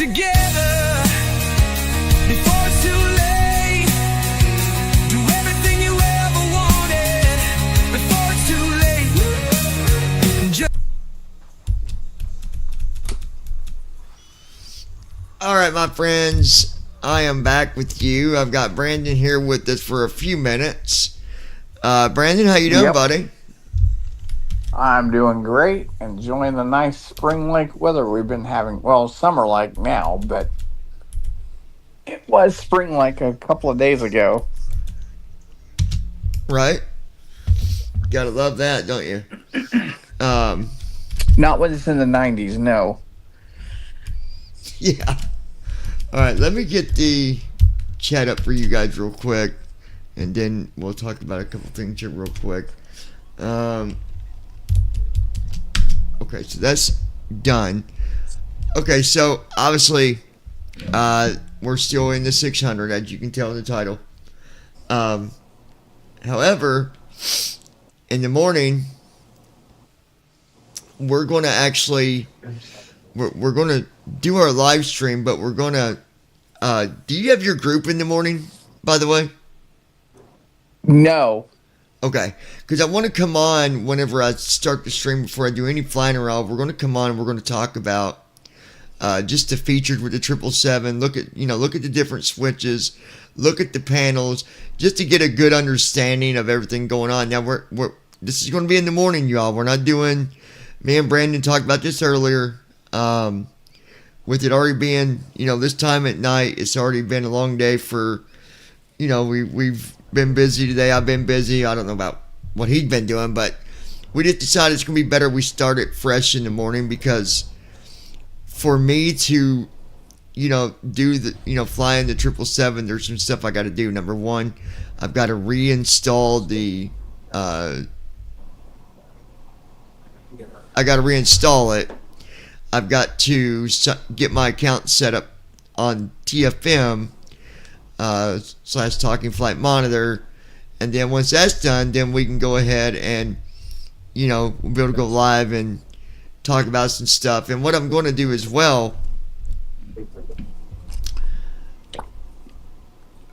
together before it's too late. Do everything you ever wanted before it's too late. All right, my friends, I am back with you. I've got Brandon here with us for a few minutes. Brandon, how you doing, buddy? I'm doing great. Enjoying the nice spring-like weather we've been having. Well, summer-like now, but it was spring-like a couple of days ago. Right? Gotta love that, don't you? Not when it's in the 90s, no. Yeah. All right, let me get the chat up for you guys real quick, and then we'll talk about a couple things here real quick. Okay, so that's done. Okay, so obviously, we're still in the 600, as you can tell in the title. However, in the morning, we're going to actually, we're going to do our live stream, but we're going to, do you have your group in the morning, by the way? No. Okay, because I want to come on whenever I start the stream before I do any flying around. We're going to come on and we're going to talk about just the features with the 777. Look at the different switches, look at the panels, just to get a good understanding of everything going on. Now this is going to be in the morning, y'all. We're not doing. Me and Brandon talked about this earlier. With it already being, this time at night, it's already been a long day for, we've been busy today. I've been busy. I don't know about what he'd been doing, but we just decided it's going to be better we start it fresh in the morning, because for me to, do the, flying the 777, there's some stuff I got to do. Number one, I've got to reinstall it. I've got to get my account set up on TFM / Talking Flight Monitor, and then once that's done, then we can go ahead and we'll be able to go live and talk about some stuff. And what I'm going to do as well,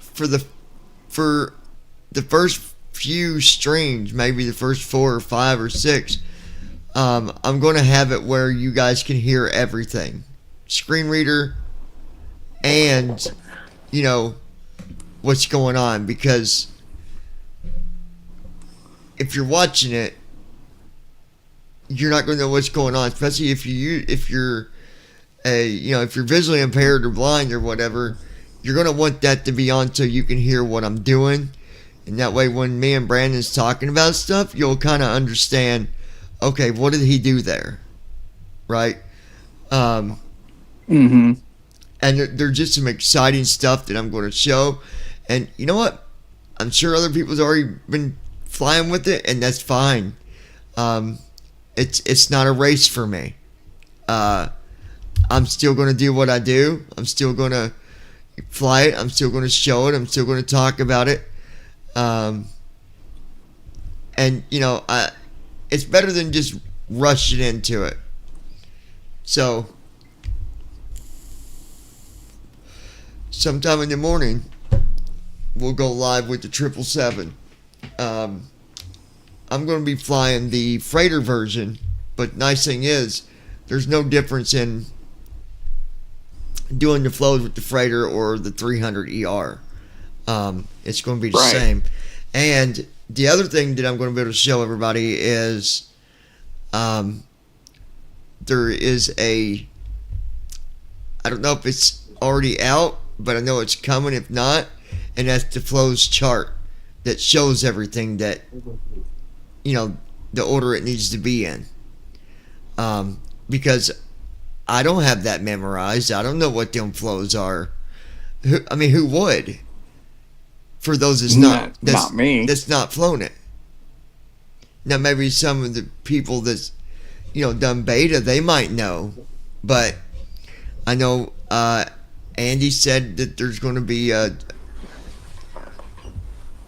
for the first few streams, maybe the first 4 or 5 or 6, I'm going to have it where you guys can hear everything, screen reader, and what's going on, because if you're watching it, you're not going to know what's going on, especially if you're visually impaired or blind or whatever. You're going to want that to be on so you can hear what I'm doing, and that way when me and Brandon's talking about stuff, you'll kind of understand, okay, what did he do there, right? Mm-hmm. And there's just some exciting stuff that I'm going to show. And you know what? I'm sure other people's already been flying with it, and that's fine. It's not a race for me. I'm still going to do what I do. I'm still going to fly it. I'm still going to show it. I'm still going to talk about it. And it's better than just rushing into it. So sometime in the morning, we'll go live with the 777. I'm going to be flying the freighter version, but nice thing is, there's no difference in doing the flows with the freighter or the 300 ER. It's going to be the same. And the other thing that I'm going to be able to show everybody is there is I don't know if it's already out, but I know it's coming if not, and that's the flows chart that shows everything that, the order it needs to be in. Because I don't have that memorized. I don't know what them flows are. Who would? For those that's not me. That's not flown it. Now maybe some of the people that's done beta, they might know, but I know Andy said that there's going to be an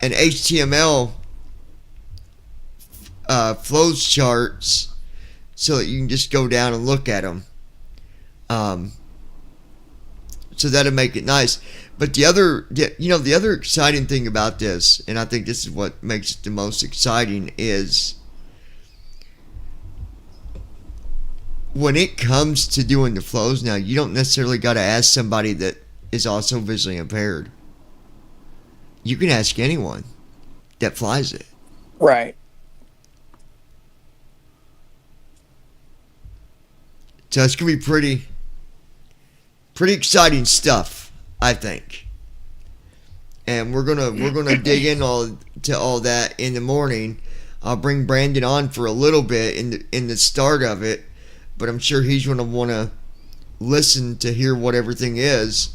HTML flows charts so that you can just go down and look at them. So that'll make it nice. But the other exciting thing about this, and I think this is what makes it the most exciting, is when it comes to doing the flows now, you don't necessarily got to ask somebody that is also visually impaired. You can ask anyone that flies it. Right. So it's going to be pretty exciting stuff, I think. And we're gonna dig in to all that in the morning. I'll bring Brandon on for a little bit in the start of it, but I'm sure he's gonna want to listen to hear what everything is,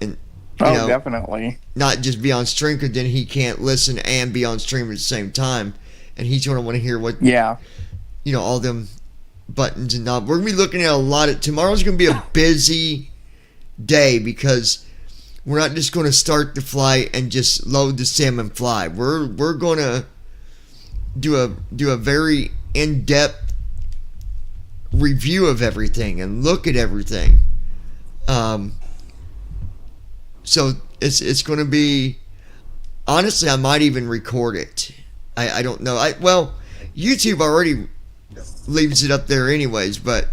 and Definitely. not just be on stream, because then he can't listen and be on stream at the same time, and he's gonna want to hear what all them buttons and knobs. We're gonna be looking at a lot of. Tomorrow's gonna be a busy day because we're not just going to start the flight and just load the sim and fly. We're going to do a very in-depth review of everything and look at everything. So it's going to be, honestly, I might even record it. I don't know. YouTube already leaves it up there anyways, but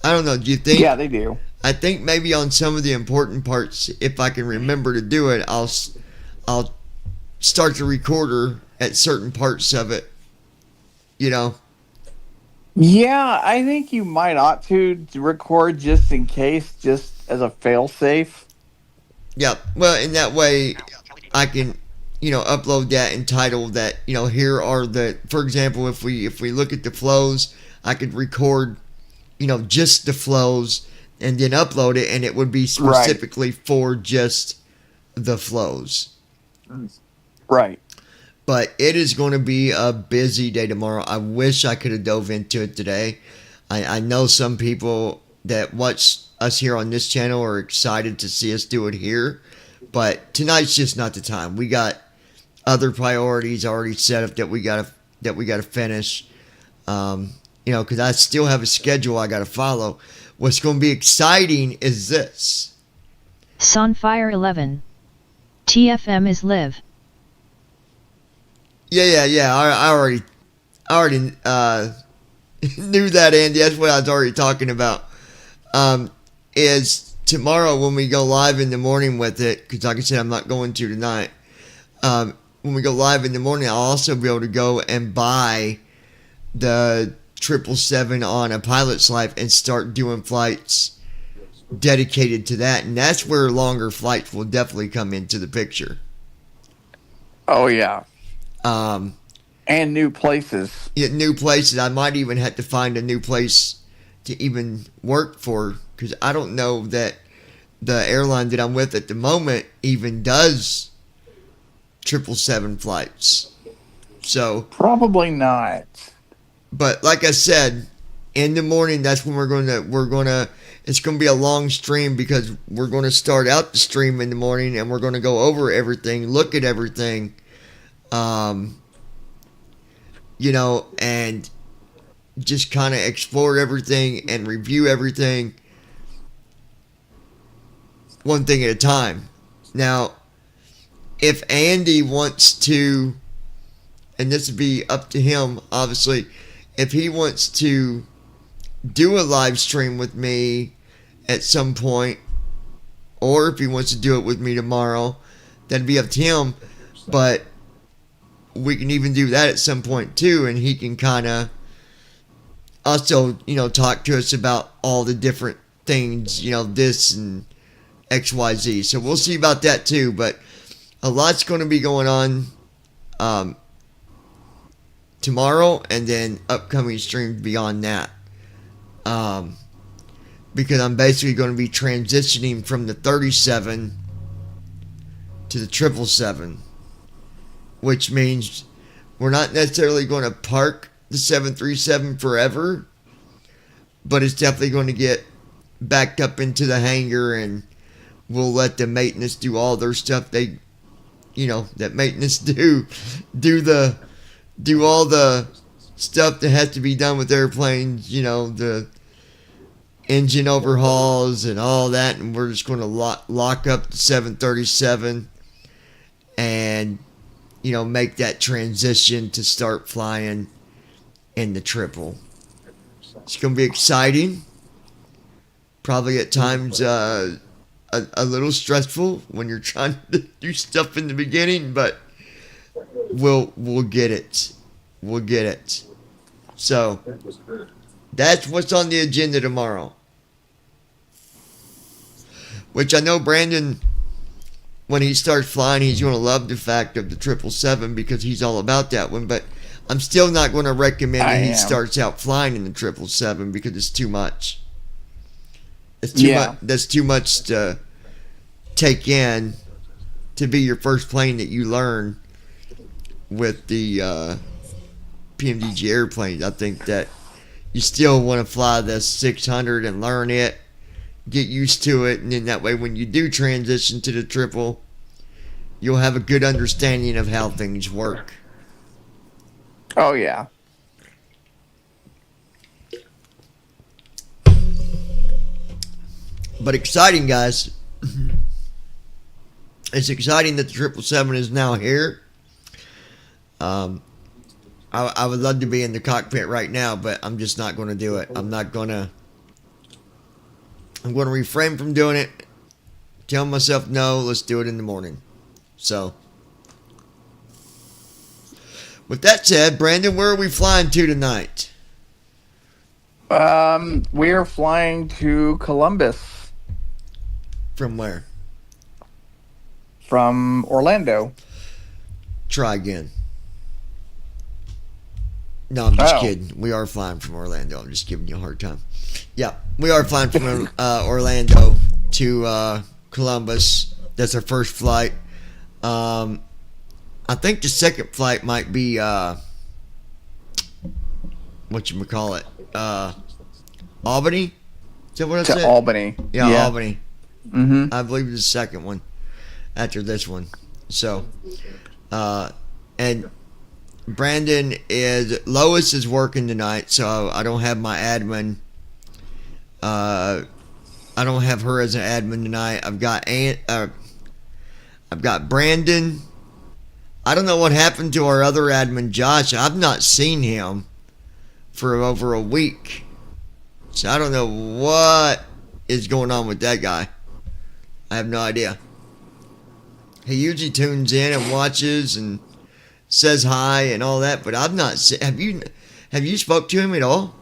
I don't know. Do you think? Yeah, they do. I think maybe on some of the important parts, if I can remember to do it, I'll start the recorder at certain parts of it. Yeah, I think you might ought to record just in case, just as a fail-safe. Yeah, well, in that way, I can, upload that and title that, here are the, for example, if we look at the flows, I could record, just the flows and then upload it, and it would be specifically for just the flows. Right. But it is going to be a busy day tomorrow. I wish I could have dove into it today. I know some people that watch us here on this channel are excited to see us do it here, but tonight's just not the time. We got other priorities already set up that we gotta finish. Because I still have a schedule I gotta follow. What's going to be exciting is this. Sunfire 11. TFM is live. Yeah. I already knew that, Andy. That's what I was already talking about. Is tomorrow when we go live in the morning with it, because like I said, I'm not going to tonight. When we go live in the morning, I'll also be able to go and buy the 777 on a pilot's life and start doing flights dedicated to that, and that's where longer flights will definitely come into the picture. Oh yeah. And new places. Yeah, new places. I might even have to find a new place to even work for, because I don't know that the airline that I'm with at the moment even does 777 flights. So probably not. But like I said, in the morning, that's when it's gonna be a long stream, because we're gonna start out the stream in the morning and we're gonna go over everything, look at everything, and just kind of explore everything and review everything one thing at a time. Now, if Andy wants to, and this would be up to him, obviously, if he wants to do a live stream with me at some point, or if he wants to do it with me tomorrow, that'd be up to him. But we can even do that at some point too, and he can kind of also, talk to us about all the different things, this and XYZ. So we'll see about that too, but a lot's going to be going on tomorrow, and then upcoming streams beyond that. Because I'm basically going to be transitioning from the 37 to the 777, which means we're not necessarily going to park the 737 forever, but it's definitely going to get backed up into the hangar, and we'll let the maintenance do all their stuff that maintenance do all the stuff that has to be done with airplanes, the engine overhauls and all that, and we're just going to lock up the 737 and, you know, make that transition to start flying in the triple. It's going to be exciting. Probably at times a little stressful when you're trying to do stuff in the beginning, but we'll get it. We'll get it. So that's what's on the agenda tomorrow. Which I know Brandon, when he starts flying, he's going to love the fact of the 777 because he's all about that one. But I'm still not going to recommend that he starts out flying in the 777 because it's too much. It's too much. That's too much to take in to be your first plane that you learn with the PMDG airplanes. I think that you still want to fly the 600 and learn it, get used to it, and then that way when you do transition to the triple, you'll have a good understanding of how things work. Oh, yeah. But exciting, guys. It's exciting that the 777 is now here. I would love to be in the cockpit right now, but I'm just not going to do it. I'm going to refrain from doing it. Tell myself, no, let's do it in the morning. So, with that said, Brandon, where are we flying to tonight? We're flying to Columbus. From where? From Orlando. Try again. No, I'm just kidding. We are flying from Orlando. I'm just giving you a hard time. Yeah, we are flying from Orlando to Columbus. That's our first flight. I think the second flight might be whatchamacallit? Albany? Is that what I said? To Albany. Yeah, Albany. Mm-hmm. I believe the second one after this one. So, and Brandon Lois is working tonight, so I don't have my admin. I don't have her as an admin tonight. I've got Brandon. I don't know what happened to our other admin, Josh. I've not seen him for over a week. So I don't know what is going on with that guy. I have no idea. He usually tunes in and watches and says hi and all that, but I've not seen. Have you spoke to him at all?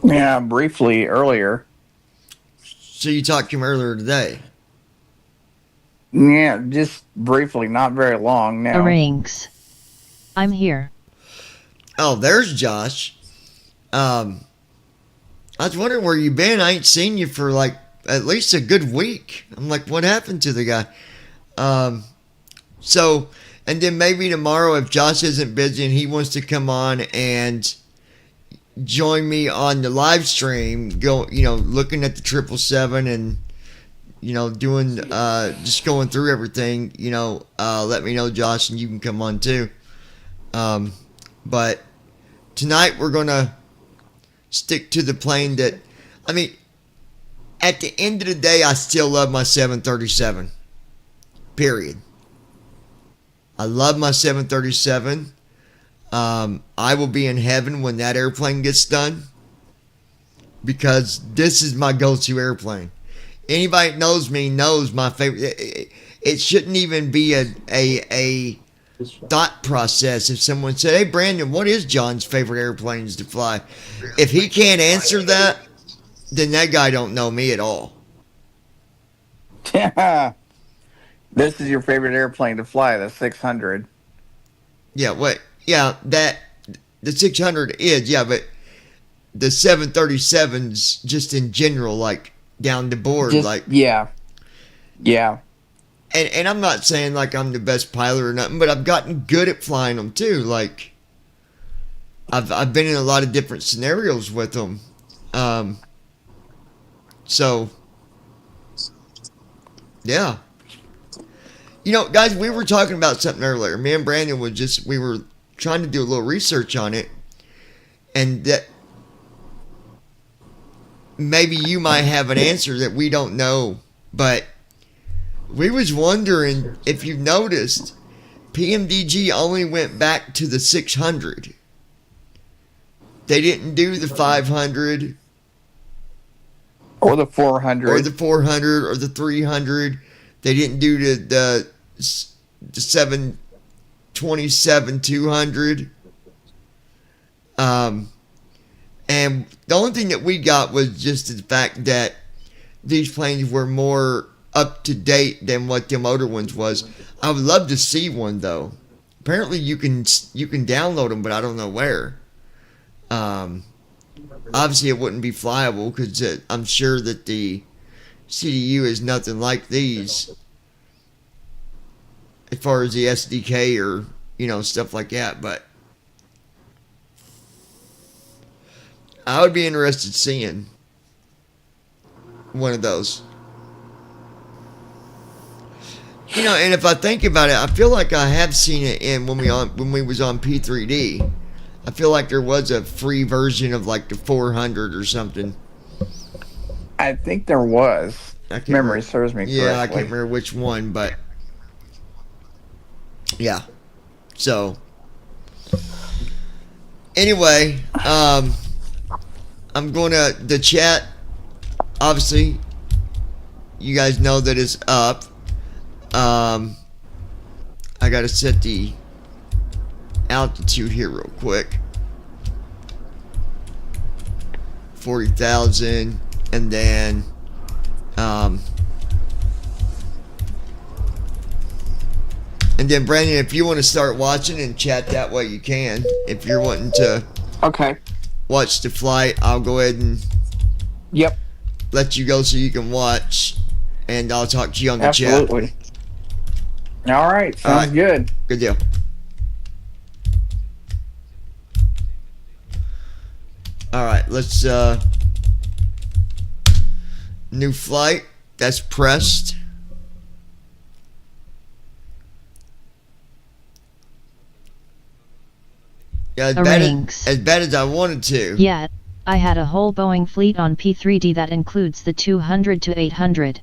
Yeah, briefly earlier. So you talked to him earlier today? Yeah, just briefly, not very long now. Rings. I'm here. Oh, there's Josh. I was wondering where you been. I ain't seen you for like at least a good week. I'm like, what happened to the guy? So, and then maybe tomorrow if Josh isn't busy and he wants to come on and join me on the live stream, looking at the 777 and, doing, just going through everything, let me know, Josh, and you can come on too. But tonight we're going to stick to the plane that, at the end of the day, I still love my 737. Period. I love my 737. I will be in heaven when that airplane gets done because this is my go-to airplane. Anybody that knows me knows my favorite. It shouldn't even be a thought process if someone said, "Hey, Brandon, what is John's favorite airplanes to fly?" If he can't answer that, then that guy don't know me at all. This is your favorite airplane to fly, the 600. Yeah, what? Yeah, the 600 is, yeah, but the 737s just in general, like down the board, yeah. And I'm not saying like I'm the best pilot or nothing, but I've gotten good at flying them too. Like I've been in a lot of different scenarios with them. So yeah. Guys, we were talking about something earlier. Me and Brandon we were trying to do a little research on it. And that maybe you might have an answer that we don't know, but we was wondering if you noticed PMDG only went back to the 600. They didn't do the 500 Or the 400. or the 400 or the 300. They didn't do the 727 200. And the only thing that we got was just the fact that these planes were more up to date than what them other ones was. I would love to see one though. Apparently you can download them, but I don't know where. Obviously it wouldn't be flyable because I'm sure that the CDU is nothing like these as far as the SDK or stuff like that, but I would be interested seeing one of those. And if I think about it, I feel like I have seen it in when we was on P3D. I feel like there was a free version of like the 400 or something. I think there was. Memory serves me correctly. Yeah, I can't remember which one, but yeah. So anyway, I'm gonna the chat. Obviously, you guys know that it's up. I gotta set the altitude here real quick. 40,000, and then Brandon, if you want to start watching and chat that way, you can. If you're wanting to watch the flight, I'll go ahead and let you go so you can watch, and I'll talk to you on the chat. Absolutely. All right, sounds good. Good deal. All right, let's new flight. That's pressed. Yeah, as bad as I wanted to. Yet, I had a whole Boeing fleet on P3D that includes the 200 to 800.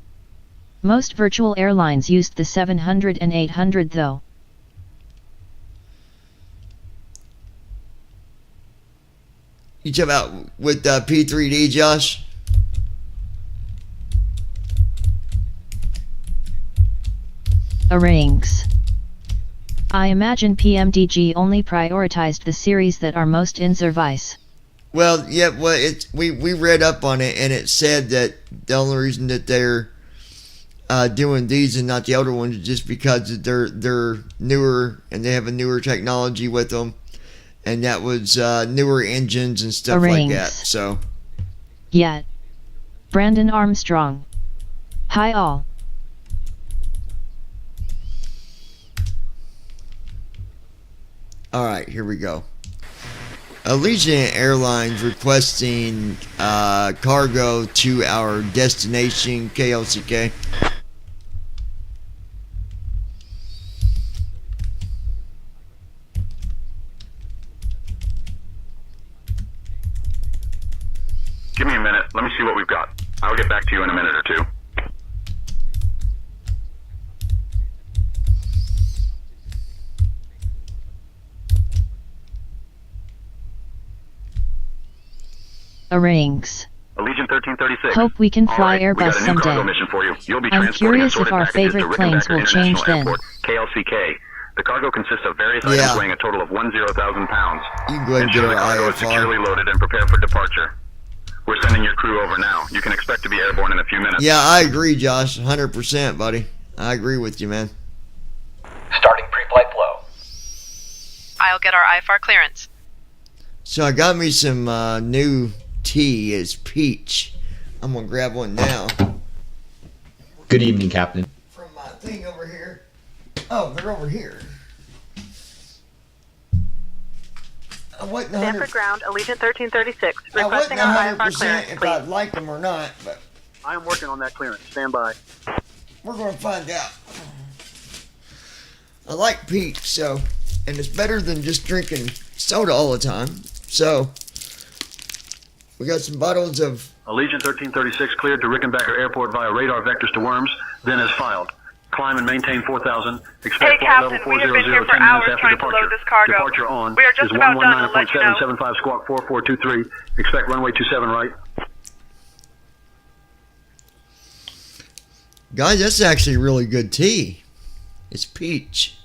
Most virtual airlines used the 700 and 800 though. You talk about with P3D, Josh? Rings. I imagine PMDG only prioritized the series that are most in service. Well, yeah, we read up on it, and it said that the only reason that they're doing these and not the older ones is just because they're newer and they have a newer technology with them, and that was newer engines and stuff like that. So, Yet, Brandon Armstrong. Hi all. All right, here we go. Allegiant Airlines requesting cargo to our destination, KLCK. Give me a minute. Let me see what we've got. I'll get back to you in a minute or two. Rings. Allegiant 1336. Hope we can fly Airbus we got a new cargo someday. mission for you. You'll be I'm transporting curious if assorted our packages favorite to planes Rickenbacker will change International then. Airport, KLCK. The cargo consists of various items weighing a total of 10,000 pounds. You can go ahead and get Ensure the our cargo is securely IFR. loaded and prepared for departure. We're sending your crew over now. You can expect to be airborne in a few minutes. Yeah, I agree, Josh. 100%, buddy. I agree with you, man. Starting pre-flight flow. I'll get our IFR clearance. So I got me some new tea. It's peach. I'm going to grab one now. Good evening, Captain. From my thing over here. Oh, they're over here. I wasn't Stanford ground, Allegiant 1336. I wasn't Requesting our IFR 100% clearance, if please. I'd like them or not, but I am working on that clearance. Stand by. we're going to find out. I like peach, so, and it's better than just drinking soda all the time. So, We got some bottles of. Allegiant 1336 cleared to Rickenbacker Airport via radar vectors to Worms, then as filed. Climb and maintain 4,000. Expect Hey, flight Captain, level we have 400 been here for 10 minutes hours after trying to departure. load this cargo. Departure on We are just is about done, I'll let you know. 119.775 squawk 4423. Expect runway 27 right. Guys, that's actually really good tea. It's peach.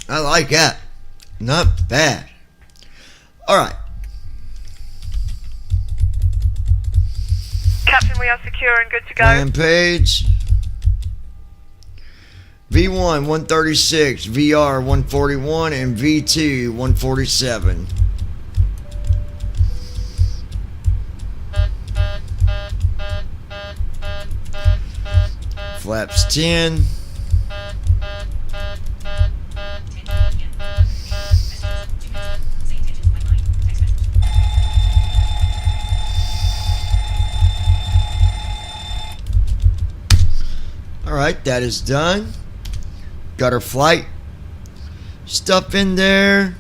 I like that. Not bad. All right. Captain, we are secure and good to go. Plan page. V1 136, VR 141, and V2 147. Flaps 10. Alright, that is done. Got our flight stuff in there.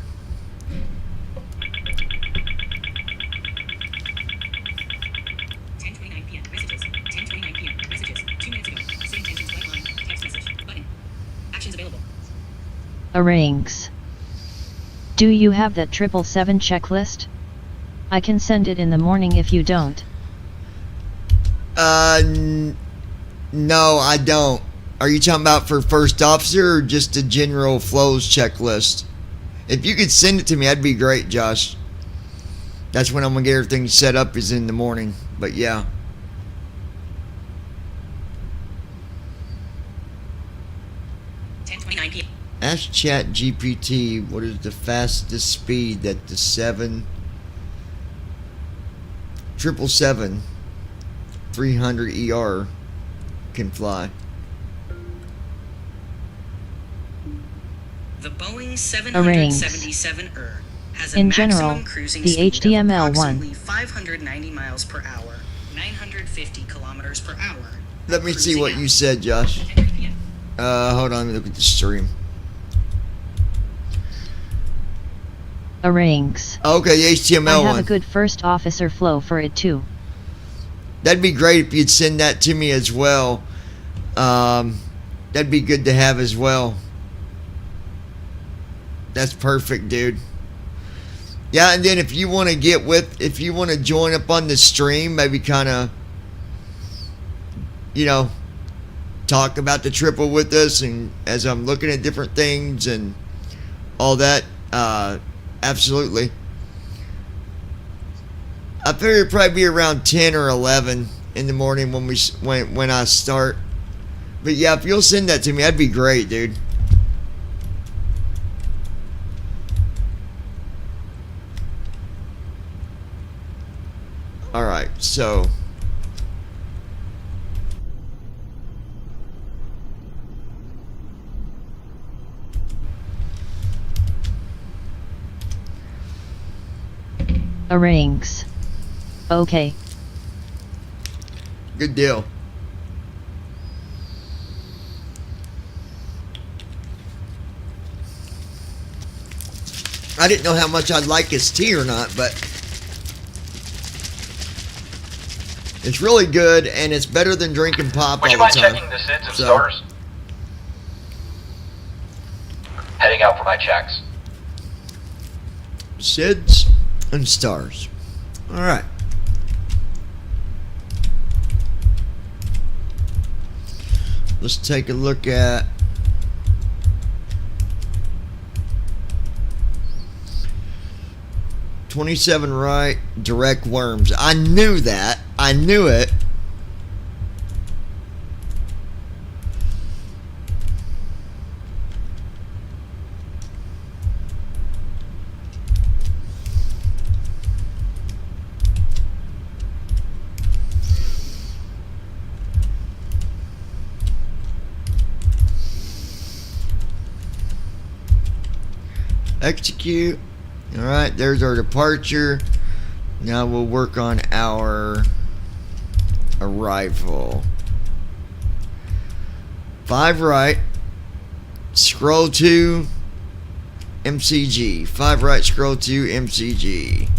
Arrangs. Do you have that 777 checklist? I can send it in the morning if you don't. No, I don't. Are you talking about for first officer or just a general flows checklist? If you could send it to me, that'd be great, Josh. That's when I'm gonna get everything set up, is in the morning. But yeah. Ask Chat GPT what is the fastest speed that the 777 300 ER can fly. The Boeing 777 has a In maximum general, cruising the speed HTML of one. approximately 590 miles per hour, 950 kilometers per hour. Let me see what you said, Josh. Hold on, let me look at the stream. Arrangs. Okay, the HTML I have one. a good first officer flow for it too. That'd be great if you'd send that to me as well. That'd be good to have as well. That's perfect, dude. Yeah, and then if you want to if you want to join up on the stream, maybe kind of, talk about the triple with us, and as I'm looking at different things and all that, absolutely. I figure it'd probably be around 10 or 11 in the morning when I start. But yeah, if you'll send that to me, that'd be great, dude. Alright, so Arrangs. Okay. good deal. I didn't know how much I'd like his tea or not, but it's really good, and it's better than drinking pop Would all you the mind time. checking the SIDS and So- stars? Heading out for my checks. SIDS and stars. Alright. Let's take a look at '27 right, direct worms. I knew that. I knew it. Execute. Alright, there's our departure. Now we'll work on our arrival. 5 right. Scroll to MCG. 5 right, scroll to MCG.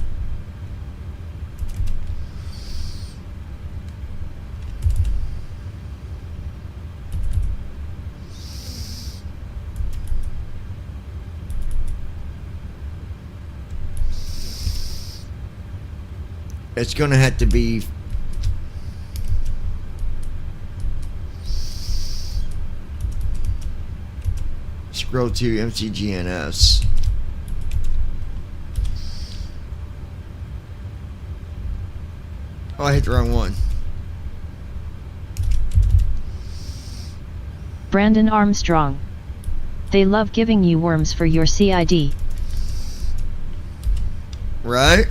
It's going to have to be scroll to MCGNS. Oh, I hit the wrong one. Brandon Armstrong. They love giving you worms for your CID. Right?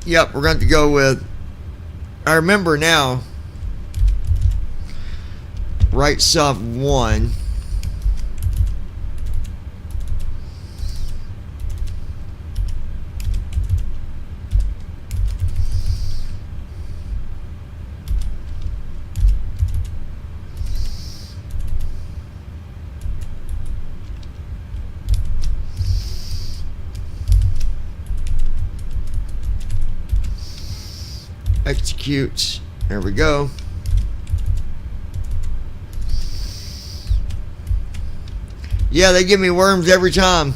Yep, we're going to go with, I remember now, right sub 1. Execute. There we go. Yeah, they give me worms every time.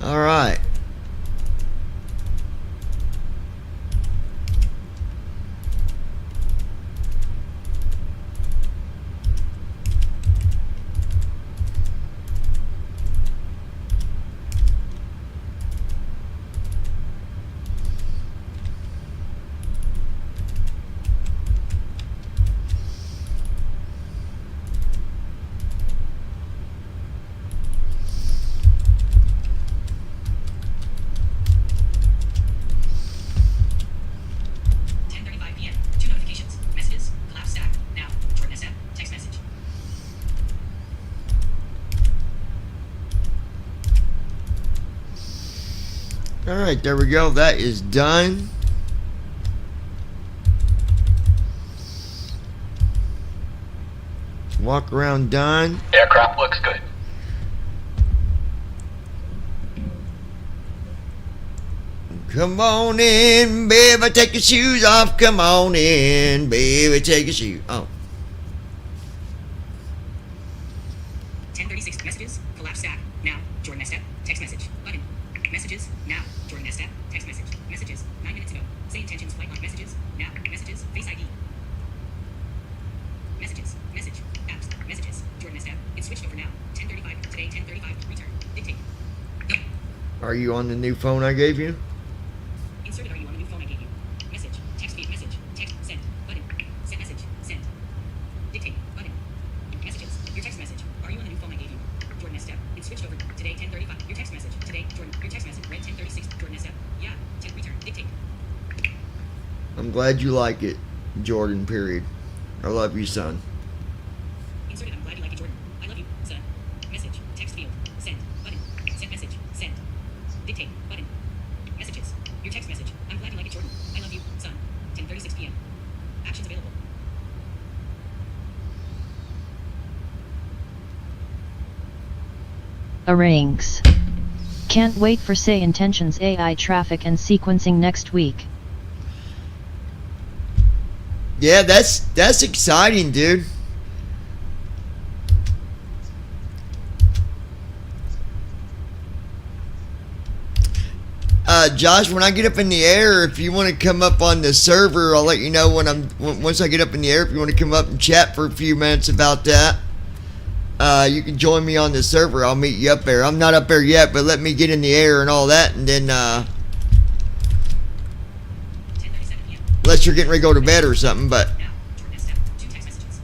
All right. Alright, there we go. That is done. Walk around done. Aircraft looks good. Come on in, baby, take your shoes off. Come on in, baby, take your shoes off. 1036 messages. Collapse stack. Now. Jordan Estep. Text message. Button. Messages. Now. Jordan Estep. Text message. Messages. 9 minutes ago. Say intentions. Flight on messages. Now. Messages. Face ID. Messages. Message. Apps. Messages. Jordan Estep. It's switched over now. 10:35. Today. 10:35. Return. Dictate. Are you on the new phone I gave you? Inserted. Are you on the new phone I gave you? Message. Text feed. Message. Text. Sent. Button. Send message. Sent. Dictate. Button. Messages. Your text message. Are you on the new phone I gave you? Jordan Estep. It's switched over. Today. 10:35. Your text message. Today. Jordan. Your text message. Read 10:36. Jordan Estep. Yeah. 10. Return. Dictate. I'm glad you like it, Jordan, period. I love you, son. Inserted. I'm glad you like it, Jordan. I love you, son. Message. Text field. Send. Button. Send message. Sent. Dictate. Button. Messages. Your text message. I'm glad you like it, Jordan. I love you, son. 10:36 p.m. Actions available. Arranges. Can't wait for Say Intentions AI traffic and sequencing next week. Yeah, that's exciting, dude. Josh, when I get up in the air, if you want to come up on the server, I'll let you know once I get up in the air. If you want to come up and chat for a few minutes about that, you can join me on the server. I'll meet you up there. I'm not up there yet, but let me get in the air and all that, and then 10:37 p.m. unless you're getting ready to go to bed or something, but Now. Jordan Estep. 2 text messages.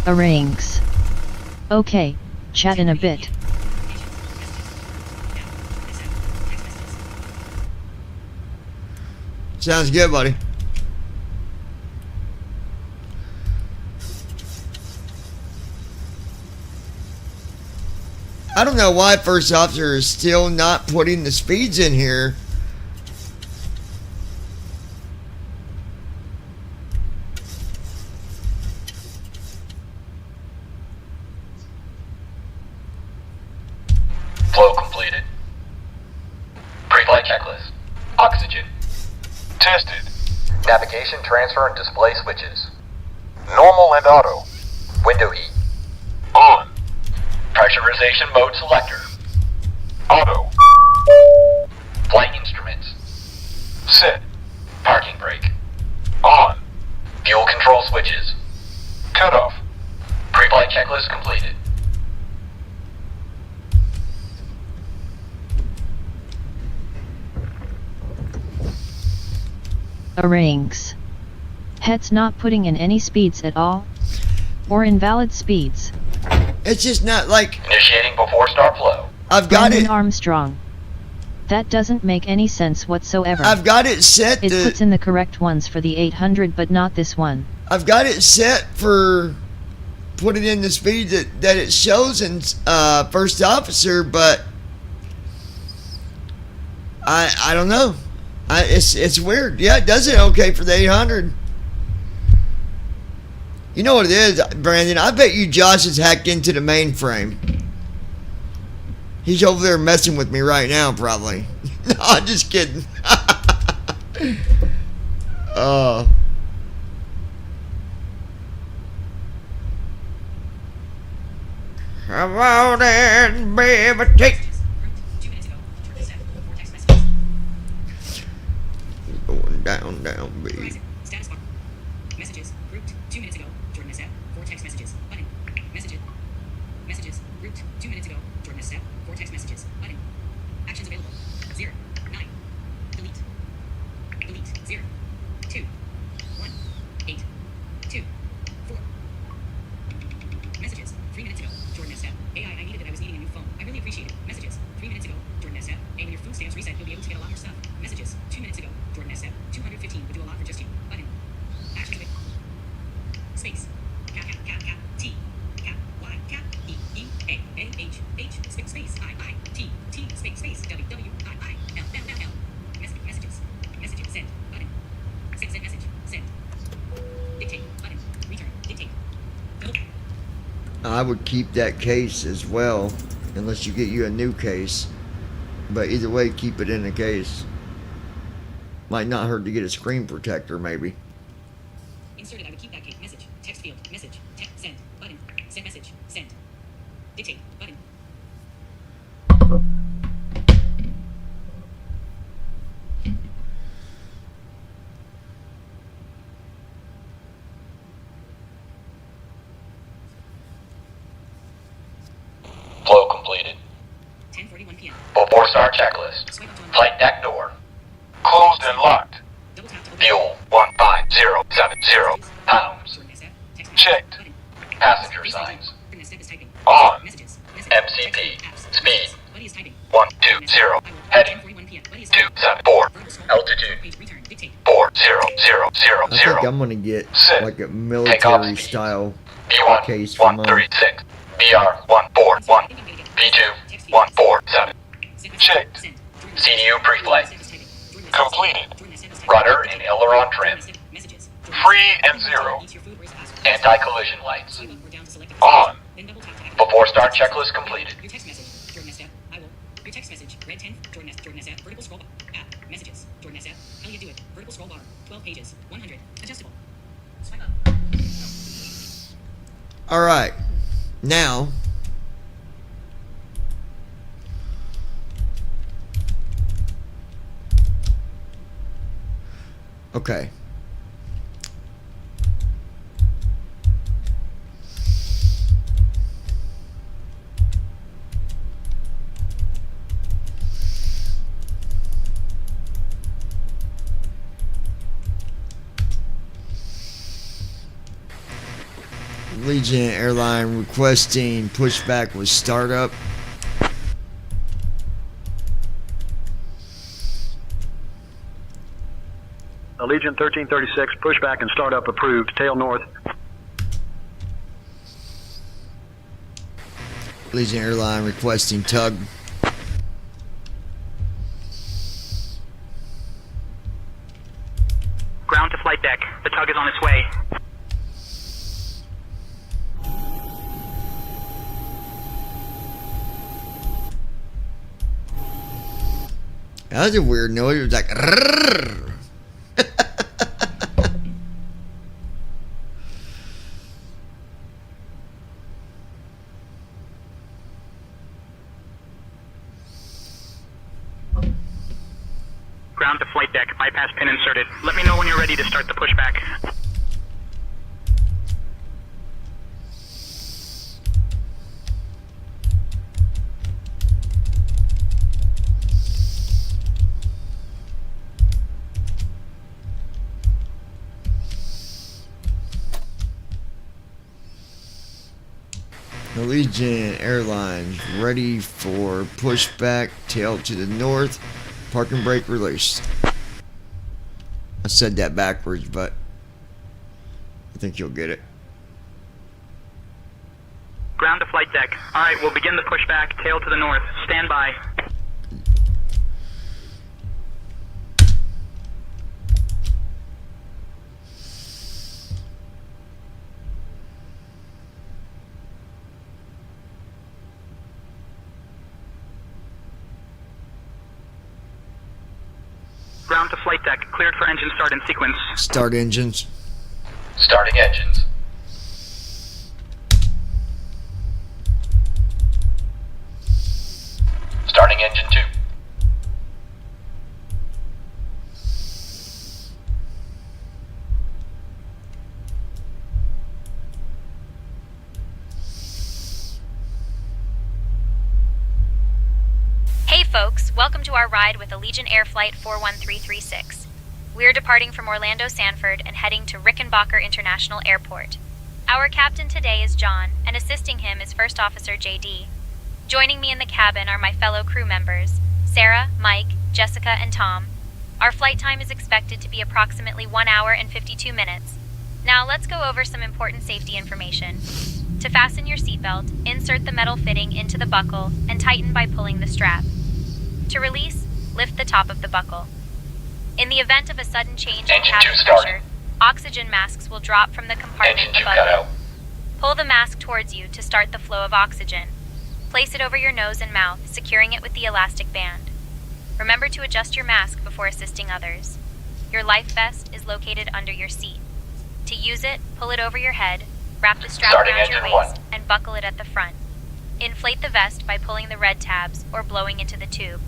Arranges. Okay, chat in a bit. Sounds good, buddy. I don't know why First Officer is still not putting the speeds in here. Flow completed. Pre-flight checklist. Oxygen. Tested. Navigation, transfer, and display switches. Normal and auto. Window heat. On. Pressurization mode selector. Auto. Flight instruments. Set. Parking brake. On. Fuel control switches. Cut off. Pre-flight checklist completed. Arranges. Head's not putting in any speeds at all? Or invalid speeds? It's just not like Initiating before start flow. I've got Brandon it. Armstrong. That doesn't make any sense whatsoever. I've got it set It to. puts in the correct ones for the 800 but not this one. I've got it set for putting in the speed that it shows in First Officer, but I don't know. It's weird. Yeah, it does it okay for the 800. You know what it is, Brandon? I bet you Josh is hacked into the mainframe. He's over there messing with me right now, probably. No, I'm just kidding. Come on in, baby, take. 2 minutes ago. Short set. 4 text messages. Going down, baby. Verizon. Status bar. Messages. Grouped. 2 minutes ago. Jordan SF. 4 text messages. Button. Messages. Messages. Grouped. 2 minutes ago. Jordan SF. 4 text messages. Button. Actions available. 0. 9. Delete. Delete. 0. 2. 1. 8. 2. 4. Messages. 3 minutes ago. Jordan SF. AI, I needed it. I was needing a new phone. I really appreciate it. Messages. 3 minutes ago. Jordan SF. Hey, when your food stamps reset, you'll be able to get a lot more stuff. Messages. 2 minutes ago. Jordan SF. 215 would do a lot for just you. Button. Actions available. Space. Cap, cap, cap, cap, T. Cap, Y, cap, E, E, A, A, H, H, space, I, T, T, space, W, W, I, L, L, L, L. Messages. Messages. Send. Button. Send message. Send. Dictate. Button. Return. Dictate. Go. I would keep that case as well, unless you get you a new case. But either way, keep it in a case. Might not hurt to get a screen protector, maybe. Inserted. I would keep that case. Message. Text field. Message. Text. Send. Button. Send message. Send. Dictate. Button. Flow completed. 10:41 p.m. Before start checklist. Swipe up to unlock. Flight deck door. Closed and locked. Double tap to open. Fuel 15070 pounds. Jordan SF. Text. Checked. Button. Passenger Space signs. Jordan SF is typing. On. Messages. MCP. Apps. Speed. Buddy is typing. 120. Heading 10:41 p.m. Buddy is 274. Verbal scroll. Altitude Page return. Dictate. 40000. I think I'm gonna get Set. like a military style B1 case for mine. 136. BR 141. B2 147. Checked. CDU pre-flight. Completed. Rudder and aileron trim. Free and 0. Anti-collision lights. On. Before start checklist completed. Your text message. Jordan SF. I will. Your text message. Red 10. Jordan SF. Vertical scroll bar. App. Messages. Jordan SF. How do you do it? Vertical scroll bar. 12 pages. 100. Adjustable. Swipe up. All right, now. Okay. Legion Airline requesting pushback with startup. Allegiant 1336, pushback and startup approved. Tail north. Legion Airline requesting tug. Ground to flight deck. The tug is on its way. That was a weird noise. It was like. "Rrrr." Ground to flight deck. Bypass pin inserted. Let me know when you're ready to start the pushback. Allegiant Airlines ready for pushback. Tail to the north. Parking brake released. I said that backwards, but I think you'll get it. Ground to flight deck. Alright, we'll begin the pushback. Tail to the north. Stand by. Ground to flight deck. Cleared for engine start in sequence. Start engines. Starting engines. Starting engine 2. Hey folks, welcome to our ride with Allegiant Air Flight 41336. We're departing from Orlando Sanford and heading to Rickenbacker International Airport. Our captain today is John, and assisting him is First Officer JD. Joining me in the cabin are my fellow crew members, Sarah, Mike, Jessica, and Tom. Our flight time is expected to be approximately 1 hour and 52 minutes. Now let's go over some important safety information. To fasten your seatbelt, insert the metal fitting into the buckle and tighten by pulling the strap. To release, lift the top of the buckle. In the event of a sudden change in Engine cabin 2 started. pressure, oxygen masks will drop from the compartment Engine 2 above cut you. out. Pull the mask towards you to start the flow of oxygen. Place it over your nose and mouth, securing it with the elastic band. Remember to adjust your mask before assisting others. Your life vest is located under your seat. To use it, pull it over your head, wrap the strap Starting around your engine waist, 1. and buckle it at the front. Inflate the vest by pulling the red tabs or blowing into the tube.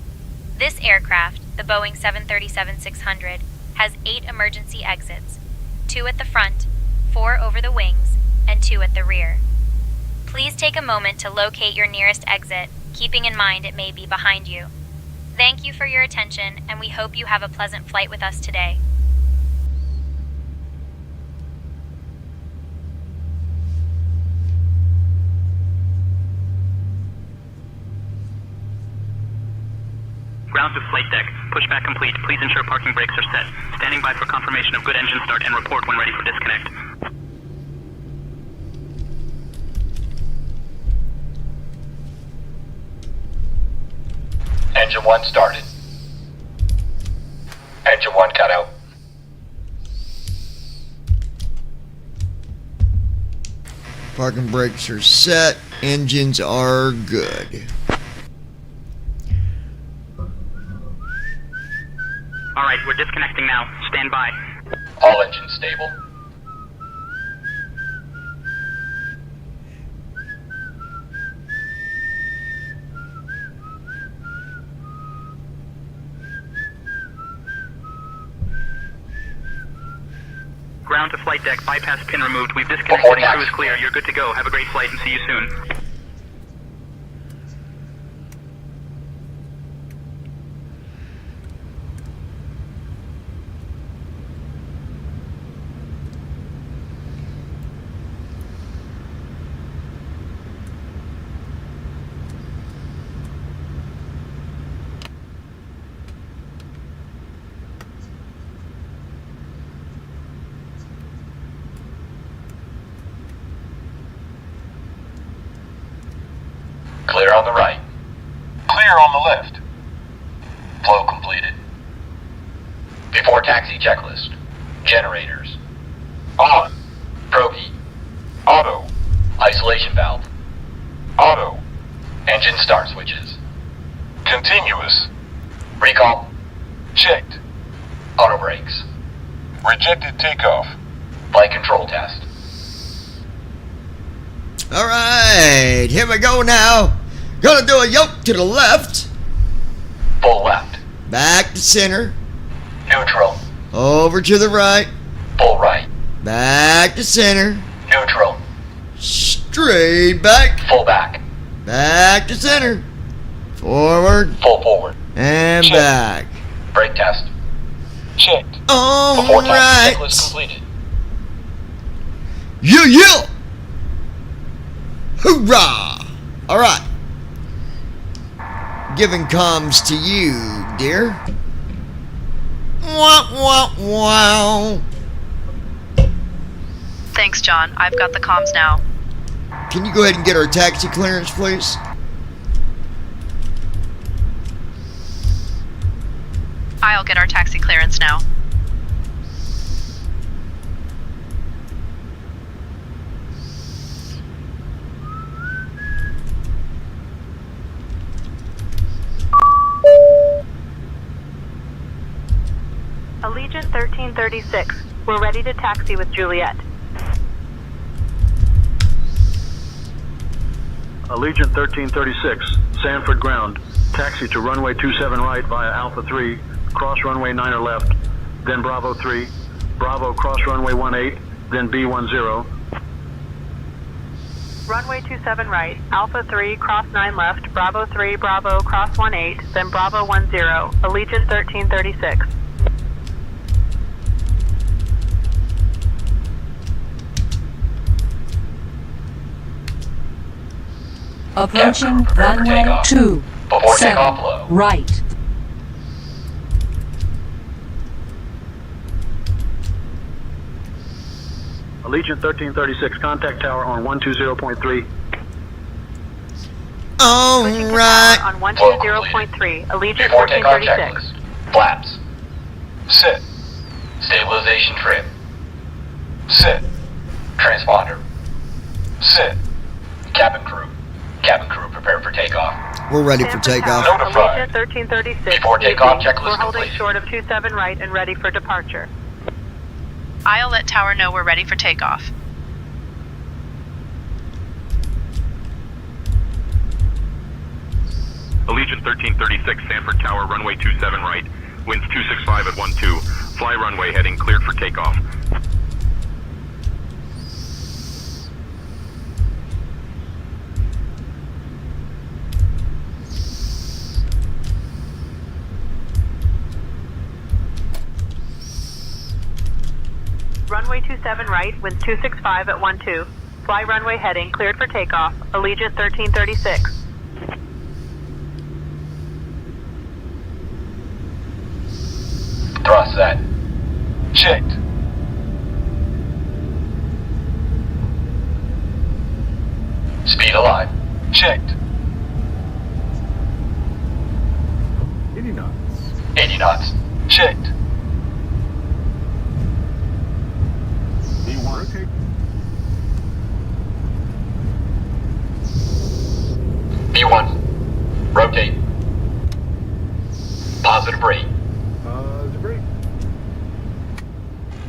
This aircraft, the Boeing 737-600, has 8 emergency exits, 2 at the front, 4 over the wings, and 2 at the rear. Please take a moment to locate your nearest exit, keeping in mind it may be behind you. Thank you for your attention, and we hope you have a pleasant flight with us today. Ground to flight deck. Pushback complete. Please ensure parking brakes are set. Standing by for confirmation of good engine start and report when ready for disconnect. Engine 1 started. Engine 1 cut out. Parking brakes are set. Engines are good. Alright, we're disconnecting now. Stand by. All engines stable. Ground to flight deck. Bypass pin removed. We've disconnected. Reporting Crew is action. clear. You're good to go. Have a great flight and see you soon. Clear on the right. Clear on the left. Flow completed. Before taxi checklist. Generators. On. Probe. Auto. Isolation valve. Auto. Engine start switches. Continuous. Recall. Checked. Auto brakes. Rejected takeoff. Flight control test. All right, here we go now. Gonna do a yoke to the left, Full left. back to center, Neutral. over to the right, Full right. back to center, Neutral. straight back, Full back. back to center, forward, Full forward. and Check. back. Brake test. Checked. All Before taxi checklist right. completed. Yeah. Hoorah! All right. Giving comms to you, dear. Wow, wow, wow. Thanks, John. I've got the comms now. Can you go ahead and get our taxi clearance, please? I'll get our taxi clearance now. Allegiant 1336. We're ready to taxi with Juliet. Allegiant 1336, Sanford ground. Taxi to runway 27 right via Alpha 3, cross runway 9 left, then Bravo 3, Bravo cross runway 18, then B10. Runway 27 right, Alpha 3, cross 9 left, Bravo 3, Bravo, cross 18, then Bravo 10, Allegiant 1336. Captain, Approaching prepare for runway takeoff. 2. Before 7 takeoff, low. right. Allegiant 1336, contact tower on 120.3. All Switching to right. tower on 120.3, Allegiant Before takeoff 1336. checklist. Flaps. Set. Stabilization trim. Set. Transponder. Set. Cabin crew. Cabin crew prepare for takeoff. We're ready for Sanford takeoff. Tower, Notified. Allegiant 1336. Before takeoff, evening. checklist We're holding completed. short of 27 right and ready for departure. I'll let Tower know we're ready for takeoff. Allegiant 1336, Sanford Tower, runway 27 right, winds 265 at 12, fly runway heading cleared for takeoff. Runway 27 right, winds 265 at 12. Fly runway heading, cleared for takeoff. Allegiant 1336. Thrust set. Checked. Speed alive. Checked. 80 knots. Checked. B1. Rotate. Positive rate.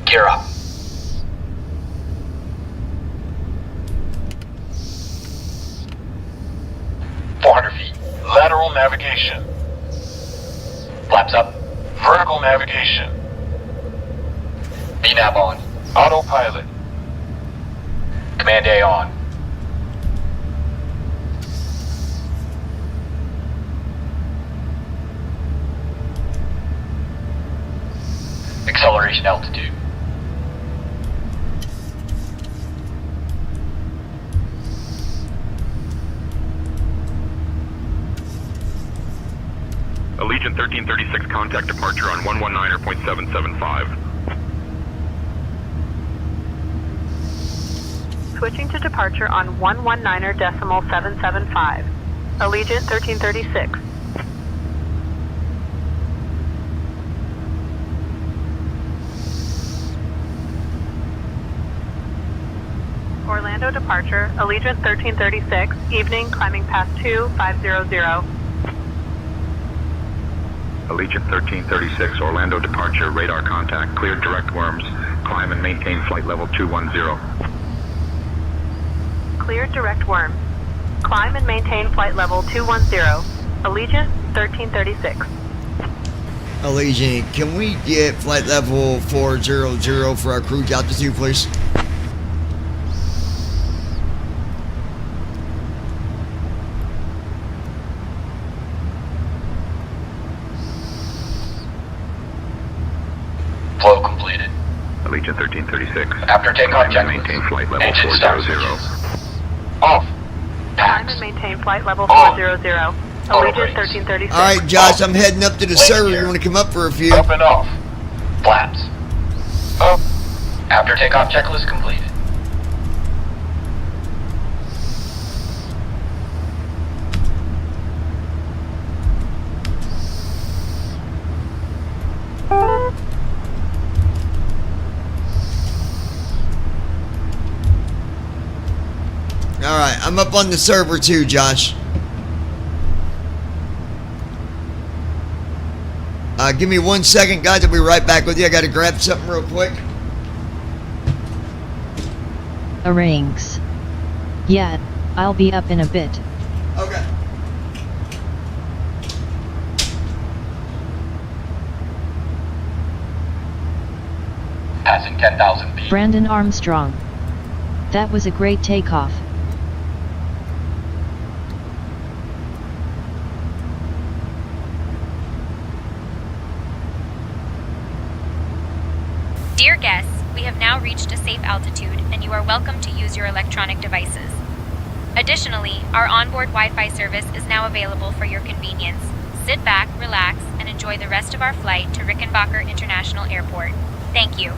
Gear up. feet. Lateral navigation. Flaps up. Vertical navigation. VNAV on. Autopilot. Command A on. Acceleration altitude. Allegiant 1336, contact departure on 119.775. Switching to departure on 119.775. Allegiant 1336. Orlando departure, Allegiant 1336, evening, climbing past 2500. Allegiant 1336, Orlando departure, radar contact, cleared direct worms, climb and maintain flight level 210. Cleared direct worms. Climb and maintain flight level 210. Allegiant 1336. Allegiant, can we get flight level 400 for our cruise altitude, please? Flow completed. Allegiant 1336. After takeoff, Climb and maintain flight level engine start 400. switches. Off. Climb and maintain flight level On. 400. Auto Allegiant brakes. 1336. All right, Josh, I'm heading up to the Wait server. here. You want to come up for a few? Up and off. Flaps. Up. After takeoff checklist completed. All right, I'm up on the server too, Josh. Give me 1 second, guys. I'll be right back with you. I got to grab something real quick. Arrangs. Yeah, I'll be up in a bit. Okay. Passing 10,000 feet. Brandon Armstrong. That was a great takeoff. Dear guests, we have now reached a safe altitude and you are welcome to use your electronic devices. Additionally, our onboard Wi-Fi service is now available for your convenience. Sit back, relax, and enjoy the rest of our flight to Rickenbacker International Airport. Thank you.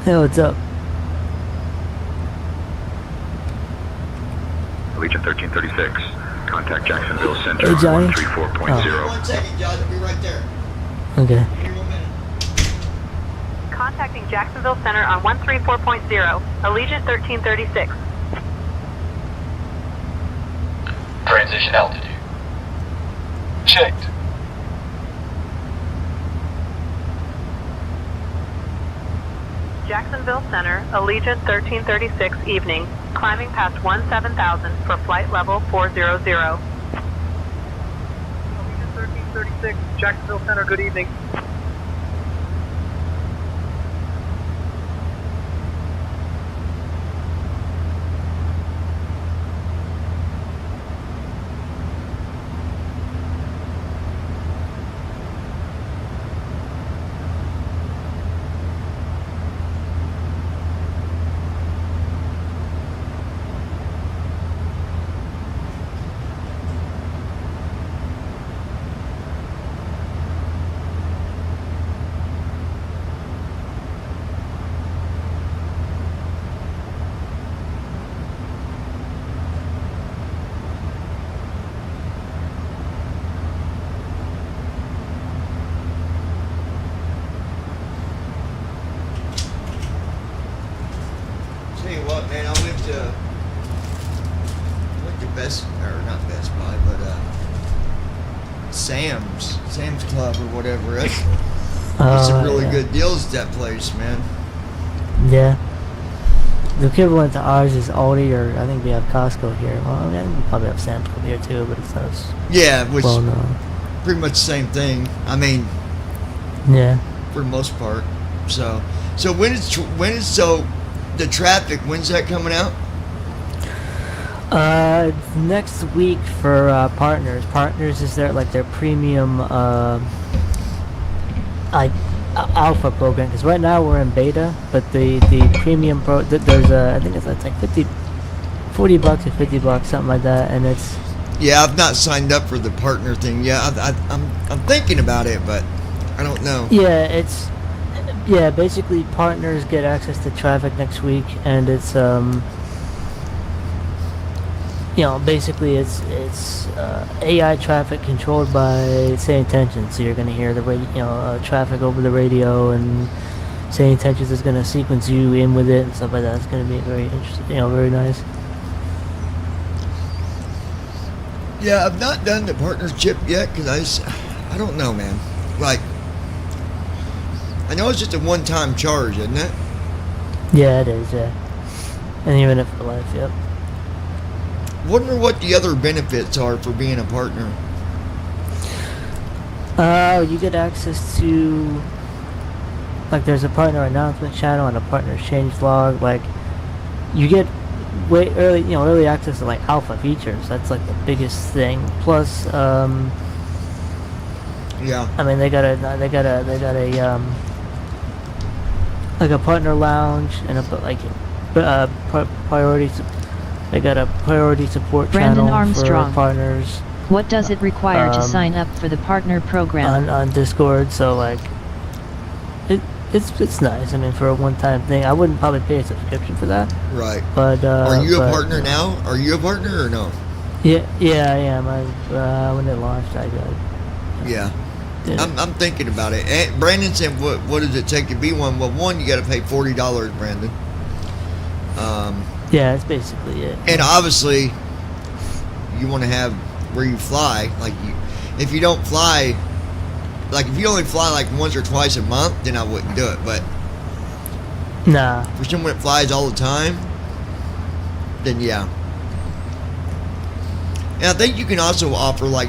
Hey, what's up? Allegiant 1336. Contact Jacksonville Center Hey, Johnny. on 134.0. 1 second, Josh. I'll be right there. Okay. Give me 1 minute. Contacting Jacksonville Center on 134.0. Allegiant 1336. Transition altitude. Checked. Jacksonville Center, Allegiant 1336, evening, climbing past 17,000 for flight level 400. Allegiant 1336, Jacksonville Center, good evening. Sam's Club or whatever. That's get some really yeah. good deals at that place, man. Yeah. The equivalent to ours is Aldi, or I think we have Costco here. Well, I mean, we probably have Sam's Club here too, but it's not as Yeah, which well known. pretty much the same thing. I mean, Yeah. for the most part. So when is the traffic? When's that coming out? Next week for Partners. Partners is their premium alpha program, because right now we're in beta, but the premium there's I think it's like $40 or $50, something like that, and it's Yeah, I've not signed up for the partner thing. Yeah, I'm thinking about it, but I don't know. yeah, basically Partners get access to traffic next week, and it's basically it's AI traffic controlled by Say Intentions. So you're going to hear the traffic over the radio, and Say Intentions is going to sequence you in with it and stuff like that. It's going to be very interesting, very nice. Yeah, I've not done the partnership yet because I don't know, man. Like, I know it's just a one-time charge, isn't it? Yeah, it is. Yeah, and even if for life, yep. Wonder what the other benefits are for being a partner. You get access to, like, there's a partner announcement channel and a partner change log. Like, you get early access to like alpha features. That's like the biggest thing. Plus, yeah. I mean, they got a like a partner lounge and priority. They got a priority support Brandon channel Armstrong. for partners. What does it require to sign up for the partner program? On Discord? So like, it's nice. I mean, for a one-time thing, I wouldn't probably pay a subscription for that. Right. But are you a partner now? Are you a partner or no? Yeah, I am. When it launched, I got. Yeah. I'm thinking about it. And Brandon said, "What does it take to be one?" Well, one, you got to pay $40, Brandon. Yeah, that's basically it. And obviously, you want to have where you fly. Like, if you don't fly, like if you only fly like once or twice a month, then I wouldn't do it. But nah, for someone that flies all the time, then yeah. And I think you can also offer like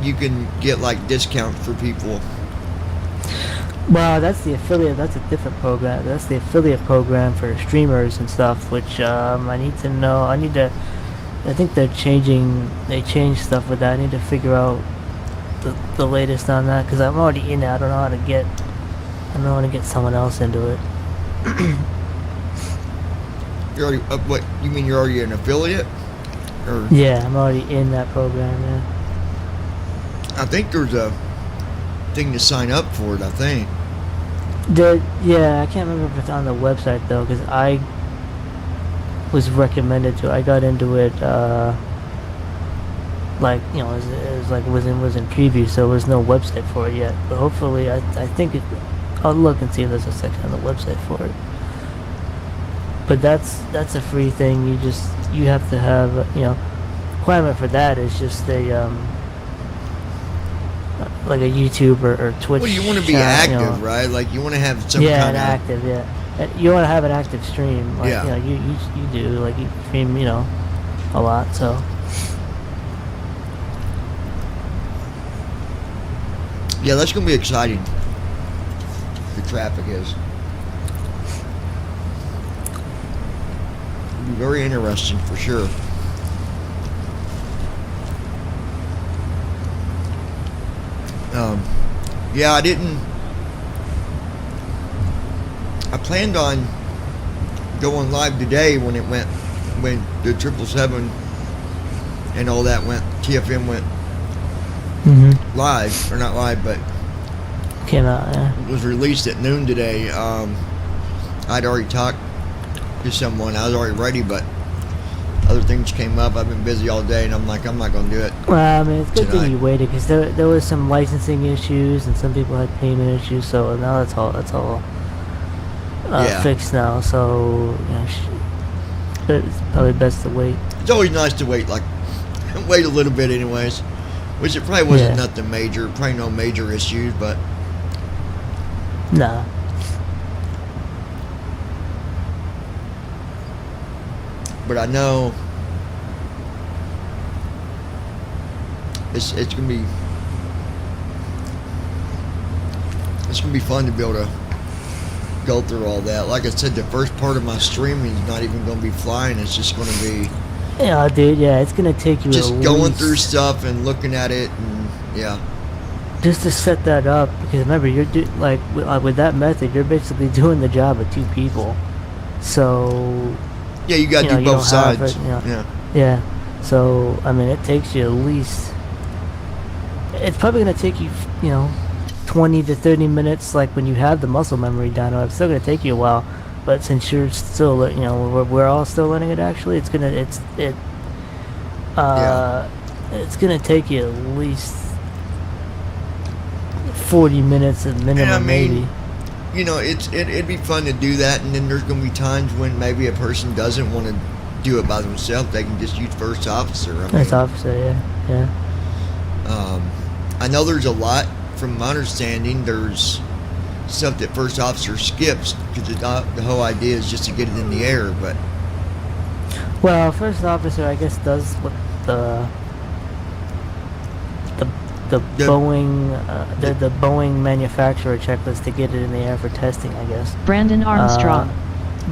you can get like discounts for people. Well, that's the affiliate. That's a different program. That's the affiliate program for streamers and stuff. Which I need to know. I think they changed stuff with that. I need to figure out the latest on that, because I'm already in it. I don't know how to get someone else into it. You're already what? You mean you're already an affiliate? Or yeah, I'm already in that program. Yeah. I think there's a thing to sign up for it. I think. I can't remember if it's on the website though, because I was recommended to. I got into it it was in preview, so there was no website for it yet. But hopefully, I think I'll look and see if there's a section on the website for it. But that's a free thing. You have to have requirement for that is just a like a YouTube or Twitch. Well, you want to be channel, active, right? Like you want to have some kind of active. Yeah, you want to have an active stream. Like, yeah. You do. Like you stream, a lot. So. Yeah, that's gonna be exciting. The traffic is. It'll be very interesting for sure. Yeah, I planned on going live today when the 777 and all that TFM went live, or not live, but came out, yeah. It was released at noon today. I'd already talked to someone. I was already ready, but other things came up. I've been busy all day, and I'm like, I'm not going to do it. Well, I mean, it's good tonight. thing you waited, because there was some licensing issues, and some people had payment issues. So now that's all fixed now. So it's probably best to wait. It's always nice to wait, like wait a little bit, anyways. Which it probably wasn't Yeah. nothing major, probably no major issues, but Nah. I know it's gonna be fun to be able to go through all that. Like I said, the first part of my streaming is not even gonna be flying. It's just gonna be Yeah, dude. Yeah, it's gonna take you just at going least- through stuff and looking at it, and yeah. just to set that up, because remember, you're with that method, you're basically doing the job of two people. So Yeah, you gotta do you both don't have sides. it, you know. Yeah. Yeah. So I mean, it takes you at least. It's probably gonna take you, 20 to 30 minutes. Like when you have the muscle memory down, it's still gonna take you a while. But since you're still, we're all still learning it. Actually, it's gonna take you at least 40 minutes at minimum, And I mean, maybe. it'd be fun to do that, and then there's gonna be times when maybe a person doesn't want to do it by themselves. They can just use first officer. I mean, First officer, yeah. I know there's a lot. From my understanding, there's stuff that first officer skips because the whole idea is just to get it in the air. But Well, first officer, I guess, does what the Boeing the Boeing manufacturer checklist to get it in the air for testing, I guess. Brandon Armstrong.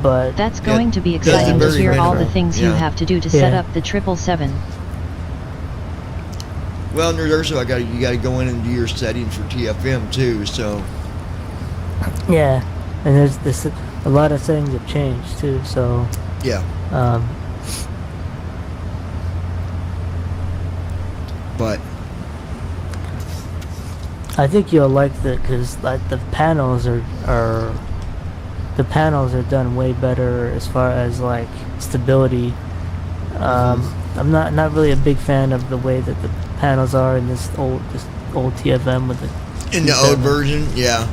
But That's going to be does the exciting to very hear all the minimum. things you Yeah. have to do to set Yeah. up the 777. well, and there's also you got to go in and do your settings for TFM too. So yeah, and there's this a lot of settings have changed too. So yeah, but I think you'll like because the panels are done way better as far as like stability. I'm not really a big fan of the way that the panels are in this old TFM with the in the old version, yeah.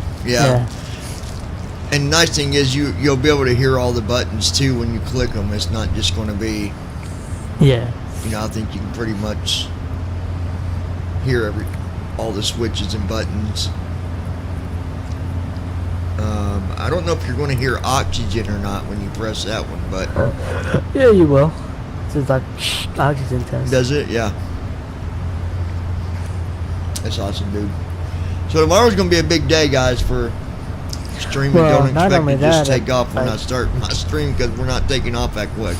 And the nice thing is you'll be able to hear all the buttons too when you click them. It's not just going to be Yeah. I think you can pretty much hear all the switches and buttons. I don't know if you're going to hear oxygen or not when you press that one, but Yeah, you will. So it's like oxygen test. does it? Yeah. That's awesome, dude. So tomorrow's going to be a big day, guys, for streaming. Well, Don't not expect only to just that, take off when I- I start my stream because we're not taking off that quick.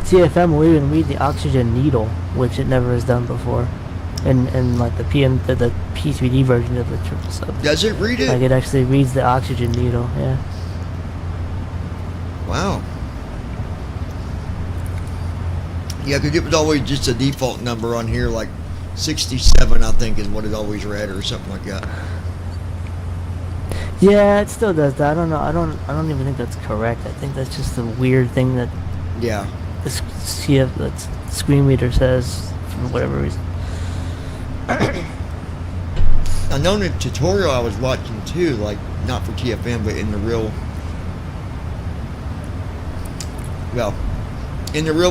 TFM will even read the oxygen needle, which it never has done before. And like the P3D version of the 777. Does it read it? Like it actually reads the oxygen needle, yeah. Wow. Yeah, because it was always just a default number on here, like 67, I think, is what it always read, or something like that. Yeah, it still does that. I don't know. I don't even think that's correct. I think that's just a weird thing that Yeah. the screen reader says for whatever reason. I know in the tutorial I was watching too, like not for TFM, but in the real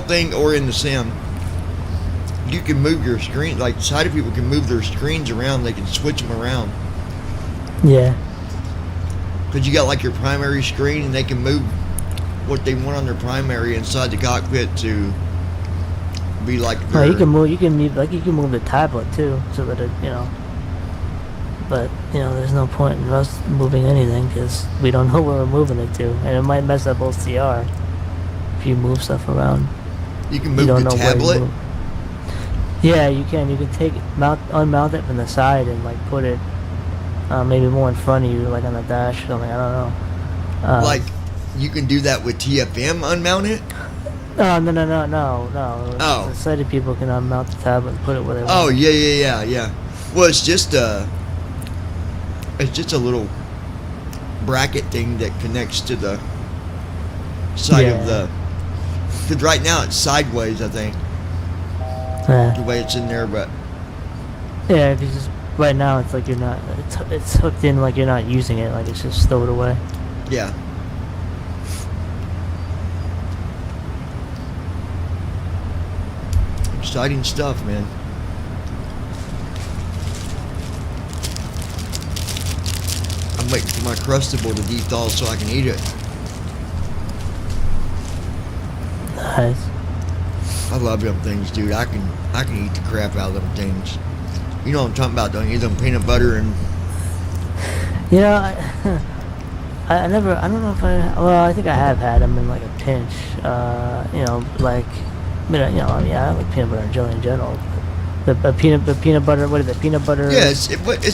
thing or in the sim, you can move your screen. Like sighted people can move their screens around. They can switch them around. Yeah. Because you got like your primary screen, and they can move what they want on their primary inside the cockpit to be like. No, you their- can move. You can move the tablet too, so that it, But there's no point in us moving anything because we don't know where we're moving it to, and it might mess up OCR if you move stuff around. You can You move don't the know where you tablet. move. Yeah, you can. You can unmount it from the side and like put it maybe more in front of you, like on the dash or something. I don't know. Like you can do that with TFM. Unmount it. No. Oh. The sighted people can unmount the tablet and put it where they want. Oh yeah. Well, it's just a little bracket thing that connects to the side of the. Because right now it's sideways, I think. Yeah. The way it's in there, but Yeah, because right now it's like you're not. It's hooked in like you're not using it. Like it's just stowed away. yeah. Exciting stuff, man. I'm waiting for my Crustable to dethaw so I can eat it. Nice. I love them things, dude. I can eat the crap out of them things. You know what I'm talking about, don't you? Them peanut butter and... You know, I don't know if I think I have had them in like a pinch. You know, like, I like peanut butter and jelly in general. The peanut butter, what is it, peanut butter? Yeah, it's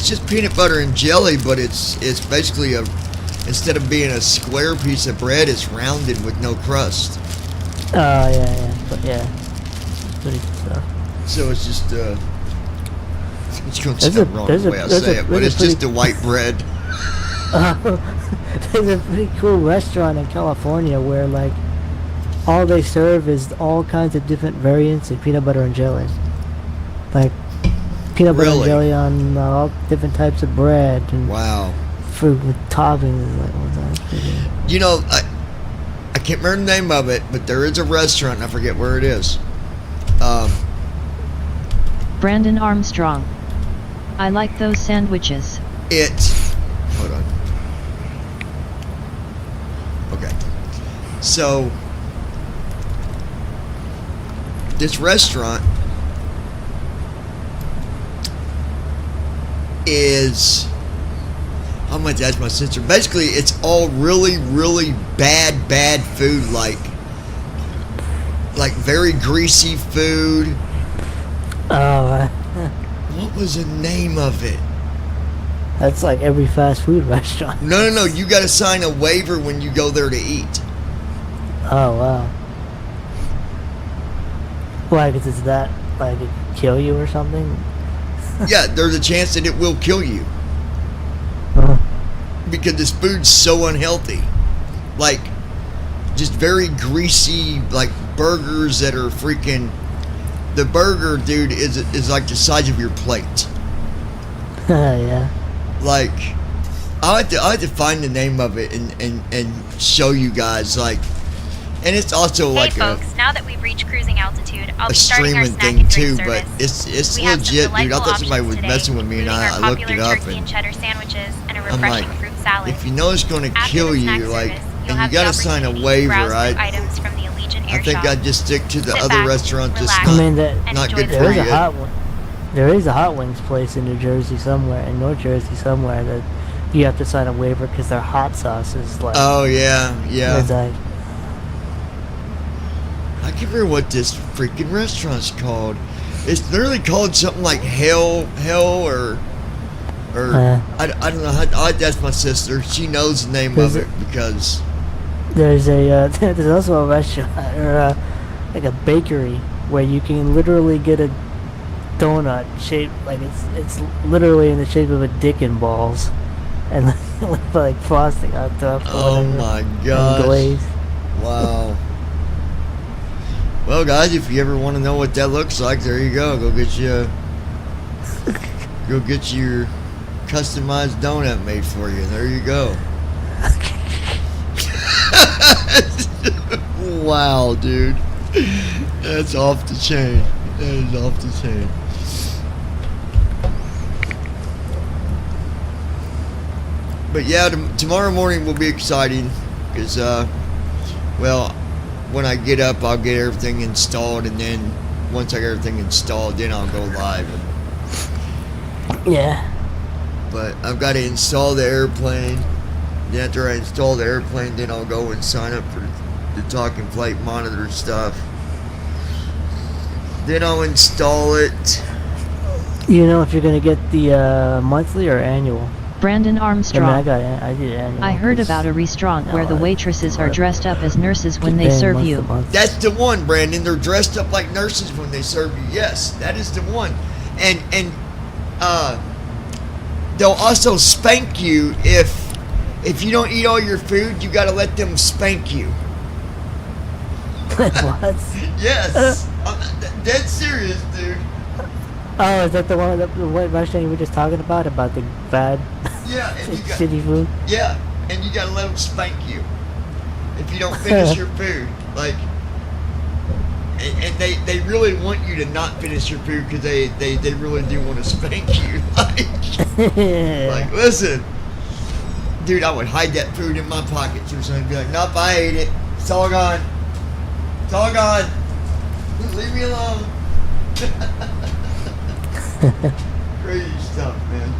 just peanut butter and jelly, but it's basically instead of being a square piece of bread, it's rounded with no crust. Oh, yeah. But yeah. Pretty good stuff. So it's just, it's going to sound wrong the way I say it, but it's just the white bread. There's a pretty cool restaurant in California where, like, all they serve is all kinds of different variants of peanut butter and jelly. Like, peanut butter and jelly on all different types of bread. And wow. Fruit with toppings. Like, what's that? You know, I can't remember the name of it, but there is a restaurant, and I forget where it is. Brandon Armstrong. I like those sandwiches. Hold on. Okay. So, this restaurant is... Oh, my dad's my sister. Basically, it's all really, really bad food, like very greasy food. Oh, what was the name of it? That's like every fast food restaurant. No. You got to sign a waiver when you go there to eat. Oh, wow. Why? Because it's that, like, it could kill you or something? Yeah, there's a chance that it will kill you. Because this food's so unhealthy. Like, just very greasy, like, burgers that are freaking... The burger, dude, is like the size of your plate. Yeah. Like, I like to find the name of it and show you guys, like... And it's also Hey like folks, now that we've reached cruising altitude, I'll a be starting our streaming snack thing and drink too, service. but it's We have some legit, dude. I delightful thought somebody options was today, messing with me, and including I our looked it popular up, turkey and and cheddar sandwiches and a I'm refreshing like, fruit salad. if you know it's going to After kill the you, snack like, service, and you'll you have got the to sign a opportunity to waiver, browse through right? items from the Allegiant Air I think Shop. I'd just stick to the Sit other back, restaurant, just relax, I mean, not enjoy good the for There is you. a hot one. There is a Hot Wings place in New Jersey somewhere, in North Jersey somewhere, that you have to sign a waiver because their hot sauce is like... Oh, yeah. It's like... I can't remember what this freaking restaurant's called. It's literally called something like Hell, or I don't know. I'd ask my sister. She knows the name of it because There's there's also a restaurant, or like a bakery, where you can literally get a donut shaped, like it's literally in the shape of a dick and balls, and with like frosting on top. Oh my gosh. And glaze. Wow. Well, guys, if you ever want to know what that looks like, there you go. Go get your customized donut made for you. There you go. Wow, dude. That's off the chain. That is off the chain. But yeah, tomorrow morning will be exciting because, well, when I get up, I'll get everything installed, and then once I get everything installed, then I'll go live. Yeah. But I've got to install the airplane. Then after I install the airplane, then I'll go and sign up for the Talking Flight Monitor stuff. Then I'll install it. You know if you're gonna get the monthly or annual? Brandon Armstrong. I did annual. I heard about a restaurant where the waitresses are dressed up as nurses when they serve you. That's the one, Brandon. They're dressed up like nurses when they serve you. Yes, that is the one. And they'll also spank you if you don't eat all your food. You got to let them spank you. What? Yes. I'm dead serious, dude. Oh, is that the one, the restaurant you were just talking about the bad, shitty food? Yeah, and you gotta let them spank you if you don't finish your food. Like, and they really want you to not finish your food because they really do want to spank you. Like, listen, Dude, I would hide that food in my pockets or something. Be like, nope, I ate it. It's all gone. It's all gone. Leave me alone. Crazy stuff, man.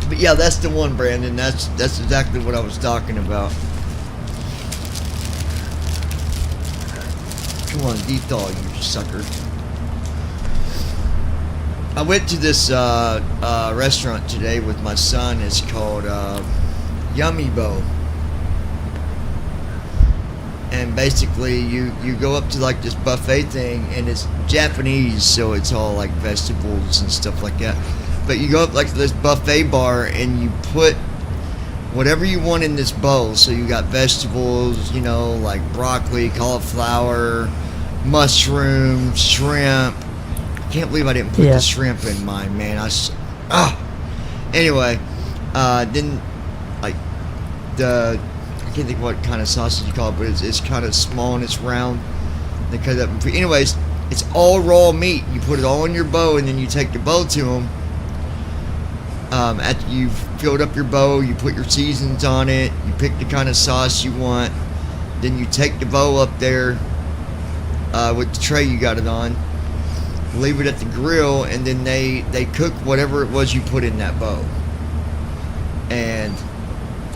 But yeah, that's the one, Brandon. That's exactly what I was talking about. Come on, deep thaw, you sucker. I went to this restaurant today with my son. It's called Yummy Bo. And basically, you go up to like this buffet thing, and it's Japanese, so it's all like vegetables and stuff like that. But you go up like to this buffet bar, and you put whatever you want in this bowl. So you got vegetables, you know, like broccoli, cauliflower, mushroom, shrimp. Can't believe I didn't put the shrimp in mine, man. Anyway, then like I can't think what kind of sausage you call it, but it's kind of small and it's round. They cut it up. Anyways, it's all raw meat. You put it all in your bowl, and then you take the bowl to them. After you've filled up your bowl, you put your seasons on it. You pick the kind of sauce you want. Then you take the bowl up there with the tray you got it on. Leave it at the grill, and then they cook whatever it was you put in that bowl. And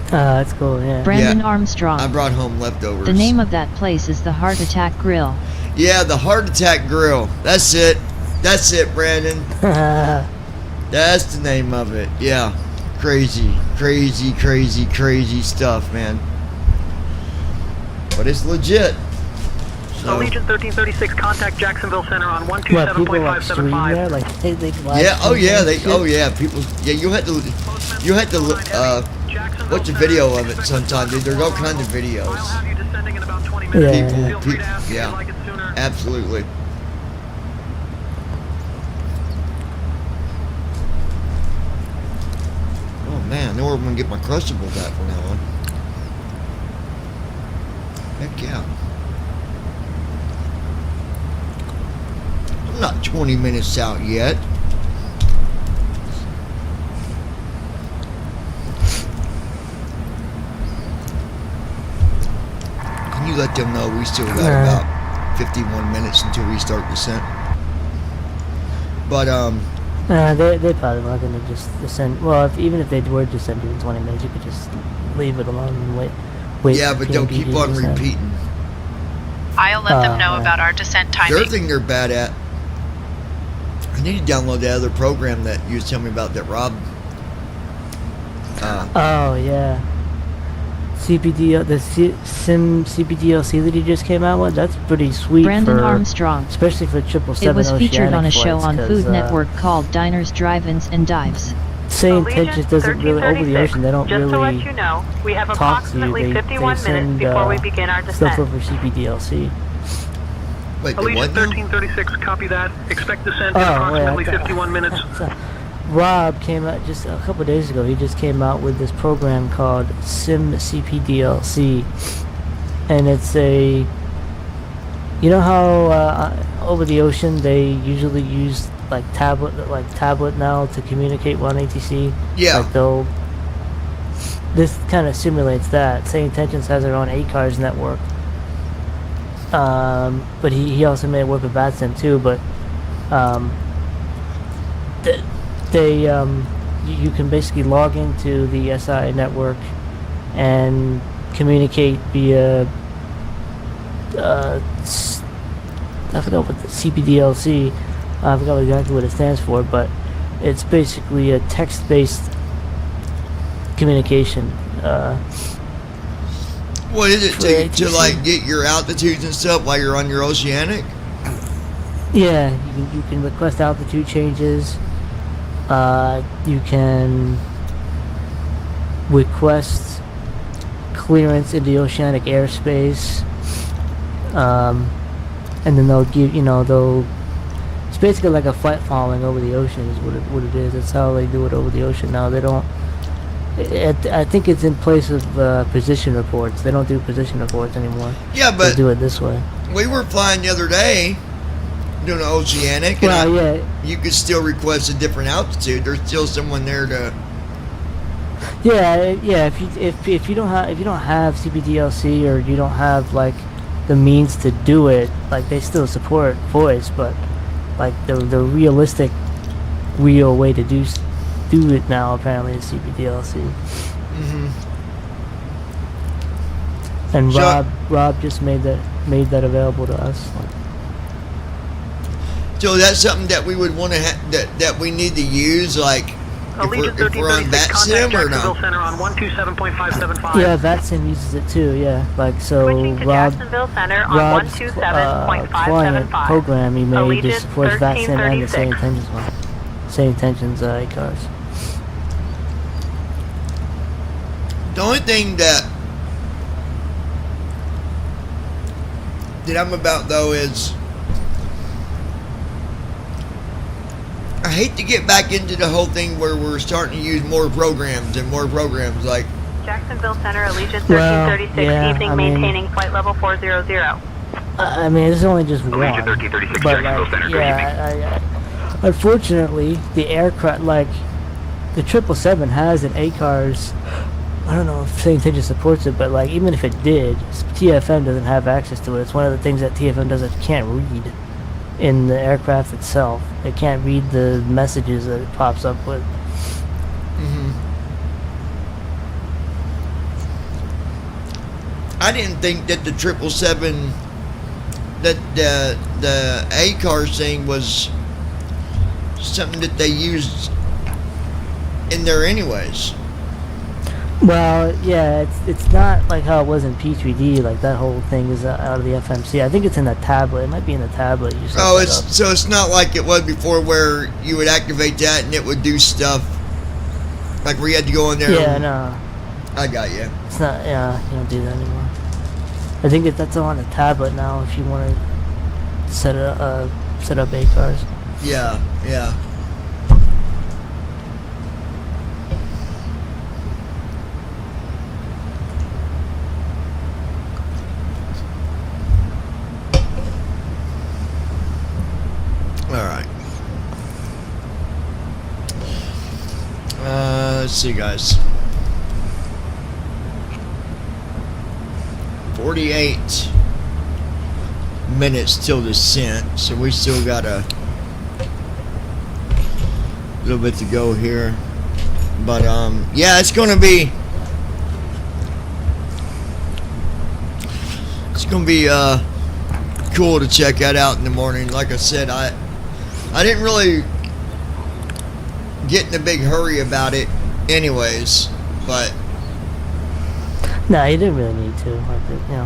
that's cool, yeah. Brandon Armstrong. I brought home leftovers. The name of that place is the Heart Attack Grill. Yeah, the Heart Attack Grill. That's it. That's it, Brandon. That's the name of it. Yeah. Crazy, crazy, crazy, crazy stuff, man. But it's legit. So. Allegiant 1336, contact Jacksonville Center on 127.575. There? Like, they yeah, oh yeah, people, yeah, you had to watch the video of it sometime, dude. There's all kinds of videos. People, yeah, absolutely. Oh man, I know where I'm gonna get my Crustables at from now on. Heck yeah. I'm not 20 minutes out yet. Can you let them know we still got about 51 minutes until we start descent? But they're probably not gonna just descend. Well, even if they were descending in 20 minutes, you could just leave it alone and wait. Yeah, but they'll keep on repeating. I'll let them know about our descent timing. The other thing they're bad at, I need to download that other program that you was telling me about that Rob. Oh yeah, the Sim CPDLC that he just came out with. That's pretty sweet. Brandon Armstrong, especially for 777. It was featured on a show on flights, Food Network called Diners, Drive-Ins, and Dives. St. Intentions doesn't really over the ocean. They don't Just really to let you know, we have talk to you. approximately 51 they send, minutes before we begin our descent. Stuff over CPDLC. Wait, Allegiant 1336, copy that. Expect descent in approximately 51 minutes. Rob came out just a couple of days ago. He just came out with this program called Sim CPDLC, and it's a, you know how over the ocean they usually use like tablet now to communicate on ATC. Yeah. Like this kind of simulates that. St. Intentions has their own ACARS network. But he also made it work with VATSIM too. But you can basically log into the SI network and communicate via I forgot what the CPDLC. I forgot exactly what it stands for, but it's basically a text-based communication. What is it to like get your altitudes and stuff while you're on your oceanic? Yeah, you can request altitude changes. You can request clearance in the oceanic airspace, and then they'll give it's basically like a flight following over the ocean is what it is. That's how they do it over the ocean now. They don't. I think it's in place of position reports. They don't do position reports anymore. Yeah, but they do it this way. We were flying the other day, doing an oceanic, and yeah, you could still request a different altitude. There's still someone there to Yeah. If you don't have CBDLC, or you don't have like the means to do it, like they still support voice, but like the realistic, real way to do it now apparently is CBDLC. Mm-hmm. And So- Rob just made that available to us. So that's something that we would want to that we need to use, like if we're on that sim or Jacksonville no. Center on 127.575. Yeah, VATSIM uses it too. Yeah, like so. Switching to Jacksonville Center on Rob's 127.575. client program, he made Allegiant just supports VATSIM and the same 1336. intentions cars. The only thing that I'm about though is I hate to get back into the whole thing where we're starting to use more programs like Jacksonville Center, Allegiant Well, 1336, yeah, evening I mean- maintaining flight level 400. I mean, it's only just one. Allegiant 1336, But Jacksonville like, Center, good evening. yeah, unfortunately, the aircraft, like the 777, has an ACARS. I don't know if St. Tintin supports it, but like even if it did, TFM doesn't have access to it. It's one of the things that TFM can't read in the aircraft itself. It can't read the messages that it pops up with. Mm-hmm. I didn't think that the 777 that the ACARS thing was something that they used in there anyways. Well, yeah, it's not like how it was in P3D. Like that whole thing is out of the FMC. I think it's in the tablet. It might be in the tablet. You set Oh, that it's up. so it's not like it was before where you would activate that and it would do stuff like where you had to go in there. Yeah, and- no, I got you. it's not. Yeah, you don't do that anymore. I think that's on the tablet now. If you want to set up ACARS. Yeah, yeah. Alright. Let's see, guys. 48 minutes till descent, so we still got a little bit to go here. But, yeah, it's gonna be... It's gonna be, cool to check that out in the morning. Like I said, I didn't really get in a big hurry about it anyways, but No, you didn't really need to. Like,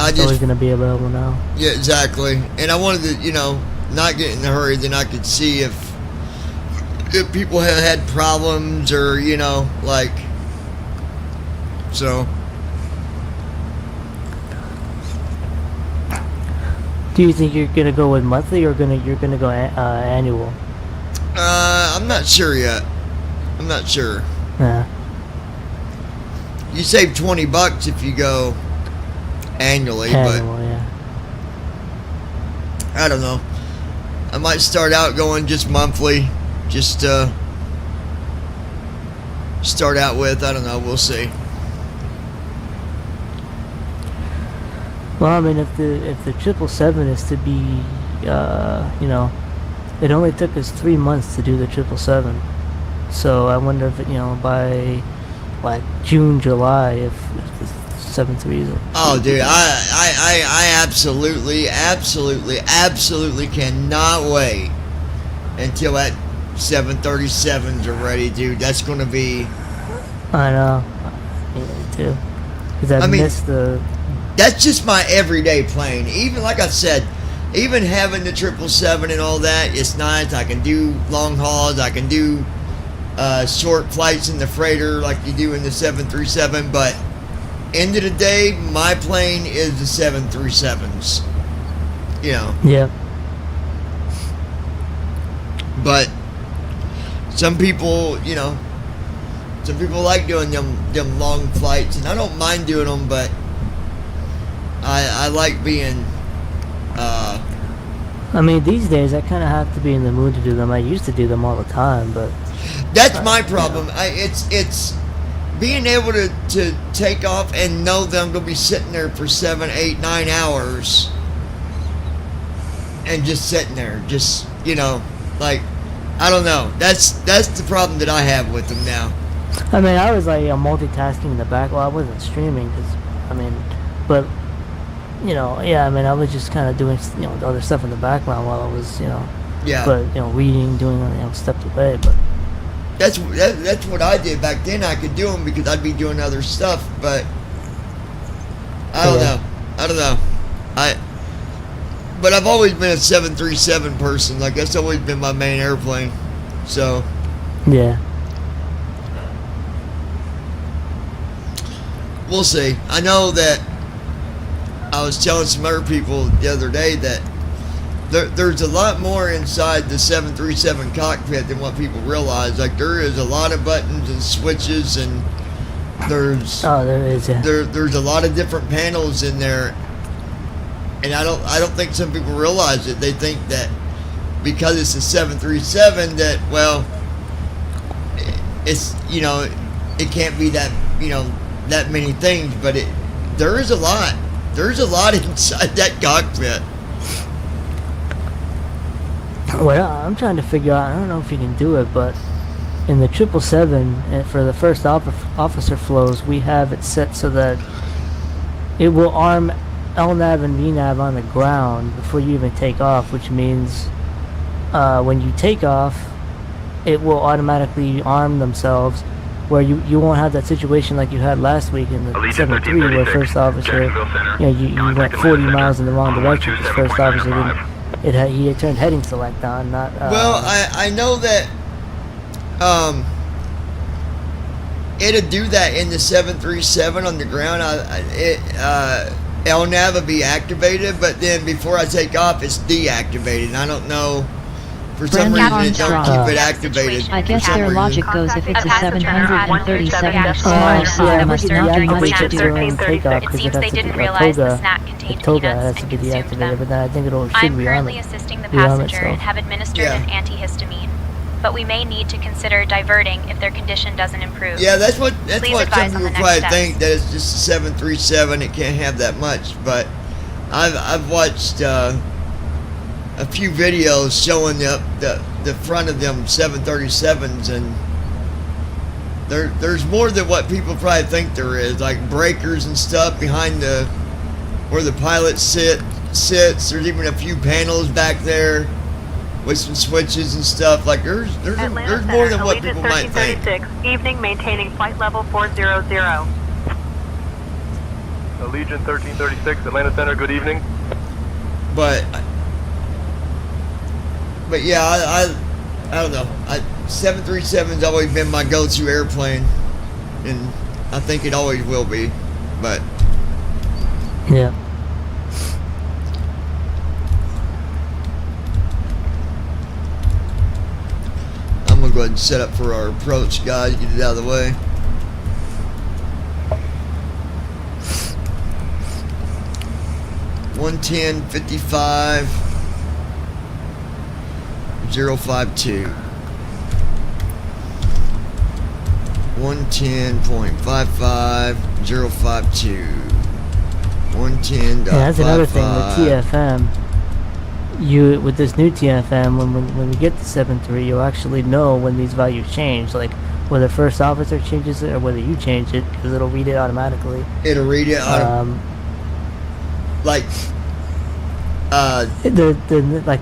it's always going to be available now. yeah, exactly. And I wanted to, not get in a hurry, then I could see if people have had problems or, like, so. Do you think you're going to go with monthly, or you're gonna go annual? I'm not sure yet. I'm not sure. Yeah. You save $20 if you go annually, Annual, yeah. but I don't know. I might start out going just monthly, just start out with. I don't know. We'll see. Well, I mean, if the 777 is to be, it only took us 3 months to do the 777. So I wonder if by like June, July, if the 73s. Oh, dude, I absolutely cannot wait until that 737s are ready, dude. That's gonna be. I know. Me too. Because I missed the. That's just my everyday plane. Even like I said, even having the 777 and all that, it's nice. I can do long hauls. I can do short flights in the freighter like you do in the 737. But end of the day, my plane is the 737s. Yeah. But some people, some people like doing them long flights, and I don't mind doing them, but I like being. I mean, these days I kind of have to be in the mood to do them. I used to do them all the time, but That's my problem. It's being able to take off and know that I'm gonna be sitting there for 7, 8, 9 hours, and just sitting there, just like, I don't know. That's the problem that I have with them now. I mean, I was like multitasking in the back while I wasn't streaming, but yeah, I mean, I was just kind of doing the other stuff in the background while I was Yeah. but reading, doing steps away, but. That's what I did back then. I could do them because I'd be doing other stuff, but I don't know. But I've always been a 737 person. Like, that's always been my main airplane. So yeah, we'll see. I know that I was telling some other people the other day that there's a lot more inside the 737 cockpit than what people realize. Like, there is a lot of buttons and switches, and there is, yeah. There's a lot of different panels in there, and I don't think some people realize it. They think that because it's a 737 that, well, it's it can't be that that many things, but there is a lot. There's a lot inside that cockpit. Well, I'm trying to figure out, I don't know if you can do it, but in the 777, for the first officer flows, we have it set so that it will arm LNAV and VNAV on the ground before you even take off, which means when you take off, it will automatically arm themselves, where you won't have that situation like you had last week in the 73, where first officer, you went 40 miles in the wrong direction because first officer didn't. He had turned heading select on, not. Well, I know that it'll do that in the 737 on the ground. LNAV will be activated, but then before I take off, it's deactivated. And I don't know. For some reason, it don't keep it activated. I guess their logic goes if it's a 737, it's yeah, It seems they didn't realize the snack contained peanuts and consumed them. But then I think I'm currently assisting the passenger and have administered an antihistamine, but we may need to consider diverting if their condition doesn't improve. Yeah, that's what Please some advise on people the probably next think, that it's just a 737. It can't have that much, but I've watched a few videos showing the front of them 737s, and there's more than what people probably think there is, like breakers and stuff behind where the pilot sits. There's even a few panels back there with some switches and stuff. Like, there's more than what people might think. Evening, maintaining flight level 400. Allegiant 1336, Atlanta Center, good evening. But yeah, I don't know. 737's always been my go-to airplane, and I think it always will be. But yeah. I'm gonna go ahead and set up for our approach, guys. Get it out of the way. (110.55) 052. 110.55 052. 110.55. Yeah, that's another thing. The TFM. With this new TFM, when we get to 7.3, you'll actually know when these values change, like whether first officer changes it or whether you change it, because it'll read it automatically. It'll read it like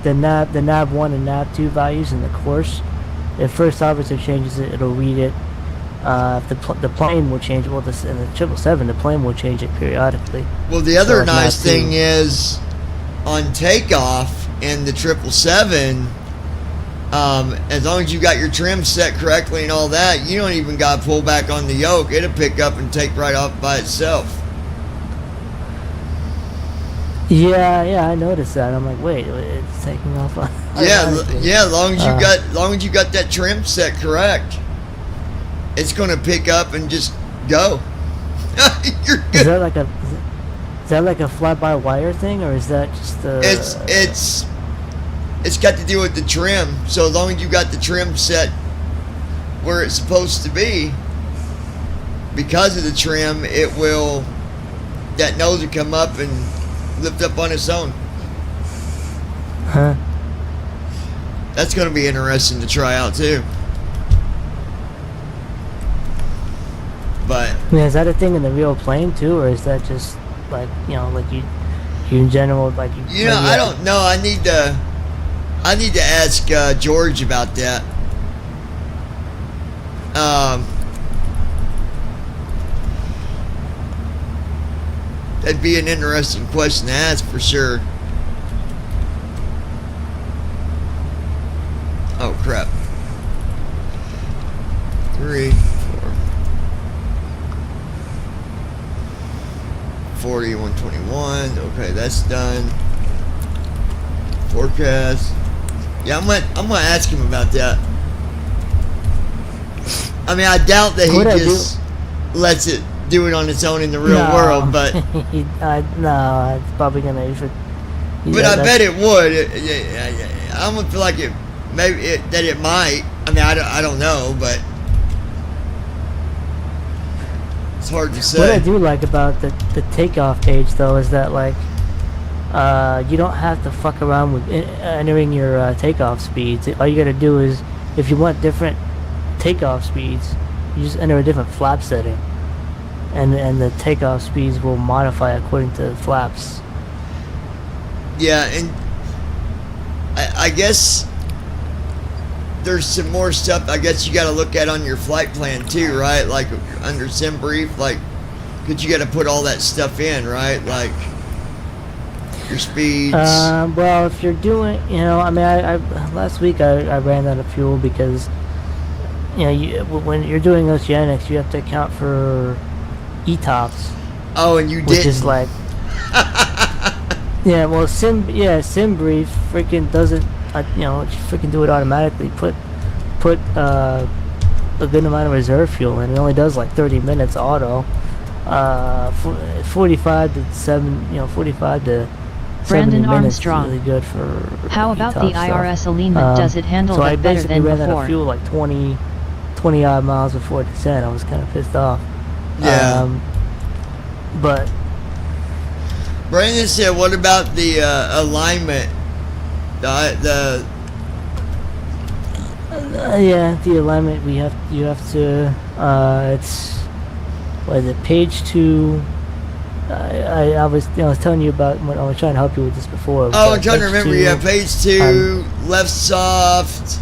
the nav 1 and nav 2 values in the course. If first officer changes it, it'll read it. The plane will change. Well, in the 777, the plane will change it periodically. Well, the other nice thing is, on takeoff in the 777, as long as you got your trim set correctly and all that, you don't even got to pull back on the yoke. It'll pick up and take right off by itself. Yeah, I noticed that. I'm like, wait, it's taking off on. Yeah, as long as you got that trim set correct, it's gonna pick up and just go. You're good. Is that like a fly-by-wire thing, or is that just It's got to do with the trim. So as long as you got the trim set where it's supposed to be, because of the trim, it will, that nose will come up and lift up on its own. Huh. That's going to be interesting to try out too. But I mean, is that a thing in the real plane too, or is that just like, you know, like you in general, like you know, I don't know. I need to ask George about that. That'd be an interesting question to ask for sure. Oh crap. 3, 4, 40, 121. Okay, that's done. Forecast. Yeah, I'm gonna ask him about that. I mean, I doubt that he just lets it do it on its own in the real world, but no, it's probably gonna. But I bet it would. I'm gonna feel like it. Maybe that it might. I mean, I don't know, but it's hard to say. What I do like about the takeoff page though is that like you don't have to fuck around with entering your takeoff speeds. All you gotta do is, if you want different takeoff speeds, you just enter a different flap setting, and the takeoff speeds will modify according to the flaps. Yeah, and I guess there's some more stuff I guess you got to look at on your flight plan too, right? Like under SimBrief, like, because you got to put all that stuff in, right? Like your speeds. Well, if you're doing, you know, I mean, I last week I ran out of fuel because, you know, when you're doing oceanics, you have to account for ETOPS. Oh, and you did. Which is like, yeah, well, SimBrief freaking doesn't, you know, freaking do it automatically. Put a good amount of reserve fuel in. It only does like 30 minutes auto. 45 to 7, you know, 45 to 70 Brandon minutes Armstrong. is really good for. How about ETOPS the IRS stuff. alignment? Does it handle so it I better basically than ran out before? of fuel like 20 odd miles before descent. I was kind of pissed off. Yeah. But Brandon said, "What about the alignment? Yeah, the alignment you have to. It's what is it? Page 2. I was telling you about when I was trying to help you with this before. Oh, I'm trying to remember. 2, Yeah, page 2, left soft.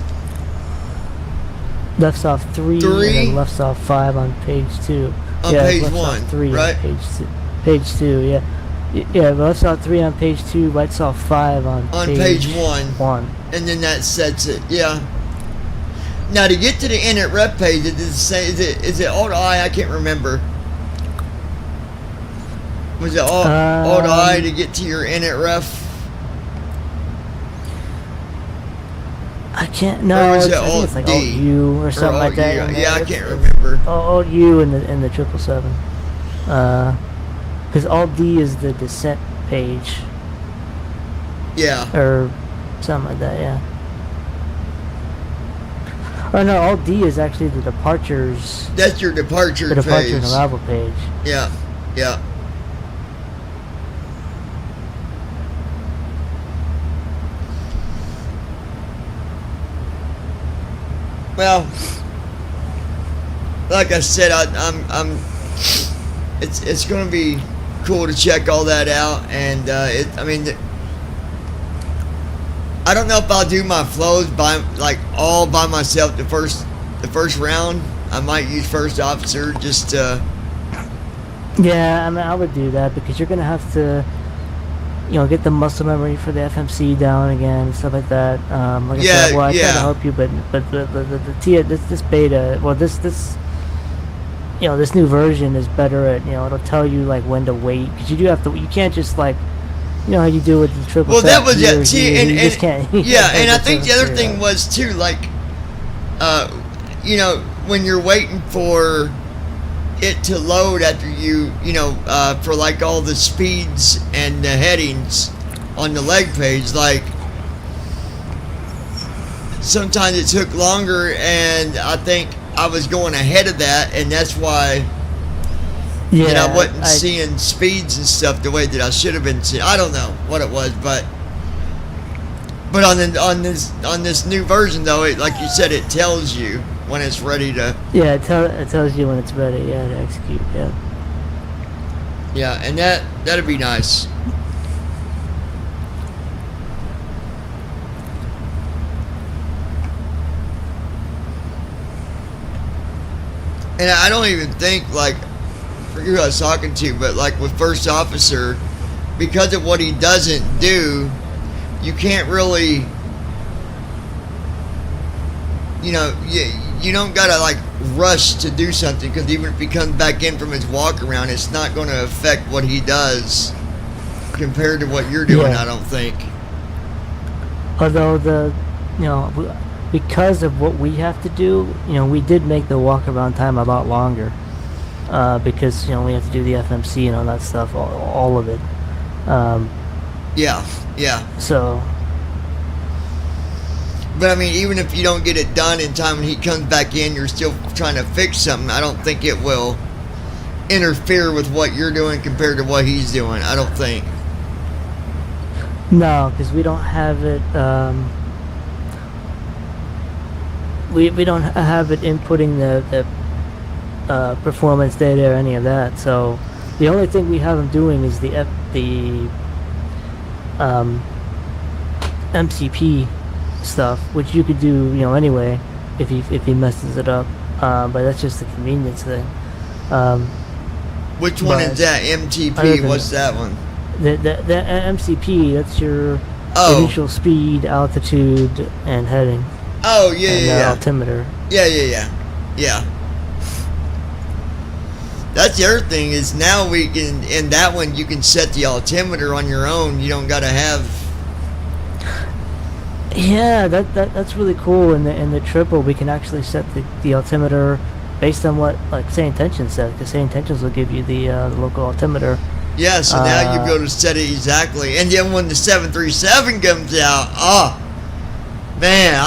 Left soft 3, and then left soft 5 on page 2. On yeah, page left 1, soft 3 right? on page 2, yeah. Yeah, left soft 3 on page 2, right soft 5 on page 1. And then that sets it. Yeah. Now to get to the init rep page, is it Alt I? I can't remember. Was it Alt I to get to your init ref? I can't. No, or was I it think it's like D? Alt U or something like that. Yeah, I can't remember. Alt U in the 777. Because Alt D is the descent page. Yeah. Or something like that. Yeah. Oh no, Alt D is actually the departures. That's your departure The departure page. and arrival page. Yeah. Yeah. Well, like I said, it's going to be cool to check all that out, and I mean, I don't know if I'll do my flows all by myself the first round. I might use first officer just to. Yeah, I mean, I would do that because you're gonna have to, you know, get the muscle memory for the FMC down again and stuff like that. Like I said, well, I try to help you, but this beta, well, this you know, this new version is better at, you know, it'll tell you like when to wait, because you can't just like, you know how you do with the triple. Well, that was it. See, and just can't. Yeah, and I think the other thing was too, like, you know, when you're waiting for it to load after you know, for like all the speeds and the headings on the leg page, like sometimes it took longer, and I think I was going ahead of that, and that's why and I Yeah, wasn't I- seeing speeds and stuff the way that I should have been seeing. I don't know what it was, but on this new version though, it, like you said, it tells you when it's ready to. Yeah, it tells you when it's ready. Yeah, to execute. Yeah. Yeah, and that'd be nice. And I don't even think, like, I forget who I was talking to, but like with First Officer, because of what he doesn't do, you can't really, you don't gotta like rush to do something, because even if he comes back in from his walk around, it's not going to affect what he does compared to what you're doing. Yeah. I don't think. Although because of what we have to do, we did make the walk around time a lot longer. Because we have to do the FMC and all that stuff, all of it. Yeah. So. But I mean, even if you don't get it done in time when he comes back in, you're still trying to fix something. I don't think it will interfere with what you're doing compared to what he's doing. I don't think. No, because we don't have it. We don't have it inputting the performance data or any of that. So the only thing we have him doing is the MCP stuff, which you could do anyway if he messes it up. But that's just a convenience thing. Which one is that? MTP? What's that one? The MCP, that's your Oh. initial speed, altitude, and heading. Oh yeah, and yeah. altimeter. Yeah. That's the other thing is now we can, in that one you can set the altimeter on your own. You don't gotta have. Yeah, that's really cool. In the triple, we can actually set the altimeter based on what, like, say intentions set, because say intentions will give you the local altimeter. Yeah, so now you go to set it exactly, and then when the 737 comes out, oh man,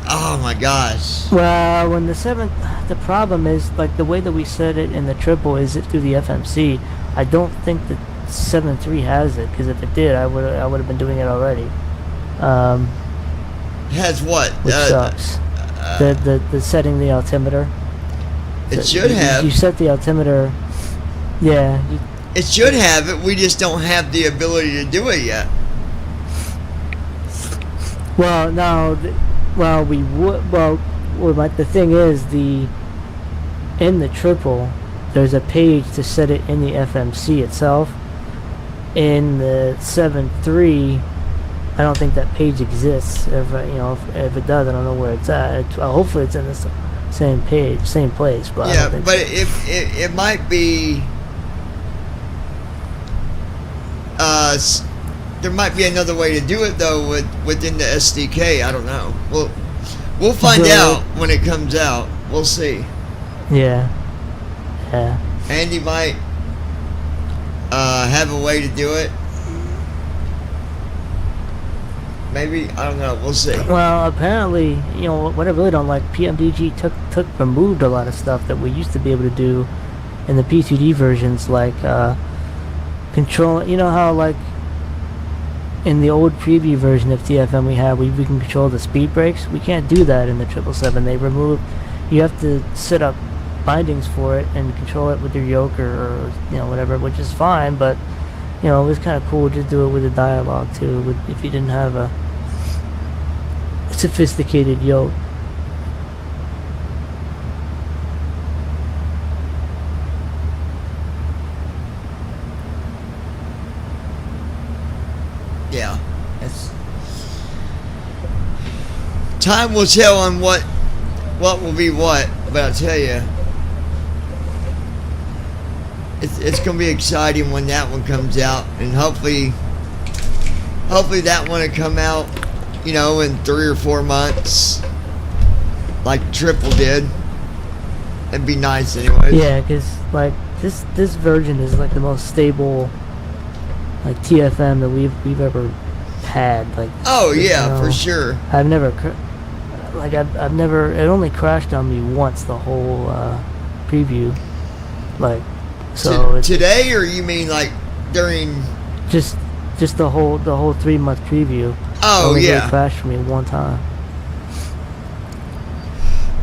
oh my gosh. Well, when the problem is, like, the way that we set it in the triple is it through the FMC. I don't think that 7.3 has it, because if it did, I would have been doing it already. Has what? Which sucks. The setting the altimeter. It should have. You set the altimeter. Yeah. It should have it. We just don't have the ability to do it yet. Well, no. We would. Well, like, the thing is, in the triple, there's a page to set it in the FMC itself. In the 7.3, I don't think that page exists. If it does, I don't know where it's at. Hopefully, it's in the same page, same place. But I yeah, don't think but so. it might be. There might be another way to do it though within the SDK. I don't know. We'll find out when it comes out. We'll see. Yeah. Andy might have a way to do it. Maybe, I don't know. We'll see. Well, apparently, what I really don't like, PMDG removed a lot of stuff that we used to be able to do in the P2D versions, like control. You know how, like, in the old preview version of TFM we can control the speed brakes. We can't do that in the 777. They removed. You have to set up bindings for it and control it with your yoke or whatever, which is fine. But it was kind of cool to do it with a dialogue too. If you didn't have a sophisticated yoke. Yeah. Time will tell on what will be what, but I'll tell you, it's gonna be exciting when that one comes out, and hopefully that one will come out, in 3 or 4 months, like Triple did. It'd be nice, anyways. Yeah, because like this version is like the most stable, like, TFM that we've ever had. Like, oh yeah, for sure. I've never it only crashed on me once the whole preview, like So it's today, or you mean like during? just the whole 3-month preview. Oh, only yeah. It crashed for me one time.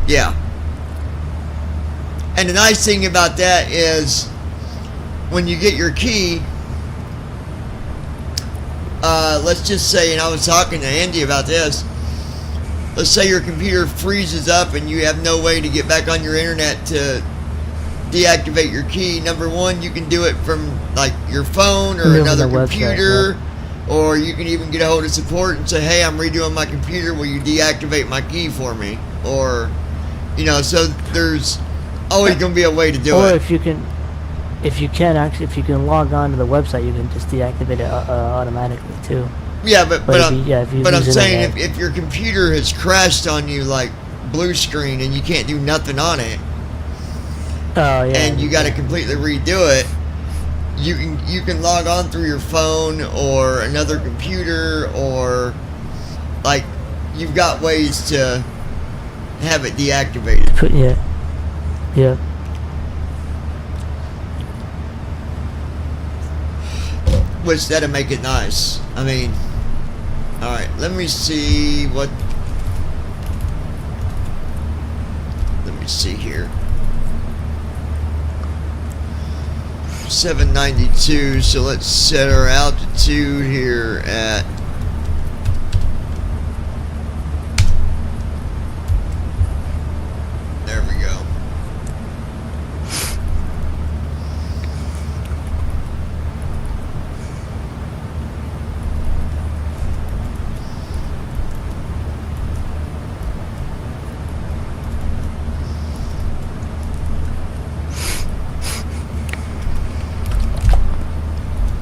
Yeah. And the nice thing about that is when you get your key, let's just say, and I was talking to Andy about this, let's say your computer freezes up and you have no way to get back on your internet to deactivate your key. Number one, you can do it from like your phone or another computer, or you can even get a hold of support and say, hey, I'm redoing my computer, will you deactivate my key for me? Or, you know, so there's always going to be a way to do or it. if you can log on to the website, you can just deactivate it automatically too. Yeah, but I'm use saying internet. if your computer has crashed on you like blue screen and you can't do nothing on it, oh yeah, and you got to completely redo it, you can log on through your phone or another computer, or like you've got ways to have it deactivated. Yeah. Which that'll make it nice. I mean, all right, let me see what. Let me see here. 792. So let's set our altitude here at. There we go.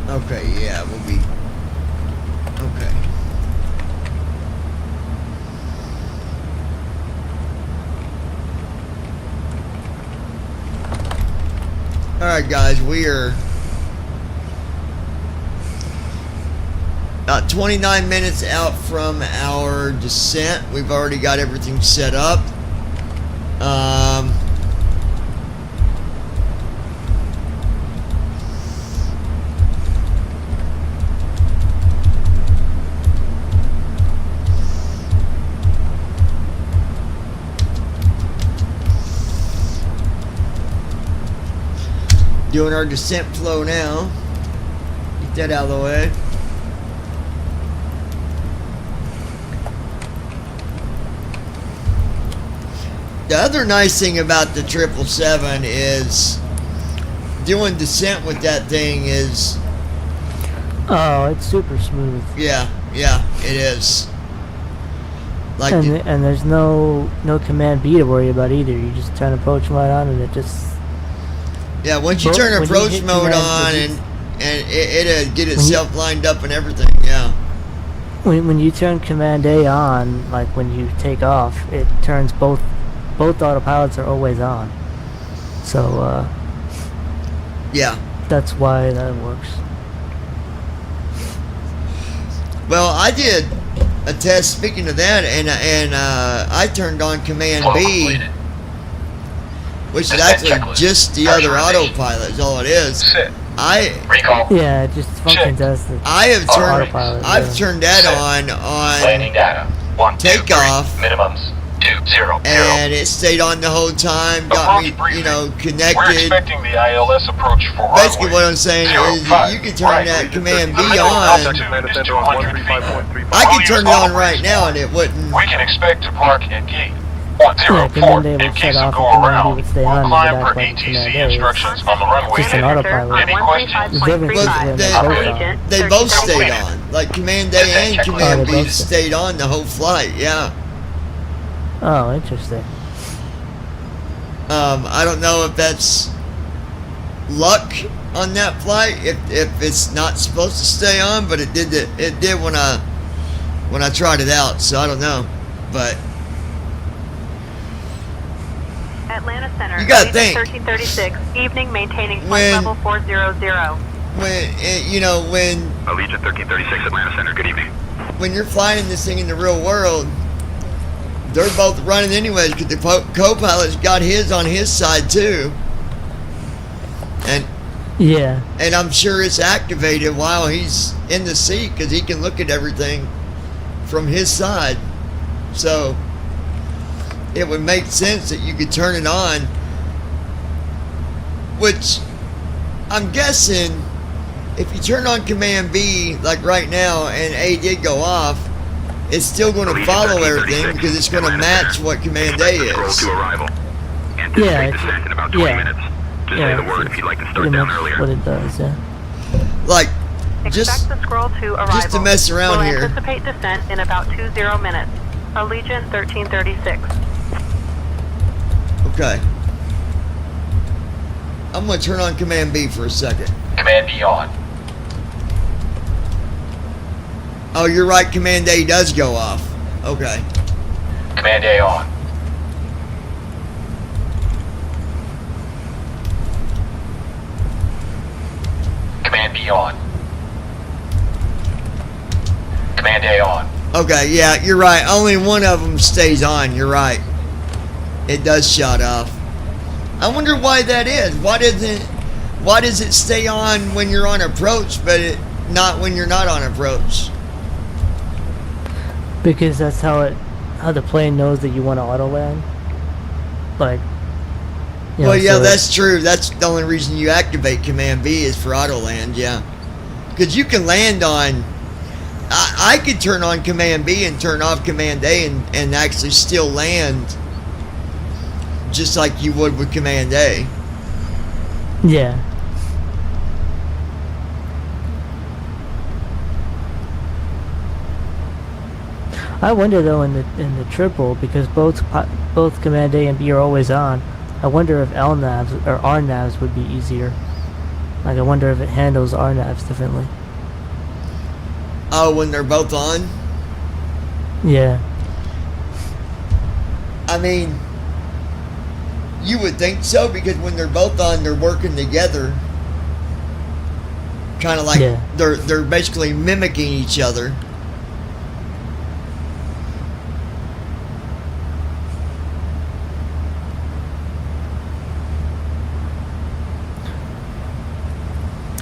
Okay, yeah, we'll be. Okay. Alright, guys, we are about 29 minutes out from our descent. We've already got everything set up. Doing our descent flow now. Get that out of the way. The other nice thing about the 777 is doing descent with that thing is. Oh, it's super smooth. Yeah, it is. Like and there's no command B to worry about either. You just turn approach mode on and it just. Yeah, once you turn approach mode on and it'll get itself lined up and everything, yeah. When you turn Command A on, like when you take off, it turns both autopilots are always on. So, yeah. That's why that works. Well, I did a test, speaking of that, and I turned on Command B. Which is actually just the other autopilot is all it is. Yeah, it just functions as the autopilot. I've turned that on takeoff, and it stayed on the whole time. Got me, connected. We're expecting the ILS approach for basically what I'm saying is you can turn that Command B on. I can turn it on right now and it wouldn't. We can expect to park at gate. Yeah, Command A would shut off and Command B would stay on and go back like Command A. Instructions on the runway. Just an autopilot. Any questions? They both stayed on. Like Command A and Command B stayed on the whole flight, yeah. Oh, interesting. I don't know if that's luck on that flight, if it's not supposed to stay on, but it did when I tried it out, so I don't know. But Atlanta Center. You gotta think. 1336. Evening maintaining flight level 400. When Allegiant 1336 Atlanta Center. Good evening. When you're flying this thing in the real world, they're both running anyways because the co-pilot's got his on his side too. And Yeah. And I'm sure it's activated while he's in the seat because he can look at everything from his side. So it would make sense that you could turn it on, which I'm guessing if you turn on Command B, like right now, and A did go off, it's still going to follow everything because it's going to match what Command A is. To arrival. Yeah. Descent in about 20 minutes. Just say the word if you'd like to start down earlier. What it does, yeah. Like, Expect the scroll to arrival. just to mess around we'll here. Anticipate descent in about 20 minutes. Allegiant 1336. Okay. I'm going to turn on Command B for a second. Command B on. Oh, you're right. Command A does go off. Okay. Command A on. Command B on. Command A on. Okay, yeah, you're right. Only one of them stays on. You're right. It does shut off. I wonder why that is. Why does it stay on when you're on approach, but not when you're not on approach? Because that's how the plane knows that you want to auto land. Like, well, yeah, that's true. That's the only reason you activate Command B is for auto land, yeah. Because you can land on. I could turn on Command B and turn off Command A and actually still land just like you would with Command A. Yeah. I wonder though in the triple, because both Command A and B are always on, I wonder if LNAVs or RNAVs would be easier. Like I wonder if it handles RNAVs differently. Oh, when they're both on? Yeah. I mean, you would think so, because when they're both on, they're working together. Kind of like they're basically mimicking each other.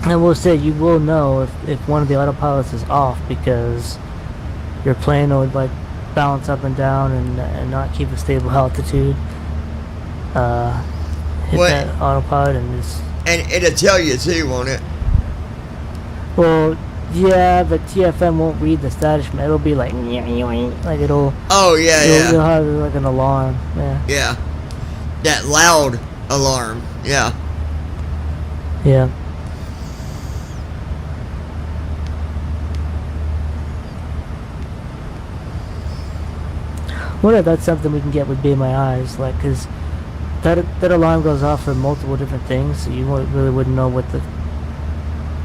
And we'll say you will know if one of the autopilots is off, because your plane will like bounce up and down and not keep a stable altitude. Hit that autopilot and just... And it'll tell you too, won't it? Well, yeah, but TFM won't read the status. It'll be like it'll... Oh, yeah, It'll have like an alarm, yeah. Yeah. That loud alarm, yeah. Yeah. I wonder if that's something we can get with Be My Eyes, like, because that alarm goes off for multiple different things, so you really wouldn't know what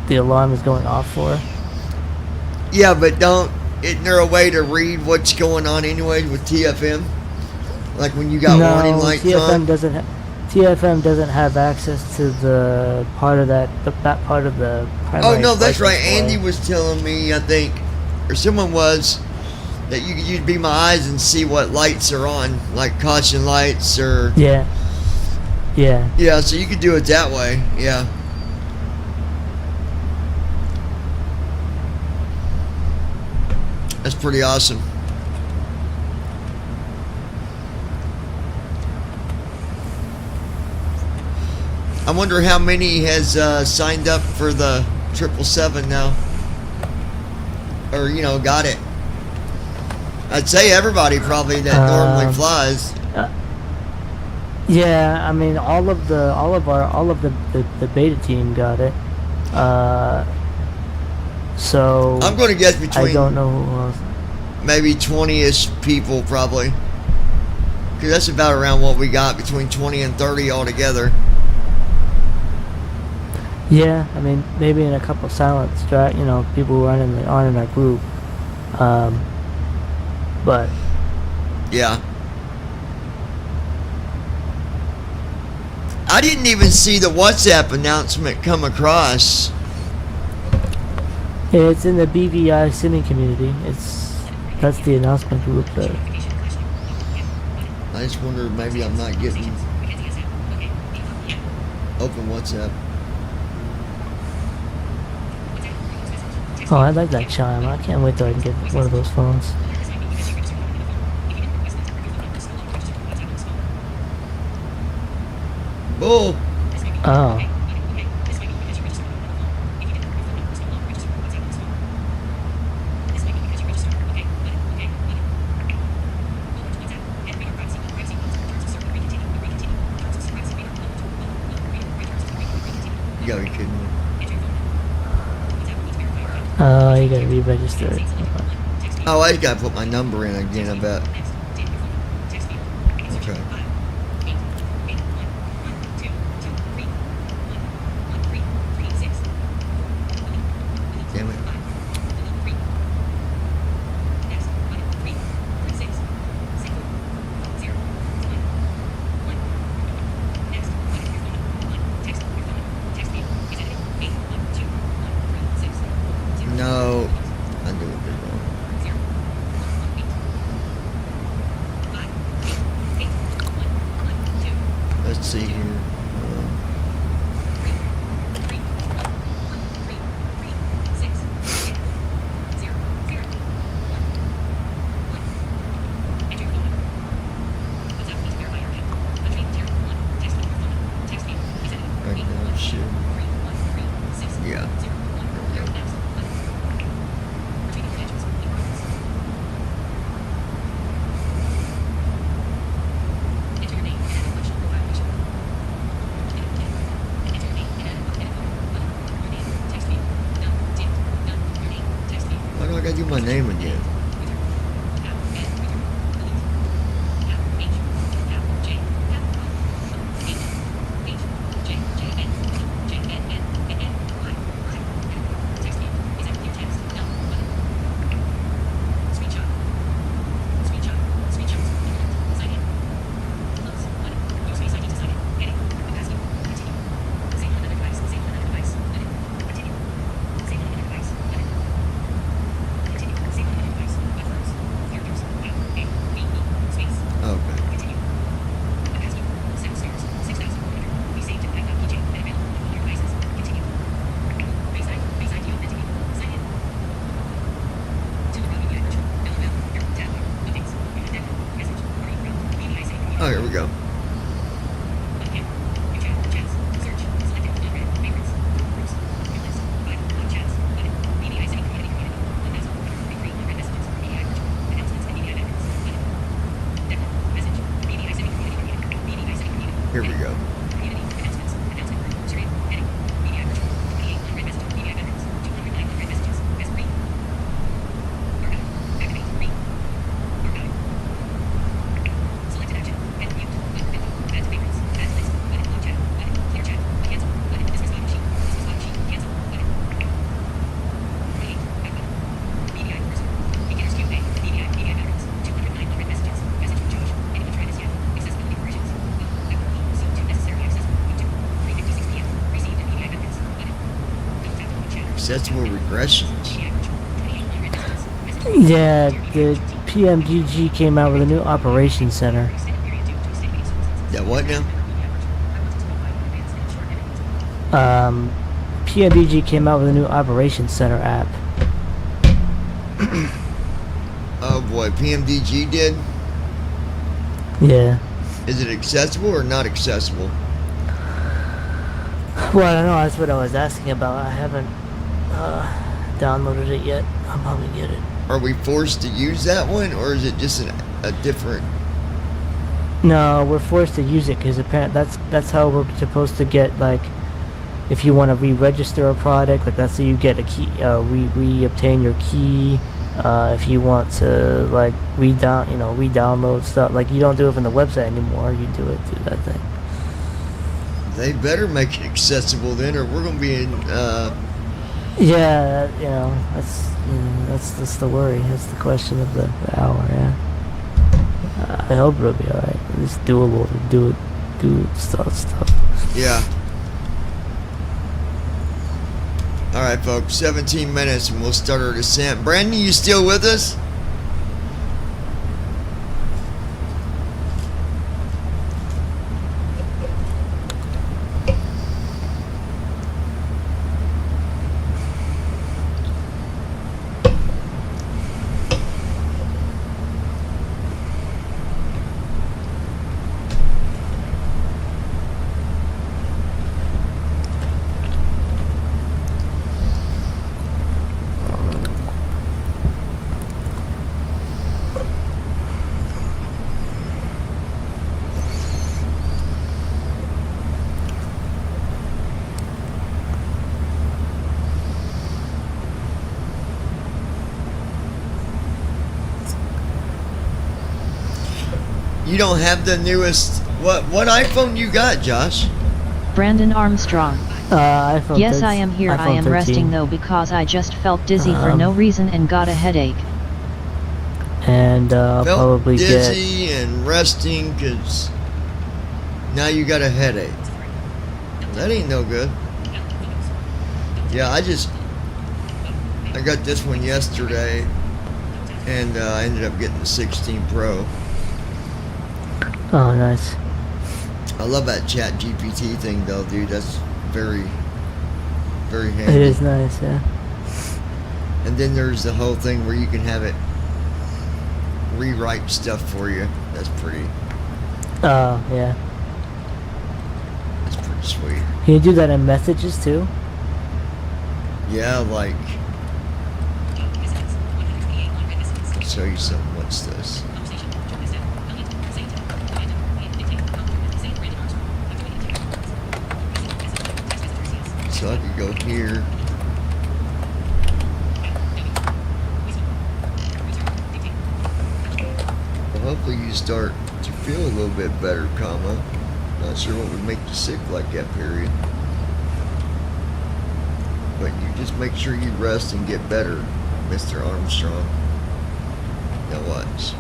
the alarm is going off for. Yeah, but isn't there a way to read what's going on anyway with TFM? Like when you got warning lights on? TFM doesn't have access to the part of that part of the primary. Oh no, that's right. display. Andy was telling me, I think, or someone was, that you could use Be My Eyes and see what lights are on, like caution lights or... Yeah. Yeah, so you could do it that way, yeah. That's pretty awesome. I wonder how many has signed up for the 777 now. Or, got it. I'd say everybody probably that normally flies. Yeah, I mean all of the beta team got it. So I'm going to guess between, I don't know who else. Maybe 20-ish people probably. Because that's about around what we got, between 20 and 30 altogether. Yeah, I mean maybe in a couple of silent people who aren't in our group. But yeah, I didn't even see the WhatsApp announcement come across. It's in the BVI simming community. That's the announcement group there. I just wonder, maybe I'm not getting open WhatsApp. Oh, I like that chime. I can't wait till I can get one of those phones. Bull. Oh. You gotta be kidding me. Oh, you gotta re-register it. Oh, I gotta put my number in again, I bet. Okay. Damn it. No, I'm doing it wrong. Let's see here. Right now, shit. Yeah. Why do I gotta do my name again? Oh, here we go. Here we go. Accessible regressions. Yeah, the PMGG came out with a new operations center. Yeah, what now? PMGG came out with a new operations center app. Oh boy, PMDG did? Yeah. Is it accessible or not accessible? Well, I don't know. That's what I was asking about. I haven't downloaded it yet. I'll probably get it. Are we forced to use that one, or is it just a different? No, we're forced to use it because apparently that's how we're supposed to get, like, if you want to re-register a product, like that's how you get a key. We obtain your key. If you want to like re-download stuff, like you don't do it from the website anymore. You do it through that thing. They better make it accessible then, or we're gonna be in. Yeah, that's the worry. That's the question of the hour. Yeah. I hope it'll be alright. It's doable to do stuff. Yeah. Alright, folks, 17 minutes and we'll start our descent. Brandon, you still with us? You don't have the newest. What iPhone you got, Josh? Brandon Armstrong. iPhone Yes, 13 I am here. I iPhone am 13. resting though because I just felt dizzy for no reason and got a headache. And I'll Felt probably dizzy and resting because now you got a headache. That ain't no good. Yeah, I got this one yesterday, and I ended up getting the 16 Pro. Oh, nice. I love that Chat GPT thing though, dude. That's very, very handy. It is nice, yeah. And then there's the whole thing where you can have it rewrite stuff for you. That's pretty. Oh, yeah. That's pretty sweet. Can you do that in messages too? Yeah, like. I'll show you something. What's this? So I could go here. Well, hopefully you start to feel a little bit better, comma. Not sure what would make you sick like that, period. But you just make sure you rest and get better, Mr. Armstrong. Now watch.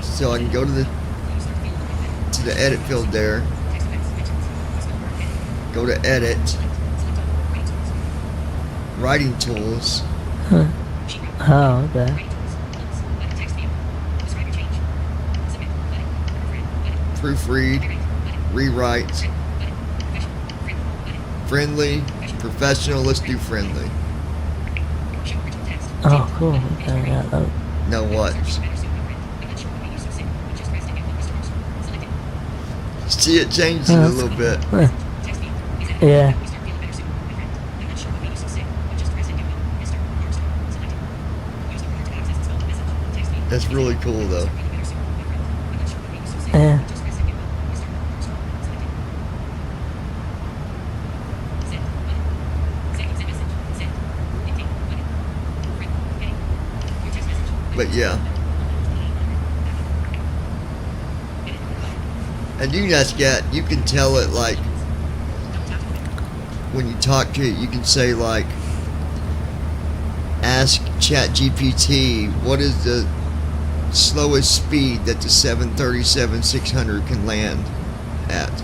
So I can go to the edit field there. Go to edit. Writing tools. Huh. Oh, okay. Proofread. Rewrite. Friendly. Professional. Let's do friendly. Oh, cool. Okay, yeah, that, Now watch. See it changing a little bit. yeah. That's really cool though. Yeah. But yeah. And you guys you can tell it like, when you talk to it, you can say like, ask ChatGPT, what is the slowest speed that the 737-600 can land at?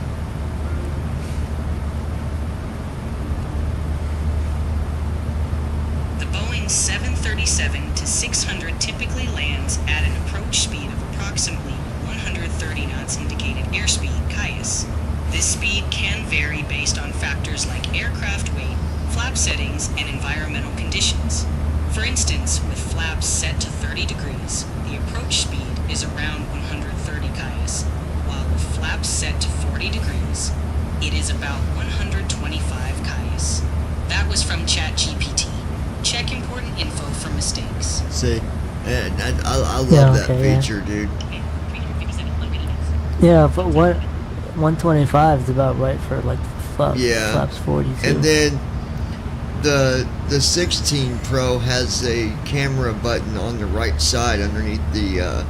The Boeing 737-600 typically lands at an approach speed of approximately 130 knots indicated airspeed, (KIAS). This speed can vary based on factors like aircraft weight, flap settings, and environmental conditions. For instance, with flaps set to 30 degrees, the approach speed is around 130 (KIAS), while with flaps set to 40 degrees, it is about 125 (KIAS). That was from ChatGPT. Check important info for mistakes. See, and I love that feature, dude. Yeah, but 125 is about right for like flaps 40 too. And then the 16 Pro has a camera button on the right side underneath the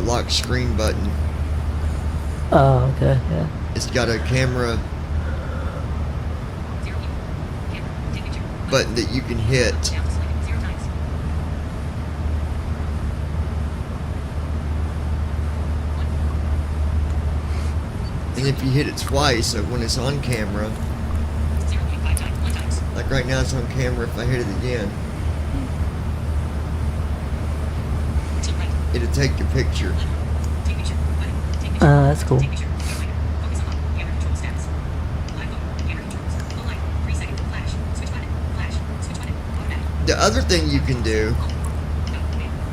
lock screen button. Oh, okay, yeah. It's got a camera button that you can hit. And if you hit it twice, like when it's on camera, like right now it's on camera, if I hit it again, it'll take the picture. That's cool. The other thing you can do,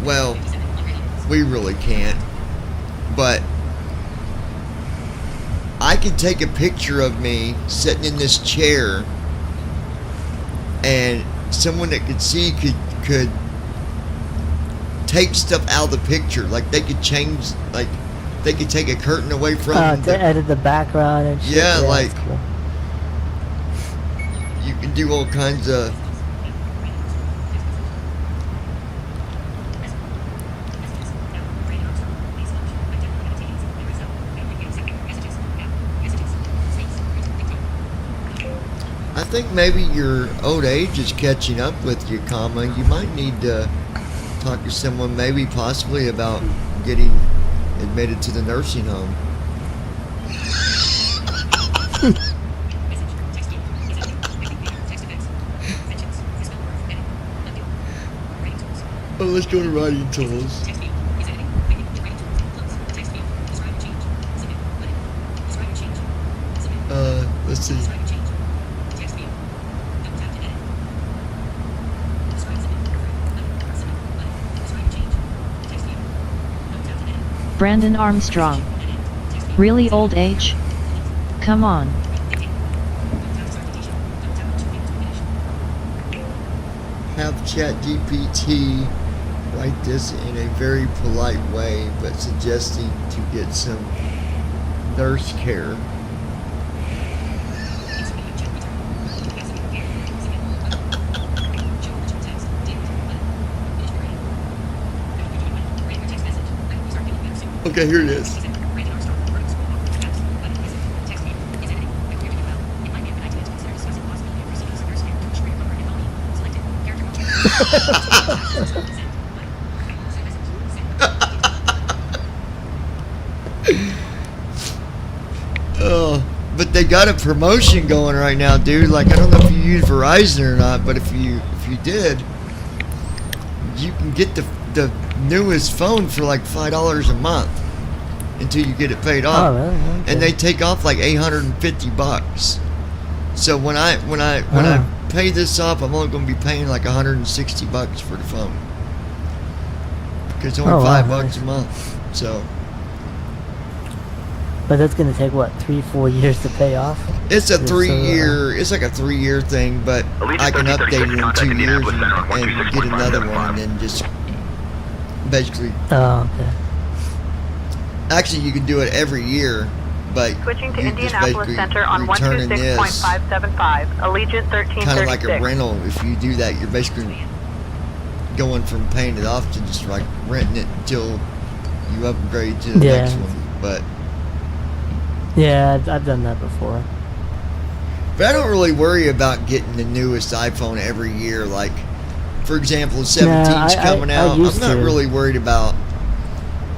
well, we really can't, but I could take a picture of me sitting in this chair, and someone that could see could take stuff out of the picture. Like they could change, like they could take a curtain away from to edit the background and shit. Yeah, like that's cool. You can do all kinds of think maybe your old age is catching up with you, comma. You might need to talk to someone, maybe possibly about getting admitted to the nursing home. Oh, let's go to writing tools. Let's see. Brandon Armstrong. Really old age? Come on. Have ChatGPT write this in a very polite way, but suggesting to get some nurse care. Okay, here it is. Oh, but they got a promotion going right now, dude. Like, I don't know if you use Verizon or not, but if you did, you can get the newest phone for like $5 a month until you get it paid off. Oh, really? Okay. And they take off like $850. So when I pay this off, I'm only going to be paying like $160 for the phone, because it's only $5 a month. So, but that's gonna take what, 3-4 years to pay off? it's a 3-year. It's like a 3-year thing, but I can update it in 2 years and get another one, and then just basically. Oh, okay. Actually, you can do it every year, but Switching to you just Indianapolis basically Center on returning this 126.575, Allegiant 1336. kind of like a rental. If you do that, you're basically going from paying it off to just like renting it until you upgrade to the next one. But yeah, I've done that before. But I don't really worry about getting the newest iPhone every year. Like, for example, 17's coming out. I'm not really worried about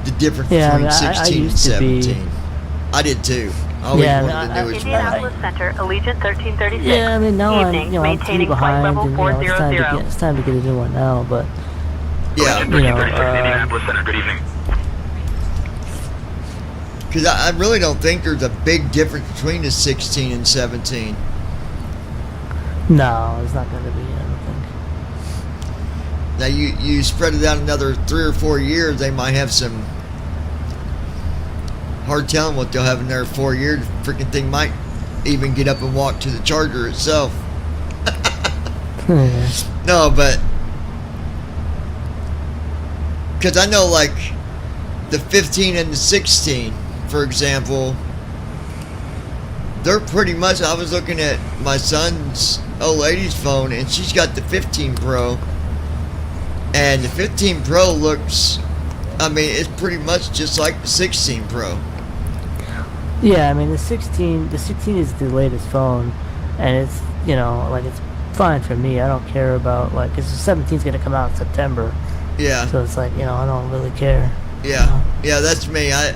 the difference between 16 and 17. I did too. I always wanted the newest one. Indianapolis Center, Allegiant 1336. Yeah, I mean, now Evening, I'm maintaining too flight behind, level and 400. it's time to get a new one now. But yeah, Indianapolis Center, good evening. Because I really don't think there's a big difference between the 16 and 17. no, it's not going to be. I don't think. Now you spread it out another 3 or 4 years, they might have some. Hard telling what they'll have in there 4 years. The freaking thing might even get up and walk to the charger itself. No, but because I know, like, the 15 and the 16, for example, they're pretty much. I was looking at my son's old lady's phone, and she's got the 15 Pro, and the 15 Pro looks. I mean, it's pretty much just like the 16 Pro. Yeah, I mean the 16 is the latest phone, and it's, you know, like, it's fine for me. I don't care about, like, because the 17's gonna come out in September. Yeah. So it's like, you know, I don't really care. Yeah, yeah, that's me. I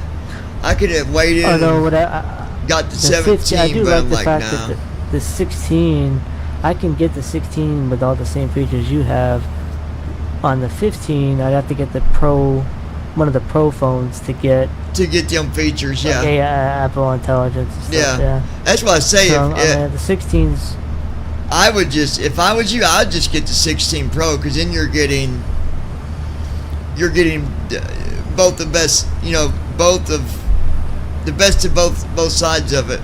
could have waited. Although what got the 17, I do but like I'm the like, fact nah. that the 16, I can get the 16 with all the same features you have. On the 15, I'd have to get the Pro, one of the Pro phones to get them features. Yeah. Like, Apple Intelligence and stuff. Yeah. That's what I say. So, if, I mean, the 16's. I would just, if I was you, I'd just get the 16 Pro, because then you're getting both the best, you know, both of the best of both sides of it.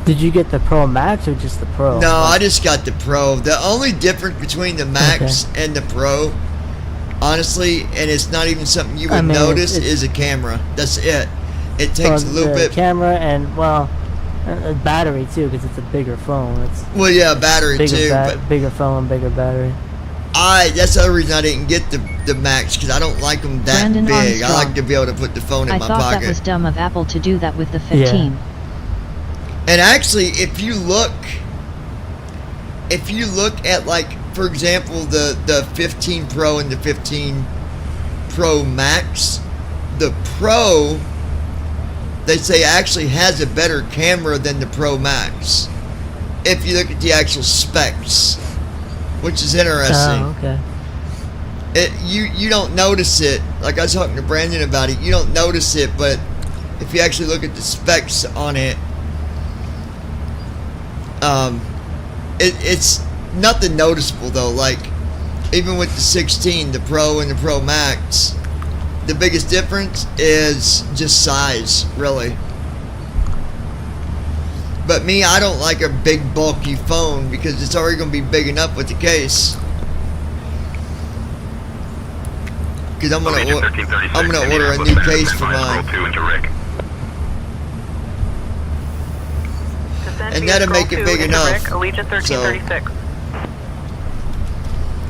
Did you get the Pro Max or just the Pro? No, I just got the Pro. The only difference between the Max and the Pro, honestly, and it's not even something you would notice, is a camera. That's it. It takes a little bit. Camera and, well, a battery too, because it's a bigger phone. Well, yeah, battery too, but bigger phone, bigger battery. That's the other reason I didn't get the Max, because I don't like them that Brandon big. Armstrong. I like to be able to put the phone in my I thought pocket. that was dumb of Apple to do that with the 15. And actually, if you look if you look at, like, for example, the 15 Pro and the 15 Pro Max, the Pro, they say, actually has a better camera than the Pro Max. If you look at the actual specs, which is interesting. Oh, okay. You don't notice it. Like I was talking to Brandon about it, you don't notice it, but if you actually look at the specs on it, it's nothing noticeable though. Like even with the 16, the Pro and the Pro Max, the biggest difference is just size, really. But me, I don't like a big bulky phone because it's already going to be big enough with the case. Because I'm gonna order a new case for mine, and that'll make it big enough. Allegiant 1336.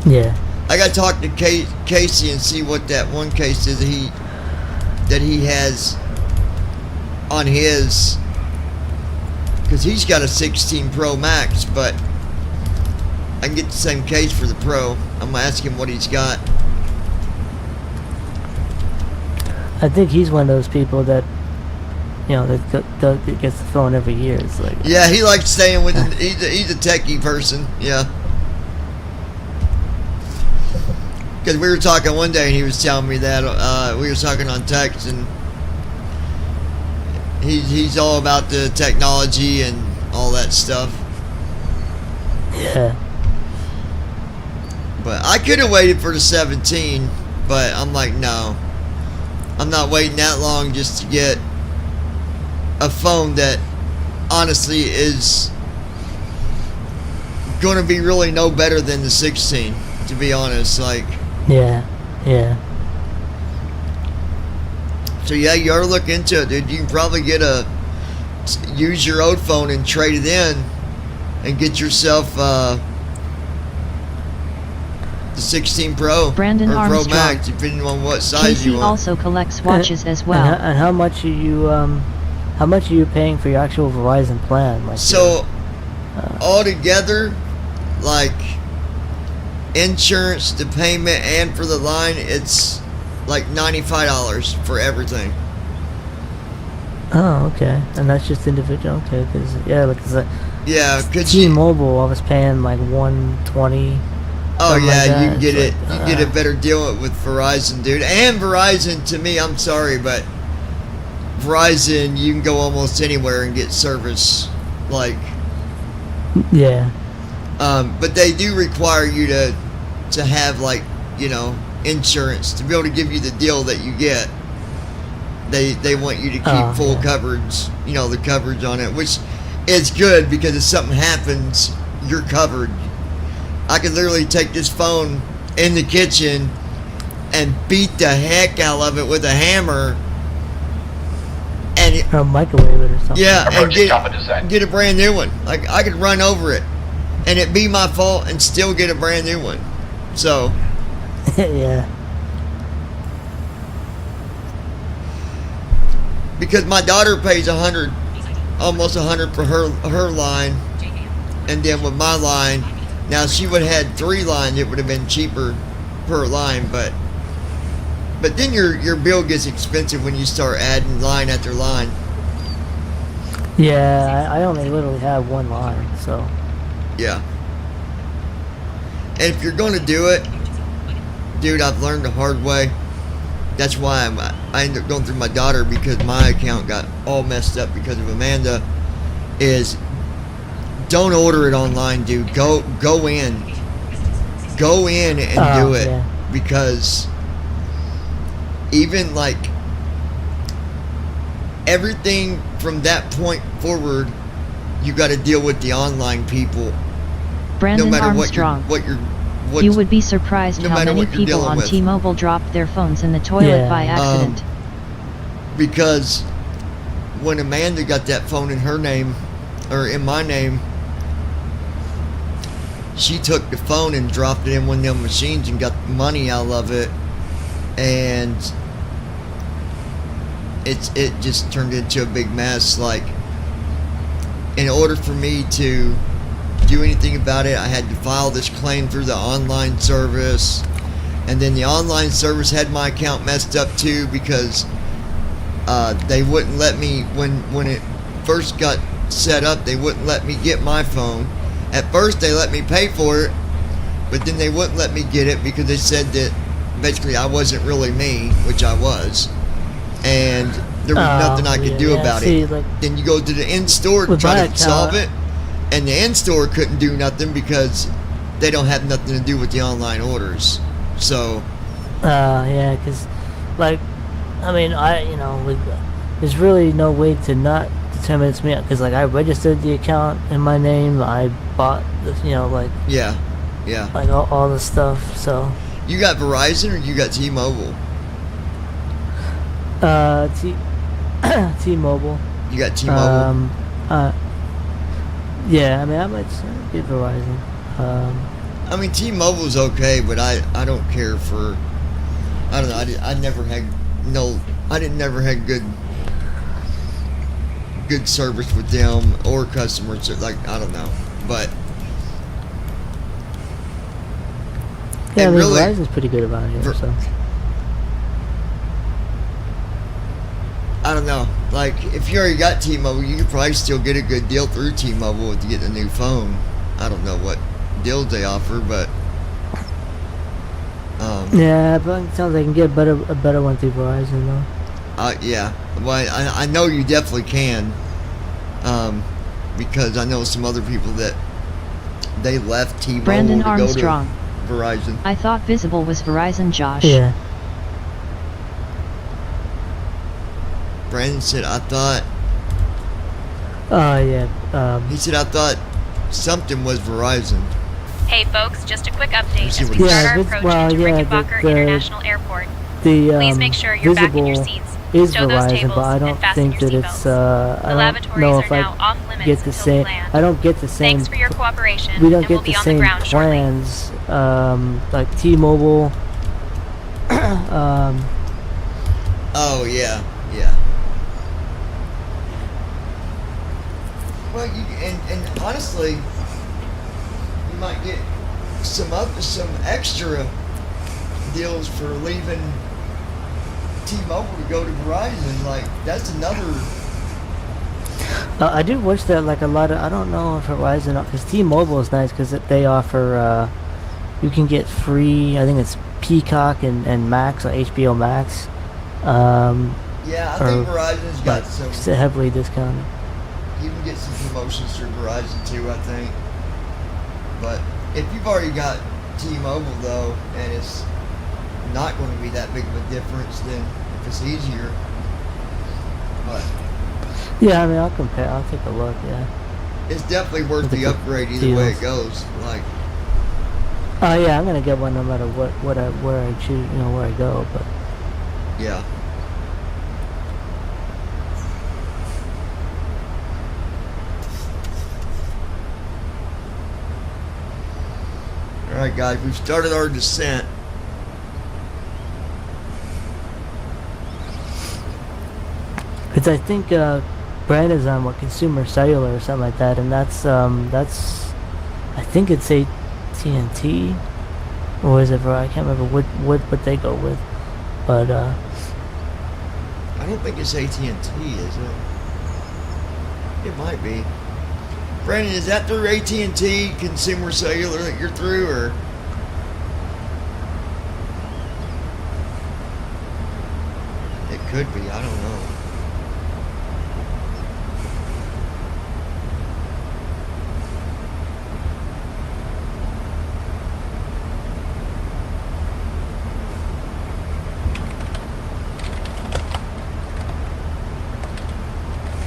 Yeah. I gotta talk to Casey and see what that one case is that he has on his, because he's got a 16 Pro Max, but I can get the same case for the Pro. I'm gonna ask him what he's got. I think he's one of those people that, you know, that gets the phone every year. It's like, yeah, he likes staying with it. He's a techie person. Yeah. Because we were talking one day and he was telling me that we were talking on text, and he's all about the technology and all that stuff. Yeah. But I could have waited for the 17, but I'm like, no. I'm not waiting that long just to get a phone that honestly is going to be really no better than the 16, to be honest. Like, yeah. So yeah, you ought to look into it, dude. You can probably use your old phone and trade it in and get yourself the 16 Pro Brandon or Pro Armstrong. Max, depending on what size Casey you want. also collects watches as well. And how much are you paying for your actual Verizon plan? Like, so altogether, like insurance, the payment, and for the line, it's like $95 for everything. Oh, okay. And that's just individual. Okay, because yeah, T-Mobile, I was paying like $120. Oh yeah, like you can get it's it. like, You get a better deal with Verizon, dude. And Verizon, to me, I'm sorry, but Verizon, you can go almost anywhere and get service. Like, yeah. But they do require you to have, like, you know, insurance to be able to give you the deal that you get. They want you to keep full coverage, you know, the coverage on it, which is good because if something happens, you're covered. I could literally take this phone in the kitchen and beat the heck out of it with a hammer, and or microwave it or something. Yeah, and get a brand new one. Like, I could run over it, and it be my fault, and still get a brand new one. So, yeah. Because my daughter pays almost $100 for her line, and then with my line, now she would have had 3 lines, it would have been cheaper per line, but then your bill gets expensive when you start adding line after line. Yeah, I only literally have 1 line, so. Yeah. And if you're going to do it, dude, I've learned the hard way. That's why I ended up going through my daughter, because my account got all messed up because of Amanda. Is don't order it online, dude. Go in and do it, yeah. Because even like everything from that point forward, you got to deal with the online people. Brandon no matter Armstrong. what You would be surprised no how matter many what you're people dealing on with. T-Mobile dropped their phones in the toilet by accident. Because when Amanda got that phone in her name, or in my name, she took the phone and dropped it in one of them machines and got money out of it, and it just turned into a big mess. Like, in order for me to do anything about it. I had to file this claim through the online service, and then the online service had my account messed up too because they wouldn't let me when it first got set up. They wouldn't let me get my phone. At first, they let me pay for it, but then they wouldn't let me get it because they said that basically I wasn't really me, which I was, and there was nothing I could do about it. Like, then you go to the in-store to try to solve it, and the in-store couldn't do nothing because they don't have nothing to do with the online orders. So yeah, because like, I mean, there's really no way to not determine it's me, because like I registered the account in my name, I bought this, like yeah, like all the stuff. So you got Verizon or you got T-Mobile? T-Mobile. You got T-Mobile? Yeah, I mean, I might get Verizon. I mean, T-Mobile's okay, but I don't care for. I don't know. I never had good service with them or customers. Like, I don't know, but yeah, I mean, really, Verizon's pretty good about it. So I don't know. Like, if you already got T-Mobile, you could probably still get a good deal through T-Mobile to get a new phone. I don't know what deals they offer, but yeah, but it sounds like you can get a better one through Verizon though. Yeah. Well, I know you definitely can, because I know some other people that they left T-Mobile Brandon to Armstrong. go to Verizon. I thought Visible was Verizon, Josh. Yeah. Brandon said, I thought. Yeah. He said, I thought something was Verizon. Hey folks, just a quick update see as what we he start said. our approach into Rickenbacker International Airport. Please make sure you're back in your Visible seats. is Stow those Verizon, tables but I and don't fasten think your that it's seatbelts. I don't lavatories know are if now I off limits get the until same. we land. I don't get the same. Thanks for your cooperation. We don't and we'll get be the on the same ground shortly. plans, like T-Mobile. Oh, yeah. Well, and honestly, you might get some extra deals for leaving T-Mobile to go to Verizon. Like, that's another. I do wish that like a lot of, I don't know if Verizon, because T-Mobile is nice because they offer you can get free, I think it's Peacock and Max, like HBO Max. Yeah, I think Verizon's got like, some heavily discounted. You can get some promotions through Verizon too, I think. But if you've already got T-Mobile though, and it's not going to be that big of a difference, then if it's easier. But yeah, I mean, I'll compare. I'll take a look. Yeah, it's definitely worth the upgrade either way it goes. Like, oh yeah, I'm gonna get one no matter where I choose, where I go. But yeah. All right, guys, we've started our descent. Because I think Brandon's on Consumer Cellular or something like that, and that's I think it's AT&T, or is it Verizon? I can't remember what they go with, but I don't think it's AT&T, is it? It might be. Brandon, is that through AT&T Consumer Cellular that you're through, or? It could be. I don't know.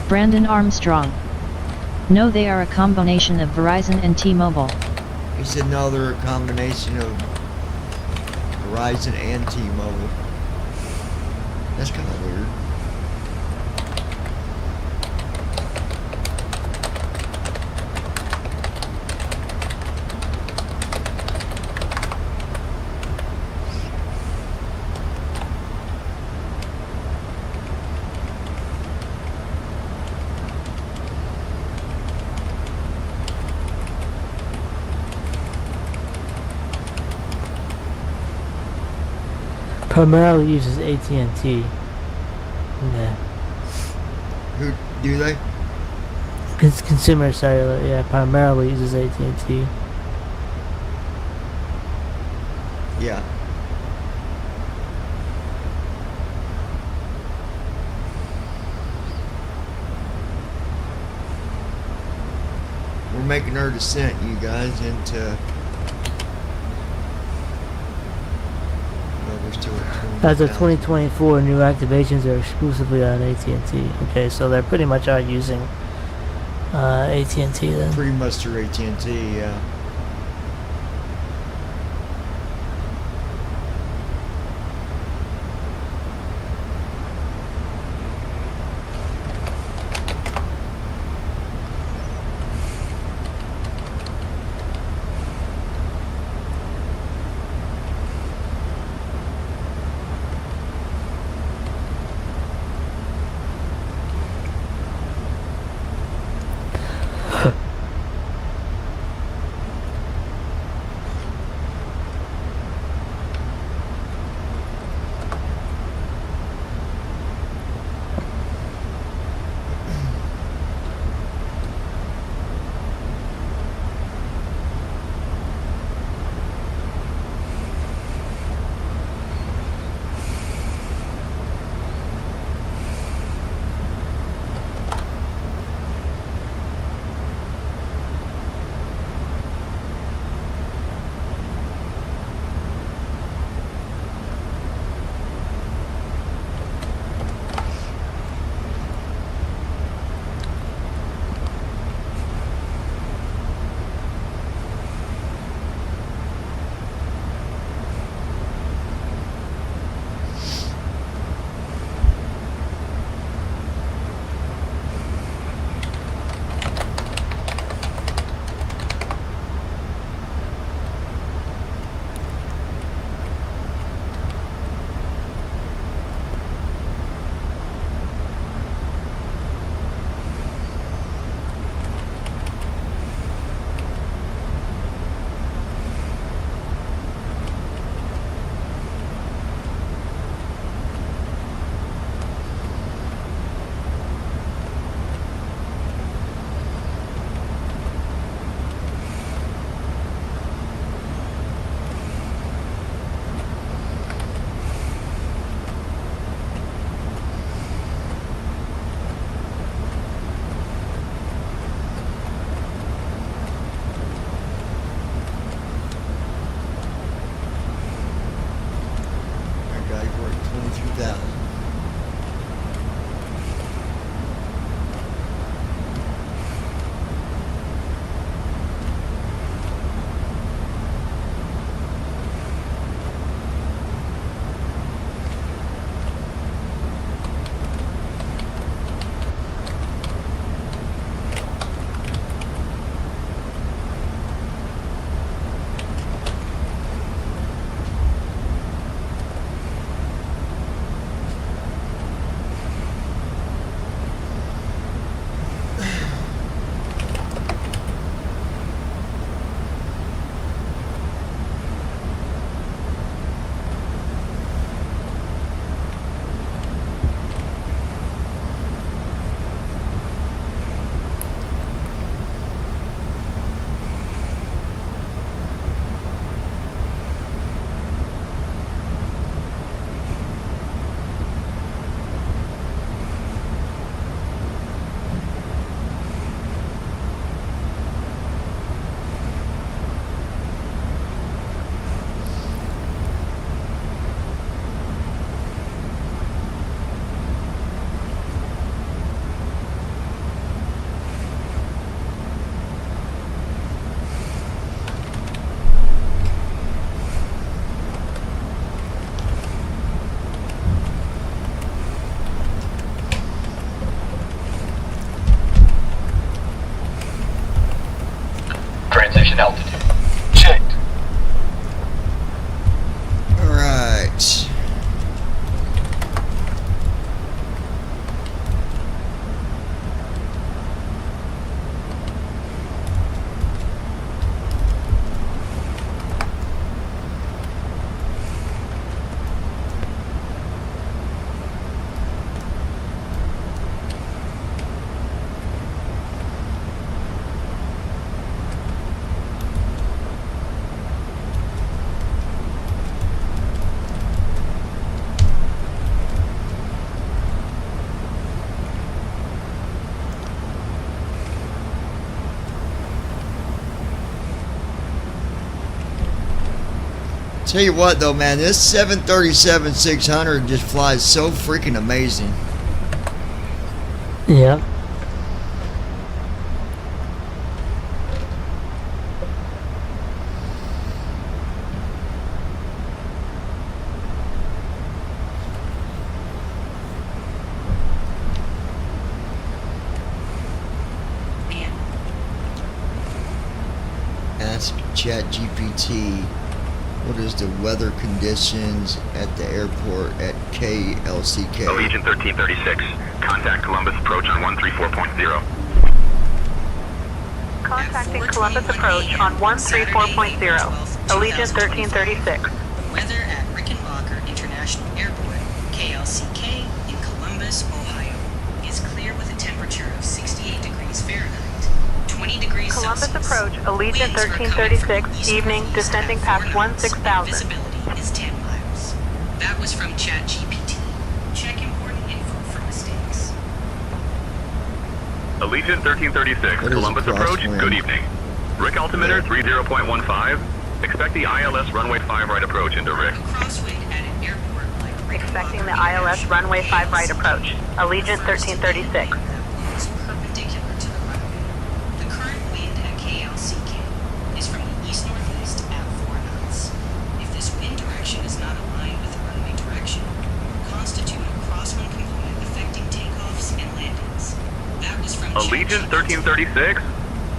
Brandon Armstrong. No, they are a combination of Verizon and T-Mobile. He said no, they're a combination of Verizon and T-Mobile. That's kind of weird. primarily uses AT&T. Yeah. Who do they? Consumer cellular, yeah, primarily uses AT&T. Yeah. We're making our descent, you guys, into. Well, we're still at 20,000. As of 2024, new activations are exclusively on AT&T. Okay, so they pretty much are using AT&T then. Pretty much through AT&T, yeah. Tell you what though, man, this 737-600 just flies so freaking amazing. Yep. Ask ChatGPT what is the weather conditions at the airport at KLCK. Allegiant 1336, contact Columbus approach on 134.0. Contacting Columbus approach on 134.0. Allegiant 1336. Weather at Rickenbacker International Airport, KLCK, in Columbus, Ohio, is clear with a temperature of 68 degrees Fahrenheit, 20 degrees Columbus Celsius. approach, Allegiant 1336, evening, descending past 16,000. Visibility is 10 miles. That was from ChatGPT. Check important info for mistakes. Allegiant 1336, What is Columbus approach, crosswind? good evening. Rick altimeter 30.15. Expect the ILS runway 5 right approach into Rick. Crosswind at an airport like Expecting the ILS runway 5 right approach. Allegiant 1336. is perpendicular to the runway. The current wind at KLCK is from the east-northeast at 4 knots. If this wind direction is not aligned with the runway direction, constitute a crosswind component affecting takeoffs and landings. That was from Allegiant 1336,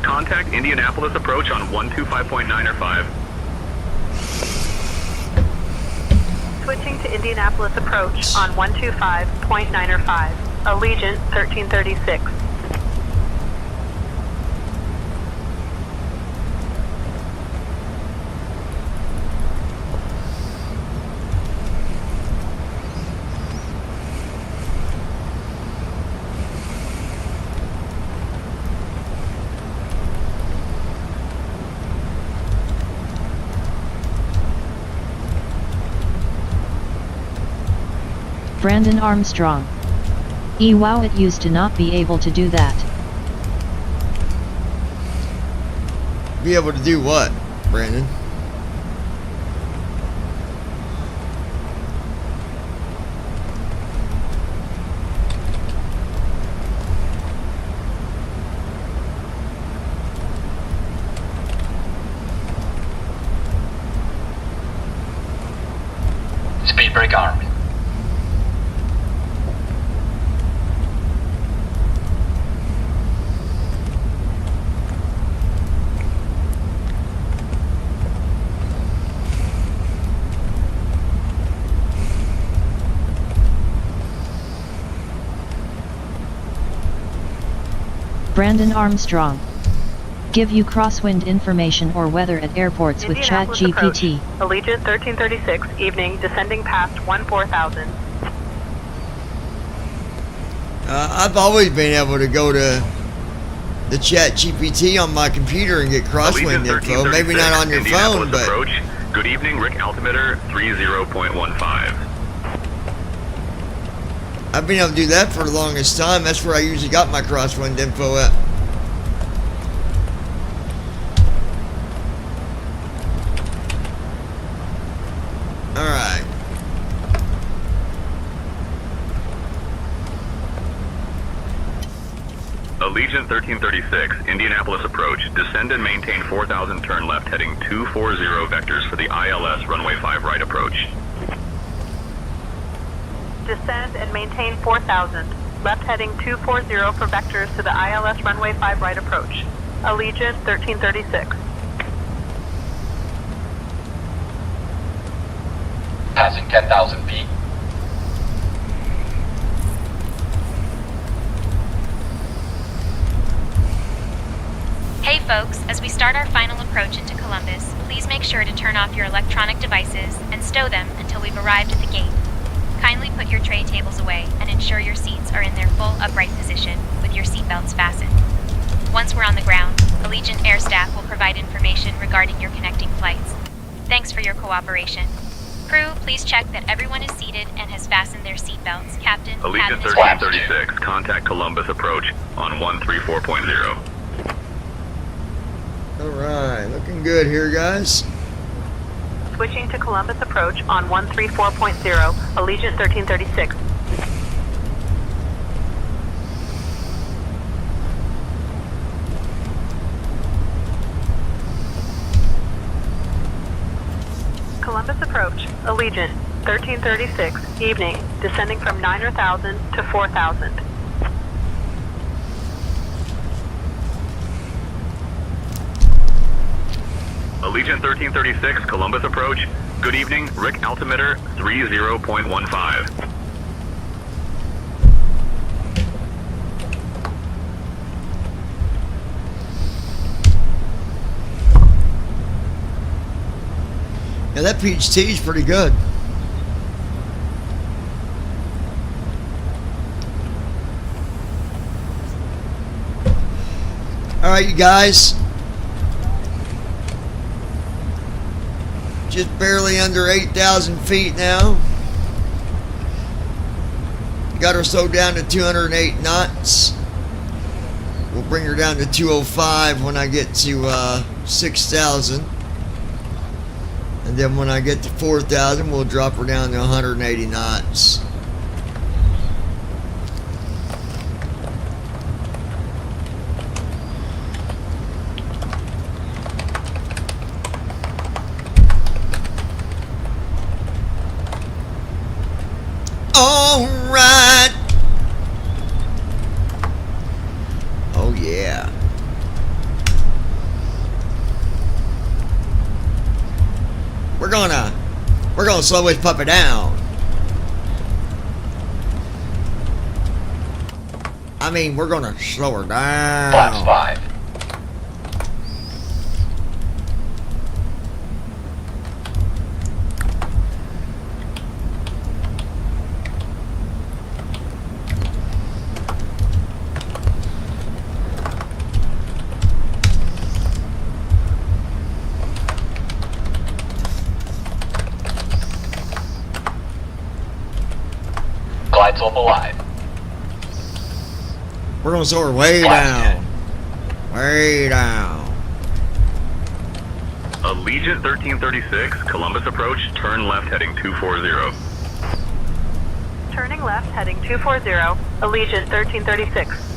contact Indianapolis approach on 125.905. Switching to Indianapolis approach on 125.905. Allegiant 1336. Brandon Armstrong. Wow, it used to not be able to do that. Be able to do what, Brandon? Speed brake armed. Brandon Armstrong. Give you crosswind information or weather at airports with Indianapolis ChatGPT. approach. Allegiant 1336, evening, descending past 14,000. I've always been able to go to the ChatGPT on my computer and get crosswind Allegiant info. Maybe not on your phone, Indianapolis but approach, good evening, Rick altimeter 30.15. I've been able to do that for the longest time. That's where I usually got my crosswind info at. Alright. Allegiant 1336, Indianapolis approach, descend and maintain 4,000, turn left heading 240 vectors for the ILS runway 5 right approach. Descend and maintain 4,000. Left heading 240 for vectors to the ILS runway 5 right approach. Allegiant 1336. Passing 10,000 feet. Hey folks, as we start our final approach into Columbus, please make sure to turn off your electronic devices and stow them until we've arrived at the gate. Kindly put your tray tables away and ensure your seats are in their full upright position with your seatbelts fastened. Once we're on the ground, Allegiant Air Staff will provide information regarding your connecting flights. Thanks for your cooperation. Crew, please check that everyone is seated and has fastened their seatbelts. Captain, Allegiant Padman is 1336, contact Columbus approach on 134.0. Alright, looking good here, guys. switching to Columbus approach on 134.0, Allegiant 1336. Columbus approach, Allegiant 1336, evening, descending from 9,000 to 4,000. Allegiant 1336, Columbus approach. Good evening, Rick altimeter 30.15. Yeah, that peach tea is pretty good. All right, you guys. Just barely under 8,000 feet now. Got her slowed down to 208 knots. We'll bring her down to 205 when I get to 6,000. And then when I get to 4,000, we'll drop her down to 180 knots. All right. Oh yeah. We're gonna slow this puppy down. I mean, we're gonna slow her down. Flaps 5. Glide slope alive. We're gonna slow her way down. Way down. Allegiant 1336, Columbus approach, turn left heading 240. Turning left, heading 240, Allegiant 1336.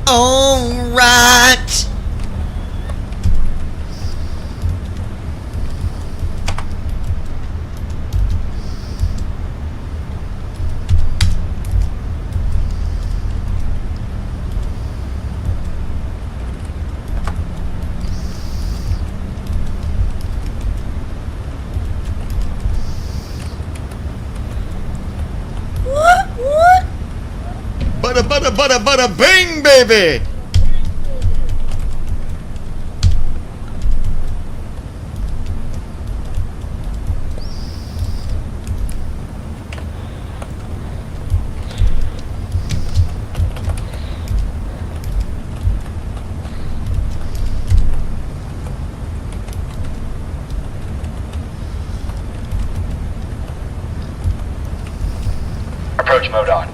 All right. What? Bada bing, baby. Approach mode on.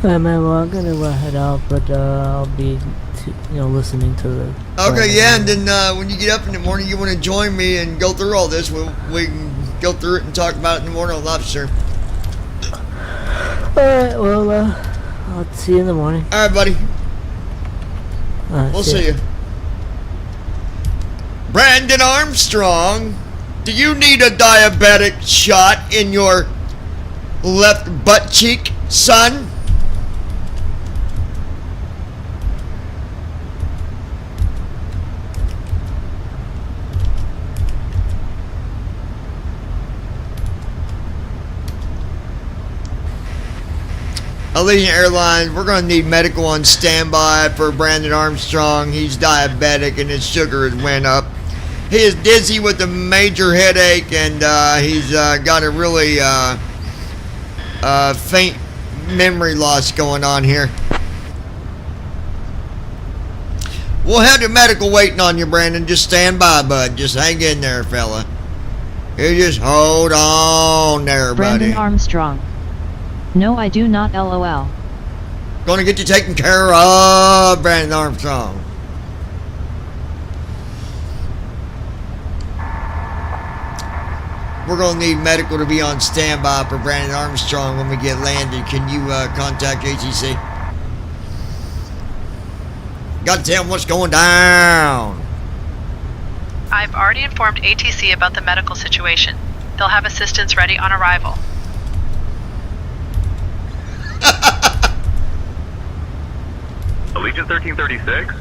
Alright, man, well, I'm gonna head out, but I'll be, listening to the... Okay, yeah, and then when you get up in the morning, you want to join me and go through all this. We can go through it and talk about it in the morning on Lobster. Alright, well, I'll see you in the morning. Alright, buddy. We'll see you. Brandon Armstrong, do you need a diabetic shot in your left butt cheek, son? Allegiant Airlines, we're going to need medical on standby for Brandon Armstrong. He's diabetic and his sugar has went up. He is dizzy with a major headache, and he's got a really faint memory loss going on here. We'll have the medical waiting on you, Brandon. Just stand by, bud. Just hang in there, fella. You just hold on there, Brandon buddy. Armstrong. No, I do not, LOL. Gonna get you taken care of, Brandon Armstrong. We're gonna need medical to be on standby for Brandon Armstrong when we get landed. Can you contact ATC? Gotta tell them what's going down. I've already informed ATC about the medical situation. They'll have assistance ready on arrival. Allegiant 1336,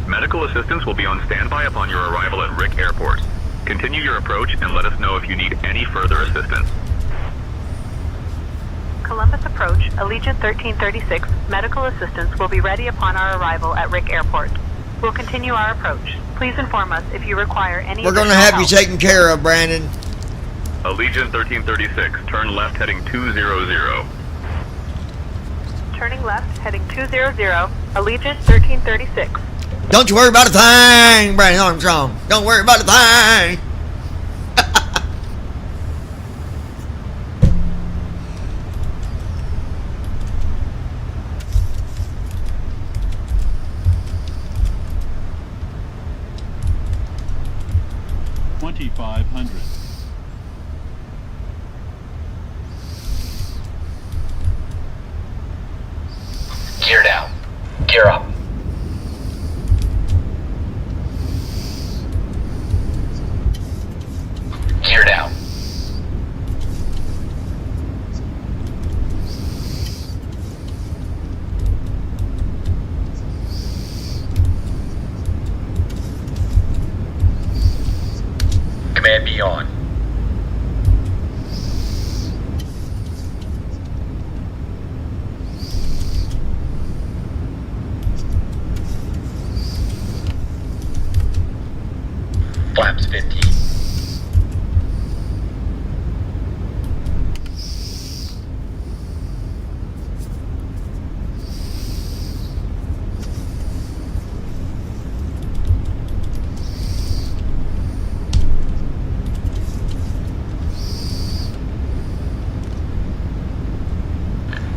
medical assistance will be on standby upon your arrival at Rick Airport. Continue your approach and let us know if you need any further assistance. Columbus approach, Allegiant 1336, medical assistance will be ready upon our arrival at Rick Airport. We'll continue our approach. Please inform us if you require any We're gonna additional have you help. taken care of, Brandon. Allegiant 1336, turn left heading 200. Turning left, heading 200, Allegiant 1336. Don't you worry about a thing, Brandon Armstrong. Don't worry about a thing. Gear down. Gear up. Gear down. Command be on. Flaps 15.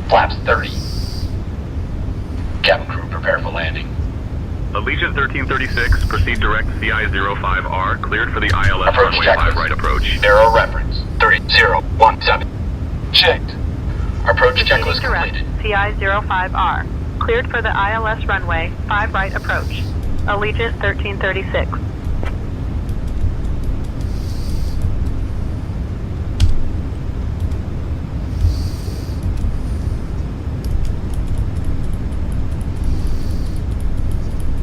Flaps 30. Cabin crew prepare for landing. Allegiant 1336, proceed direct CI-05R, cleared for the ILS Approach runway checklist. 5 right approach. Narrow reference 3017. Checked. Approach checklist Proceeding direct, completed. CI-05R. Cleared for the ILS runway, 5 right approach. Allegiant 1336.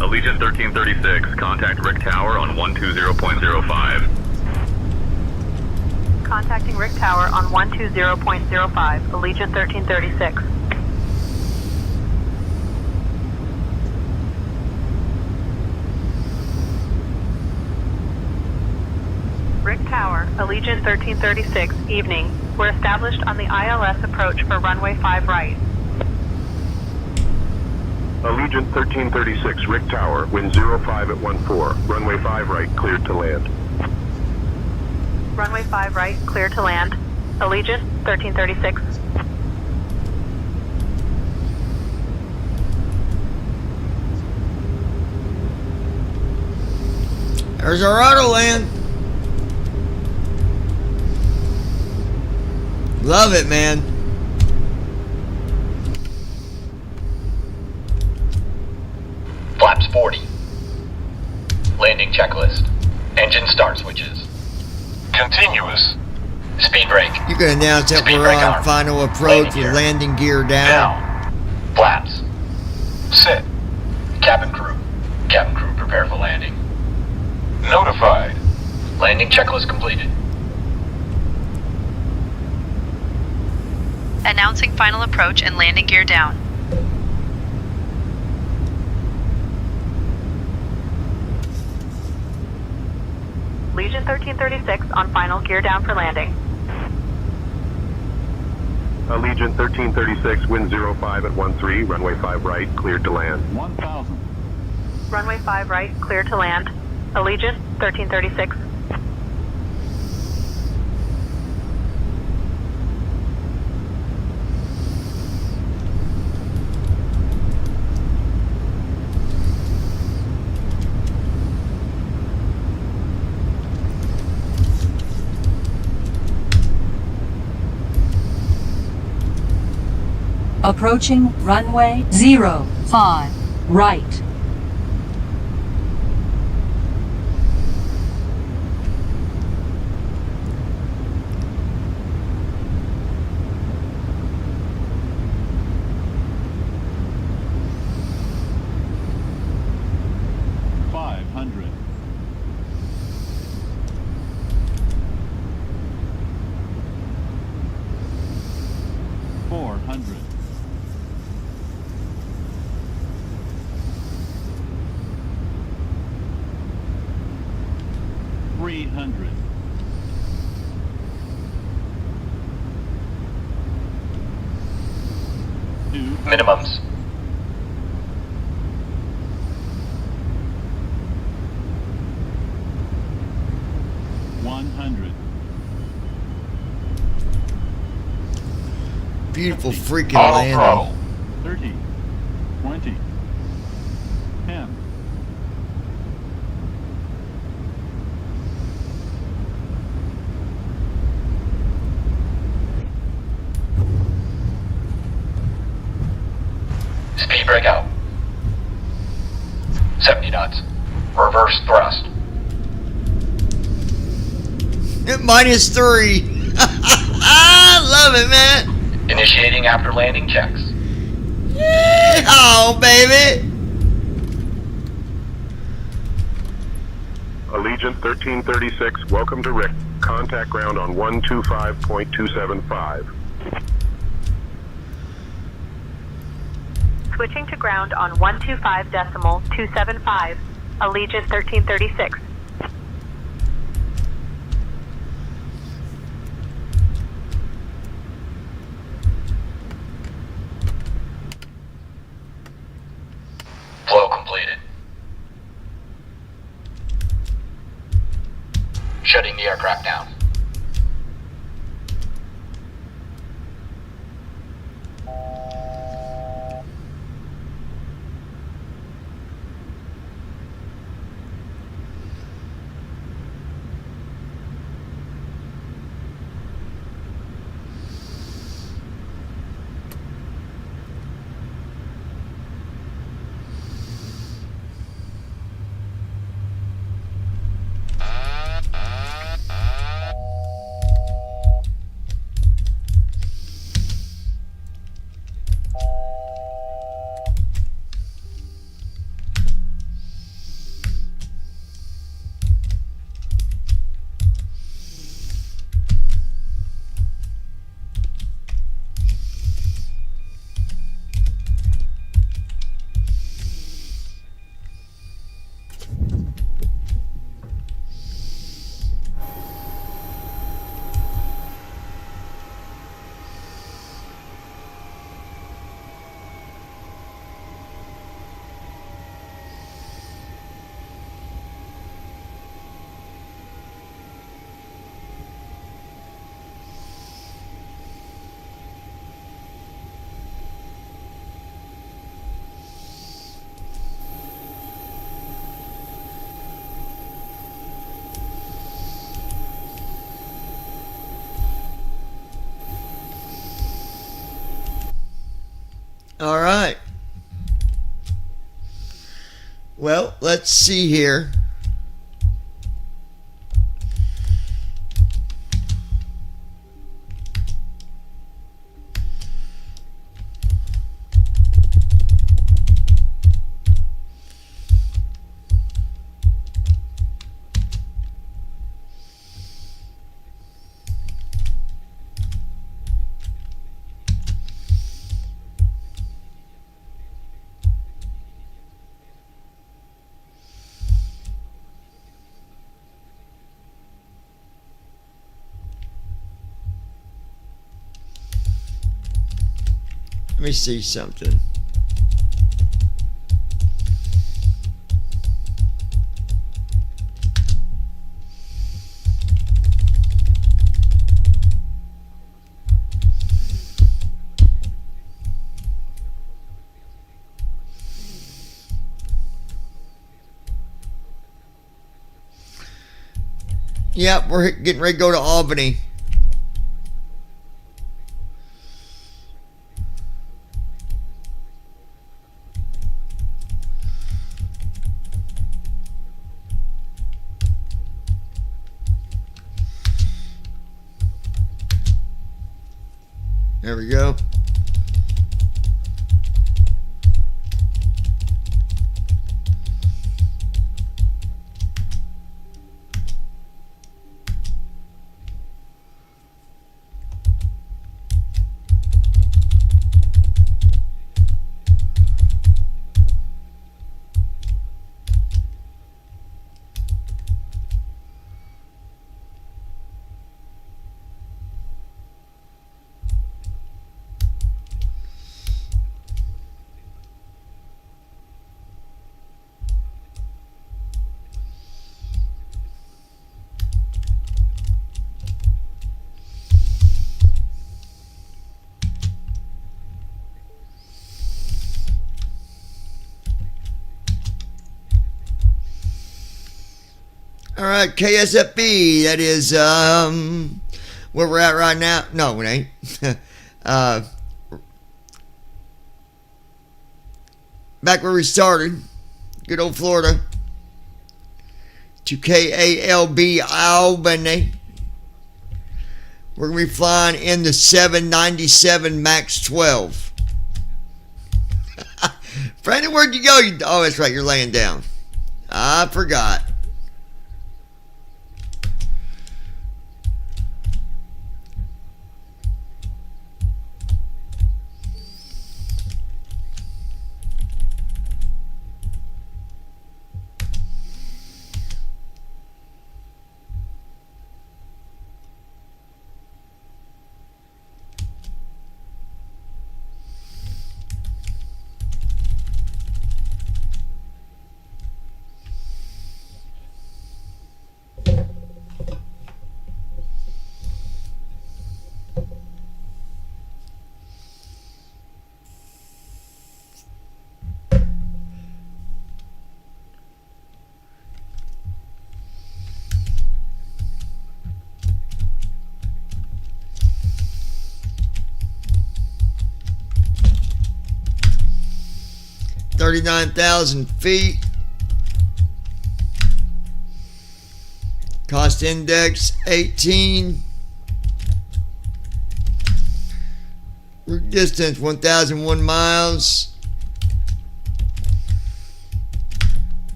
Allegiant 1336, contact Rick Tower on 120.05. Contacting Rick Tower on 120.05, Allegiant 1336. Rick Tower, Allegiant 1336, evening. We're established on the ILS approach for runway 5 right. Allegiant 1336, Rick Tower, wind 05 at 14. Runway 5 right, cleared to land. Runway 5 right, clear to land. Allegiant 1336. There's our auto land. Love it, man. Flaps 40. Landing checklist. Engine start switches. Continuous. Speed brake. You can announce that Speed we're brake on arm. final approach Landing with gear. landing gear down. Flaps. Sit. Cabin crew. Cabin crew prepare for landing. Notified. Landing checklist completed. Announcing final approach and landing gear down. Legion 1336 on final gear down for landing. Allegiant 1336, wind 05 at 13, runway 5 right, cleared to land. 1000. Runway 5 right, clear to land. Allegiant 1336. Approaching runway 05, right. Minimums. Beautiful freaking Auto landing. throttle. 30, 20, 10. Speed breakout. 70 knots. Reverse thrust. -3. I love it, man. Initiating after landing checks. Oh, baby. Allegiant 1336, welcome to Rick. Contact ground on 125.275. Switching to ground on 125.275. Allegiant 1336. Flow completed. Shutting the aircraft down. All right. Well, let's see here. me see something. Yep, we're getting ready to go to Albany. There we go. All right, KSFB. That is where we're at right now. No, it ain't. Back where we started, good old Florida. To KALB Albany. We're gonna be flying in the 797 MAX 12. Brandon, where'd you go? Oh, that's right. You're laying down. I forgot. $39,000 feet. Cost index 18. Route distance 1,001 miles.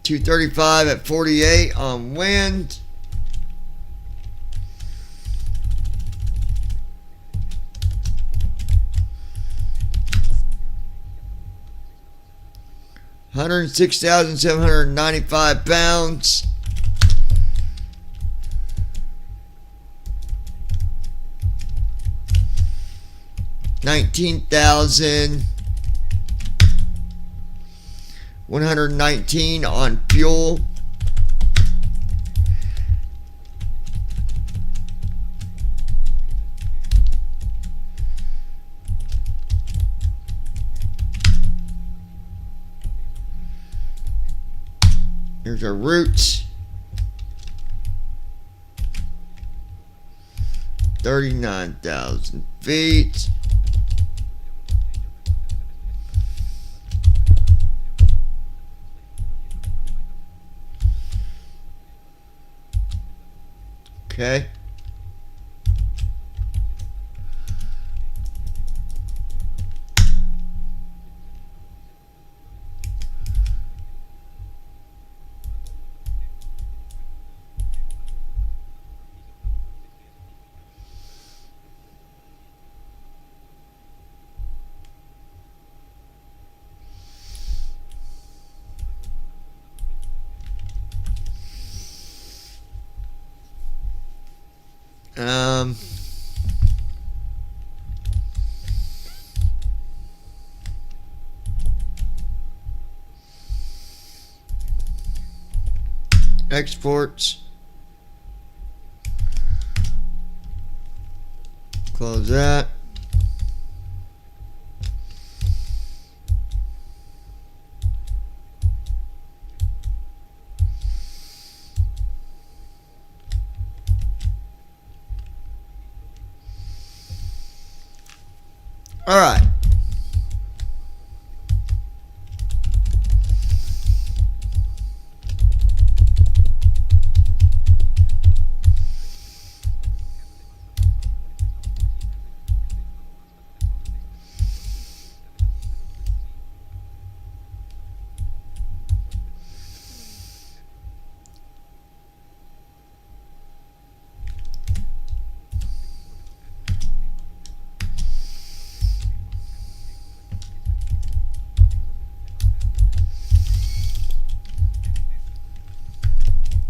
235 at 48 on wind. £106,795. $19,119 on fuel. Here's our route. 39,000 feet. Okay. exports. Close that. All right.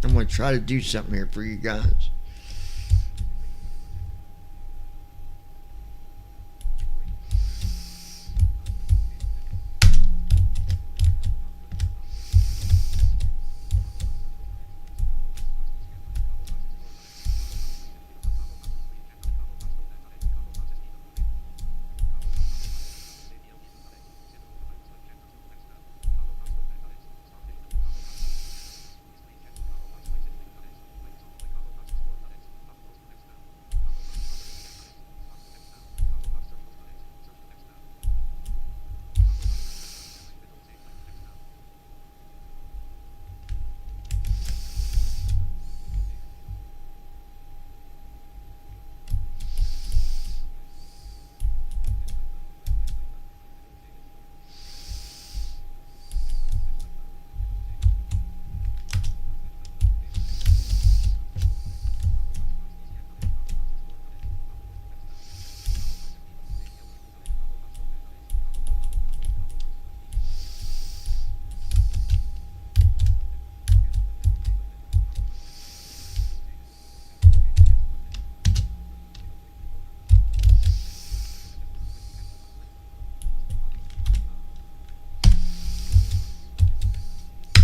I'm going to try to do something here for you guys.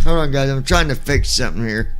Hold on, guys. I'm trying to fix something here.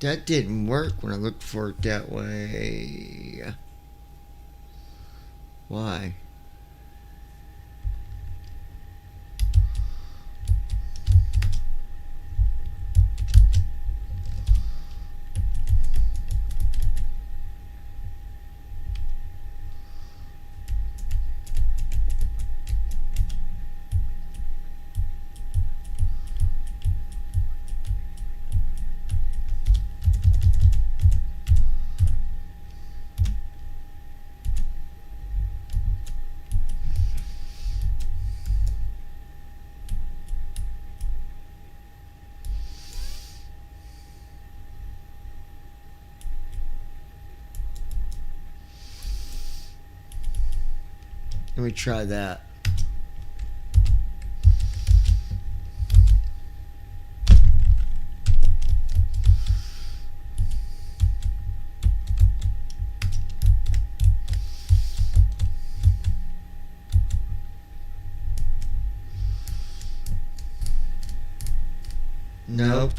That didn't work when I looked for it that way. Why? Let me try that. Nope.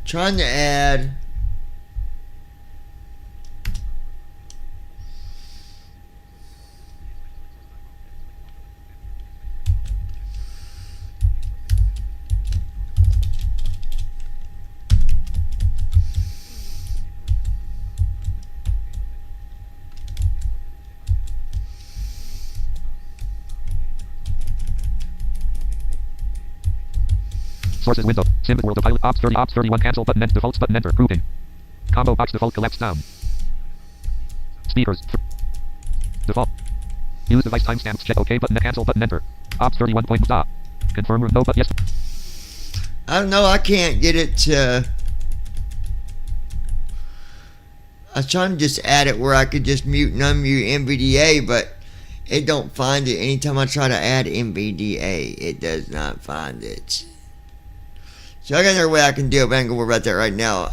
Trying to add Sources window. Sim world of pilot. Ops 30. Ops 31. Cancel button. Defaults button. Enter. Grouping. Combo box default collapse down. Speakers. Default. Use device timestamps. Check OK button. Cancel button. Enter. Ops 31 point stop. Confirm room. No but yes. I don't know. I can't get it to. I was trying to just add it where I could just mute and unmute NVDA, but it don't find it. Anytime I try to add NVDA, it does not find it. So I got another way I can do it, but I ain't gonna worry about that right now.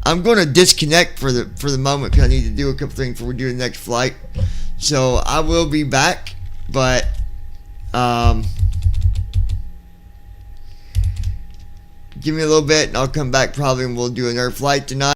I'm going to disconnect for the moment because I need to do a couple things before we do the next flight. So I will be back, but give me a little bit and I'll come back probably and we'll do another flight tonight.